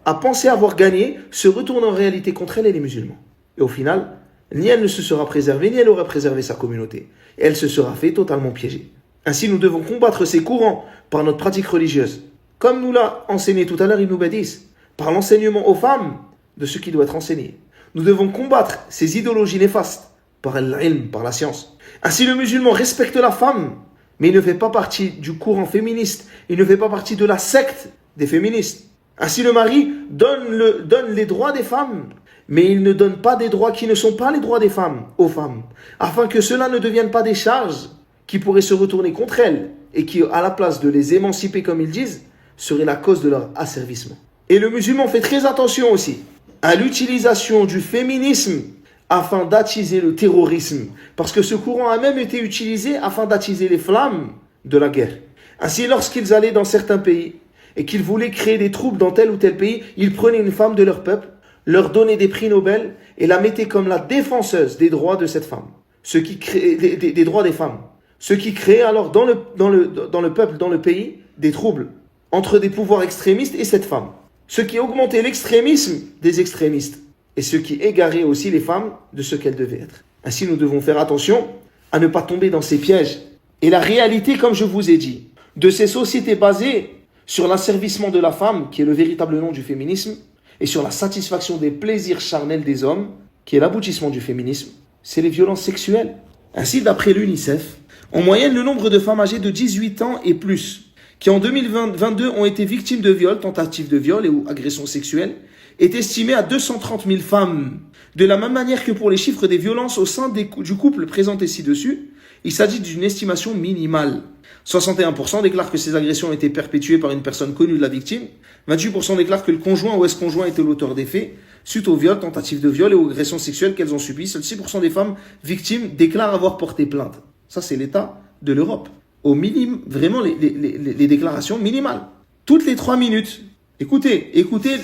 a pensé avoir gagné se retourne en réalité contre elle et les musulmans. Et au final, ni elle ne se sera préservée, ni elle aura préservé sa communauté. Et elle se sera fait totalement piéger. Ainsi, nous devons combattre ces courants par notre pratique religieuse. Comme nous l'a enseigné tout à l'heure Ibn Badis, par l'enseignement aux femmes de ce qui doit être enseigné. Nous devons combattre ces idéologies néfastes par l'ilm, par la science. Ainsi, le musulman respecte la femme, mais il ne fait pas partie du courant féministe. Il ne fait pas partie de la secte des féministes. Ainsi, le mari donne les droits des femmes, mais il ne donne pas des droits qui ne sont pas les droits des femmes aux femmes, afin que cela ne devienne pas des charges qui pourraient se retourner contre elles et qui, à la place de les émanciper comme ils disent, seraient la cause de leur asservissement. Et le musulman fait très attention aussi à l'utilisation du féminisme afin d'attiser le terrorisme, parce que ce courant a même été utilisé afin d'attiser les flammes de la guerre. Ainsi, lorsqu'ils allaient dans certains pays et qu'ils voulaient créer des troubles dans tel ou tel pays, ils prenaient une femme de leur peuple, leur donnaient des prix Nobel et la mettaient comme la défenseuse des droits de cette femme, ce qui crée des droits des femmes, ce qui crée alors dans le peuple, dans le pays, des troubles entre des pouvoirs extrémistes et cette femme, ce qui augmentait l'extrémisme des extrémistes et ce qui égarait aussi les femmes de ce qu'elles devaient être. Ainsi, nous devons faire attention à ne pas tomber dans ces pièges. Et la réalité, comme je vous ai dit, de ces sociétés basées sur l'asservissement de la femme, qui est le véritable nom du féminisme, et sur la satisfaction des plaisirs charnels des hommes, qui est l'aboutissement du féminisme, c'est les violences sexuelles. Ainsi, d'après l'UNICEF, en moyenne, le nombre de femmes âgées de 18 ans et plus, qui en 2022 ont été victimes de viols, tentatives de viol ou agressions sexuelles, est estimé à 230 000 femmes. De la même manière que pour les chiffres des violences au sein du couple présentés ci-dessus, il s'agit d'une estimation minimale. 61% déclarent que ces agressions ont été perpétuées par une personne connue de la victime, 28% déclarent que le conjoint ou ex-conjoint était l'auteur des faits, suite au viol, tentative de viol et aux agressions sexuelles qu'elles ont subies. Seuls 6% des femmes victimes déclarent avoir porté plainte. Ça, c'est l'état de l'Europe. Au minimum, vraiment les déclarations minimales. Toutes les 3 minutes. Écoutez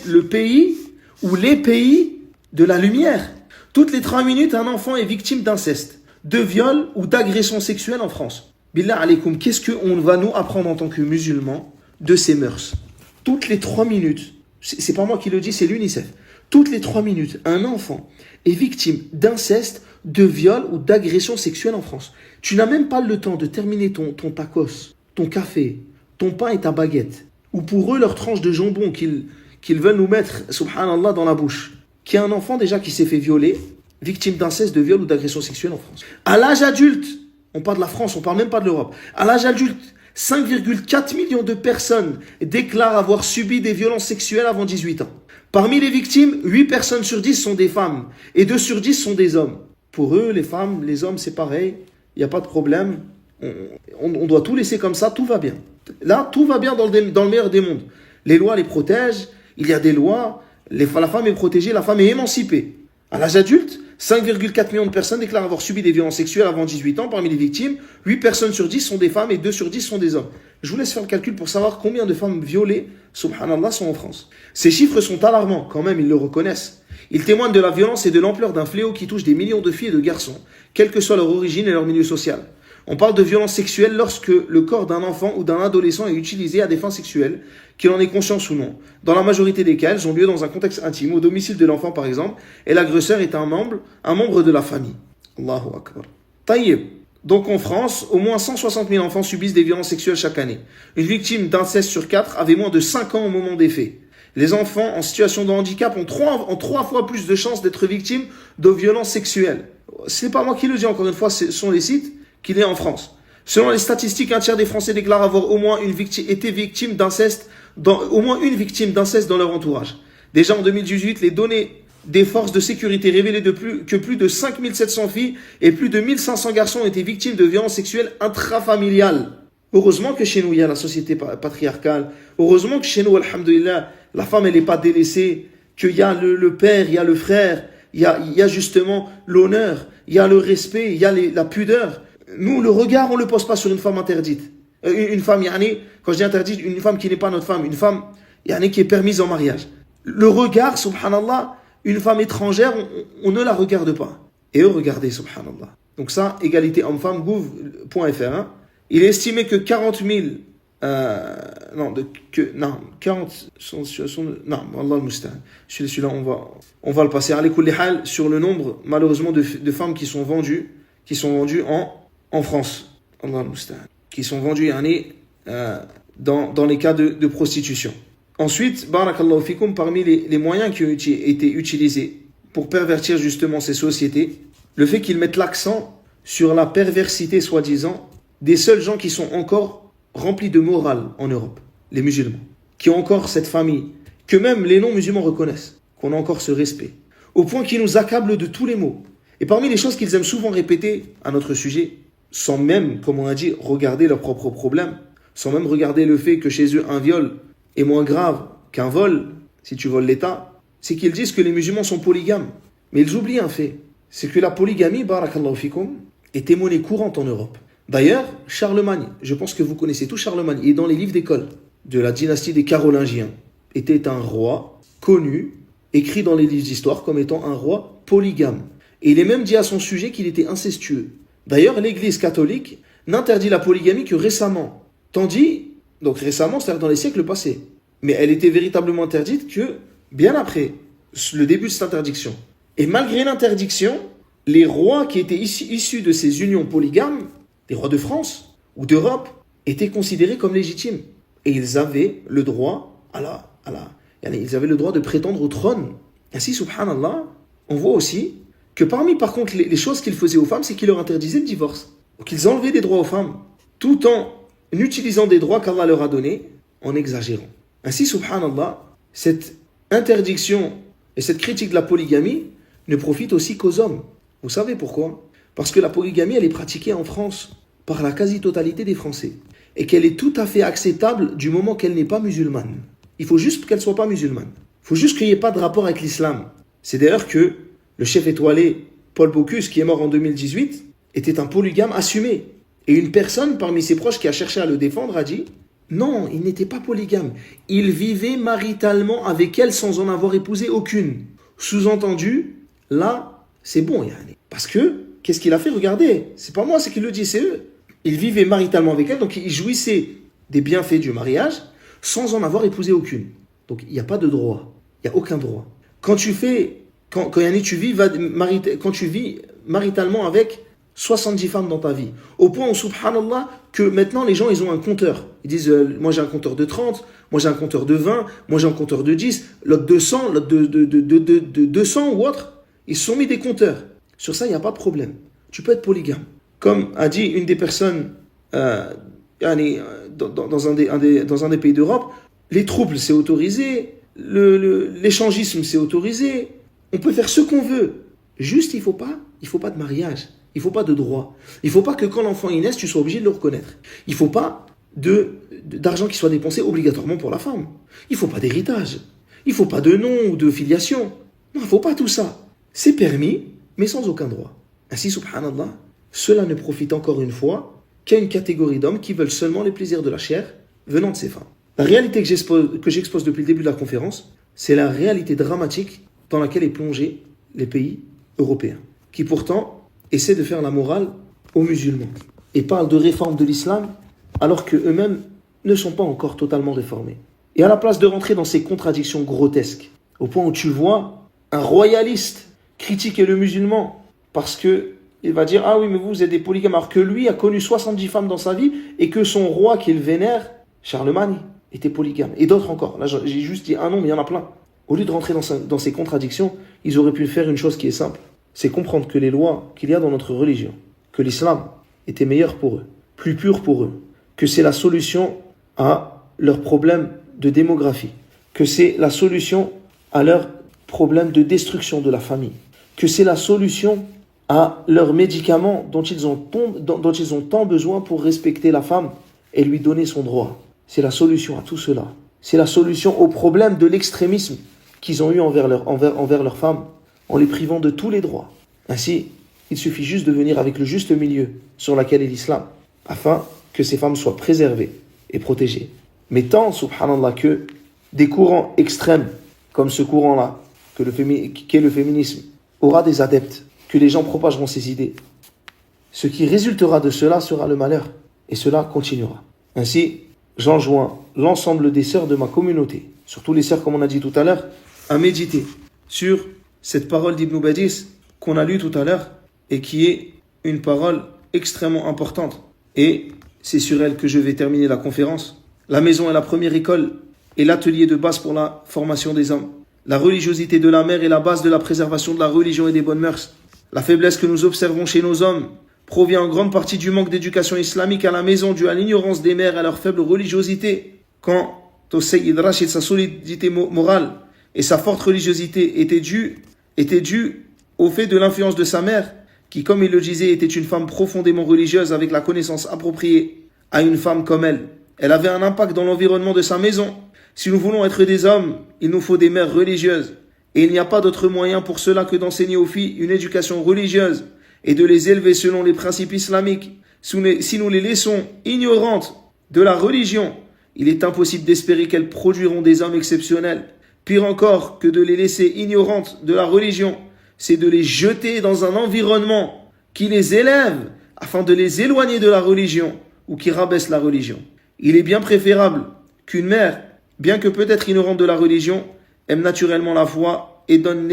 le pays ou les pays de la lumière. Toutes les 3 minutes, un enfant est victime d'inceste, de viol ou d'agression sexuelle en France. Billah alaykoum, qu'est-ce qu'on va nous apprendre en tant que musulmans de ces mœurs? Toutes les 3 minutes, c'est pas moi qui le dis, c'est l'UNICEF. Toutes les 3 minutes, un enfant est victime d'inceste, de viol ou d'agression sexuelle en France. Tu n'as même pas le temps de terminer ton tacos, ton café, ton pain et ta baguette. Ou pour eux, leur tranche de jambon qu'ils veulent nous mettre, subhanallah, dans la bouche. Qu'il y a un enfant déjà qui s'est fait violer, victime d'inceste, de viol ou d'agression sexuelle en France. À l'âge adulte, on parle de la France, on parle même pas de l'Europe. À l'âge adulte, 5,4 millions de personnes déclarent avoir subi des violences sexuelles avant 18 ans. Parmi les victimes, 8 personnes sur 10 sont des femmes et 2 sur 10 sont des hommes. Pour eux, les femmes, les hommes, c'est pareil, il n'y a pas de problème. On doit tout laisser comme ça, tout va bien. Là, tout va bien dans le meilleur des mondes. Les lois les protègent, il y a des lois, la femme est protégée, la femme est émancipée. À l'âge adulte, 5,4 millions de personnes déclarent avoir subi des violences sexuelles avant 18 ans. Parmi les victimes, 8 personnes sur 10 sont des femmes et 2 sur 10 sont des hommes. Je vous laisse faire le calcul pour savoir combien de femmes violées, subhanallah, sont en France. Ces chiffres sont alarmants, quand même, ils le reconnaissent. Ils témoignent de la violence et de l'ampleur d'un fléau qui touche des millions de filles et de garçons, quelle que soit leur origine et leur milieu social. On parle de violence sexuelle lorsque le corps d'un enfant ou d'un adolescent est utilisé à des fins sexuelles, qu'il en ait conscience ou non. Dans la majorité des cas, elles ont lieu dans un contexte intime, au domicile de l'enfant par exemple, et l'agresseur est un membre de la famille. Allahu Akbar. Taïeb. Donc en France, au moins 160 000 enfants subissent des violences sexuelles chaque année. Une victime d'inceste sur 4 avait moins de 5 ans au moment des faits. Les enfants en situation de handicap ont 3 fois plus de chances d'être victimes de violences sexuelles. C'est pas moi qui le dis, encore une fois, ce sont les sites qu'il est en France. Selon les statistiques, un tiers des Français déclarent avoir au moins été victime d'inceste dans leur entourage. Déjà en 2018, les données des forces de sécurité révélaient que plus de 5700 filles et plus de 1500 garçons ont été victimes de violences sexuelles intrafamiliales. Heureusement que chez nous, il y a la société patriarcale. Heureusement que chez nous, alhamdoulilah, la femme, elle n'est pas délaissée. Qu'il y a le père, il y a le frère, il y a justement l'honneur, il y a le respect, il y a la pudeur. Nous, le regard, on ne le pose pas sur une femme interdite. Une femme, quand je dis interdite, une femme qui n'est pas notre femme, une femme qui est permise en mariage. Le regard, subhanallah, une femme étrangère, on ne la regarde pas. Et eux, regardez, subhanallah. Donc ça, égalité homme-femme, gouv.fr. Hein. Il est estimé que 40 000... 40 sont non, Allah al-Mustaan. Celui-là, on va le passer. Allez, kulli hal, sur le nombre, malheureusement, de femmes qui sont vendues en France. Allah al-Mustaan. Qui sont vendues dans les cas de prostitution. Ensuite, barakallahu fikum, parmi les moyens qui ont été utilisés pour pervertir justement ces sociétés, le fait qu'ils mettent l'accent sur la perversité, soi-disant, des seuls gens qui sont encore remplis de morale en Europe, les musulmans, qui ont encore cette famille, que même les non-musulmans reconnaissent, qu'on a encore ce respect, au point qu'ils nous accablent de tous les maux. Et parmi les choses qu'ils aiment souvent répéter à notre sujet, sans même, comme on a dit, regarder leurs propres problèmes, sans même regarder le fait que chez eux, un viol est moins grave qu'un vol, si tu voles l'État, c'est qu'ils disent que les musulmans sont polygames. Mais ils oublient un fait, c'est que la polygamie, barakallahu fikum, était monnaie courante en Europe. D'ailleurs, Charlemagne, je pense que vous connaissez tout Charlemagne, il est dans les livres d'école de la dynastie des Carolingiens, était un roi connu, écrit dans les livres d'histoire comme étant un roi polygame. Et il est même dit à son sujet qu'il était incestueux. D'ailleurs, l'Église catholique n'interdit la polygamie que récemment. Donc récemment, c'est-à-dire dans les siècles passés. Mais elle était véritablement interdite que bien après le début de cette interdiction. Et malgré l'interdiction, les rois qui étaient issus de ces unions polygames, les rois de France ou d'Europe, étaient considérés comme légitimes. Et ils avaient le droit ils avaient le droit de prétendre au trône. Ainsi, subhanallah, on voit aussi que parmi, par contre, les choses qu'ils faisaient aux femmes, c'est qu'ils leur interdisaient le divorce. Donc ils enlevaient des droits aux femmes, tout en utilisant des droits qu'Allah leur a donnés, en exagérant. Ainsi, subhanallah, cette interdiction et cette critique de la polygamie ne profite aussi qu'aux hommes. Vous savez pourquoi ? Parce que la polygamie, elle est pratiquée en France par la quasi-totalité des Français. Et qu'elle est tout à fait acceptable du moment qu'elle n'est pas musulmane. Il faut juste qu'elle ne soit pas musulmane. Il faut juste qu'il n'y ait pas de rapport avec l'islam. C'est d'ailleurs que le chef étoilé Paul Bocuse, qui est mort en 2018, était un polygame assumé. Et une personne parmi ses proches qui a cherché à le défendre a dit non, il n'était pas polygame. Il vivait maritalement avec elle sans en avoir épousé aucune. Sous-entendu, là, c'est bon. Parce que, qu'est-ce qu'il a fait? Regardez, c'est pas moi, c'est qu'il le dit, c'est eux. Il vivait maritalement avec elle, donc il jouissait des bienfaits du mariage sans en avoir épousé aucune. Donc il n'y a pas de droit. Il n'y a aucun droit. Quand tu vis maritalement avec 70 femmes dans ta vie, au point où, subhanallah, que maintenant les gens, ils ont un compteur. Ils disent, moi j'ai un compteur de 30, moi j'ai un compteur de 20, moi j'ai un compteur de 10, l'autre de 100, l'autre de 200 ou autre. Ils se sont mis des compteurs. Sur ça, il n'y a pas de problème. Tu peux être polygame. Comme a dit une des personnes dans un des pays d'Europe, les troubles, c'est autorisé, l'échangisme, c'est autorisé. On peut faire ce qu'on veut. Juste, il faut pas de mariage. Il ne faut pas de droit. Il ne faut pas que quand l'enfant y naisse, tu sois obligé de le reconnaître. Il ne faut pas d'argent qui soit dépensé obligatoirement pour la femme. Il ne faut pas d'héritage. Il ne faut pas de nom ou de filiation. Non, il ne faut pas tout ça. C'est permis, mais sans aucun droit. Ainsi, subhanallah, cela ne profite encore une fois qu'à une catégorie d'hommes qui veulent seulement les plaisirs de la chair venant de ces femmes. La réalité que j'expose depuis le début de la conférence, c'est la réalité dramatique dans laquelle est plongé les pays européens, qui pourtant essaient de faire la morale aux musulmans et parlent de réforme de l'islam alors qu'eux-mêmes ne sont pas encore totalement réformés. Et à la place de rentrer dans ces contradictions grotesques, au point où tu vois un royaliste critiquer le musulman parce qu'il va dire « Ah oui, mais vous êtes des polygames », alors que lui a connu 70 femmes dans sa vie et que son roi qu'il vénère, Charlemagne, était polygame. Et d'autres encore. Là, j'ai juste dit un nom, mais il y en a plein. Au lieu de rentrer dans ces contradictions, ils auraient pu faire une chose qui est simple. C'est comprendre que les lois qu'il y a dans notre religion, que l'islam était meilleur pour eux, plus pur pour eux, que c'est la solution à leurs problèmes de démographie, que c'est la solution à leurs problèmes de destruction de la famille, que c'est la solution à leurs médicaments dont ils ont tant besoin pour respecter la femme et lui donner son droit. C'est la solution à tout cela. C'est la solution au problème de l'extrémisme qu'ils ont eu envers leurs femmes, en les privant de tous les droits. Ainsi, il suffit juste de venir avec le juste milieu sur laquelle est l'islam, afin que ces femmes soient préservées et protégées. Mais tant, subhanallah, que des courants extrêmes, comme ce courant-là, qu'est le féminisme, aura des adeptes, que les gens propageront ces idées, ce qui résultera de cela sera le malheur, et cela continuera. Ainsi, j'enjoins l'ensemble des sœurs de ma communauté, surtout les sœurs, comme on a dit tout à l'heure, à méditer sur cette parole d'Ibn Badis qu'on a lue tout à l'heure et qui est une parole extrêmement importante. Et c'est sur elle que je vais terminer la conférence. La maison est la première école et l'atelier de base pour la formation des hommes. La religiosité de la mère est la base de la préservation de la religion et des bonnes mœurs. La faiblesse que nous observons chez nos hommes provient en grande partie du manque d'éducation islamique à la maison, dû à l'ignorance des mères et à leur faible religiosité. Quant au Sayyid Rachid, sa solidité morale et sa forte religiosité était due au fait de l'influence de sa mère, qui, comme il le disait, était une femme profondément religieuse avec la connaissance appropriée à une femme comme elle. Elle avait un impact dans l'environnement de sa maison. Si nous voulons être des hommes, il nous faut des mères religieuses. Et il n'y a pas d'autre moyen pour cela que d'enseigner aux filles une éducation religieuse et de les élever selon les principes islamiques. Si nous les laissons ignorantes de la religion, il est impossible d'espérer qu'elles produiront des hommes exceptionnels. Pire encore que de les laisser ignorantes de la religion, c'est de les jeter dans un environnement qui les élève afin de les éloigner de la religion ou qui rabaisse la religion. Il est bien préférable qu'une mère, bien que peut-être ignorante de la religion, aime naturellement la foi et donne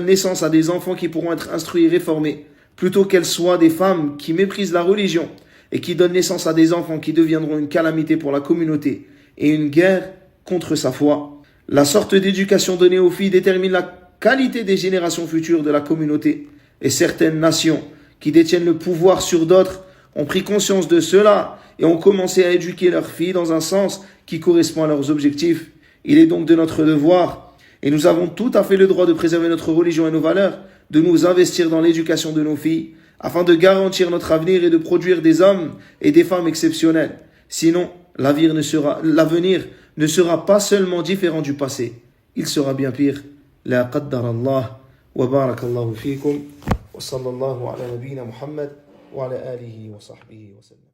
naissance à des enfants qui pourront être instruits et réformés, plutôt qu'elles soient des femmes qui méprisent la religion et qui donnent naissance à des enfants qui deviendront une calamité pour la communauté et une guerre contre sa foi. La sorte d'éducation donnée aux filles détermine la qualité des générations futures de la communauté, et certaines nations qui détiennent le pouvoir sur d'autres ont pris conscience de cela et ont commencé à éduquer leurs filles dans un sens qui correspond à leurs objectifs. Il est donc de notre devoir, et nous avons tout à fait le droit de préserver notre religion et nos valeurs, de nous investir dans l'éducation de nos filles, afin de garantir notre avenir et de produire des hommes et des femmes exceptionnels. Sinon, l'avenir ne sera pas seulement différent du passé, il sera bien pire. La qaddar Allah. وبارك الله فيكم وصلى الله على نبينا محمد وعلى آله وصحبه وسلم.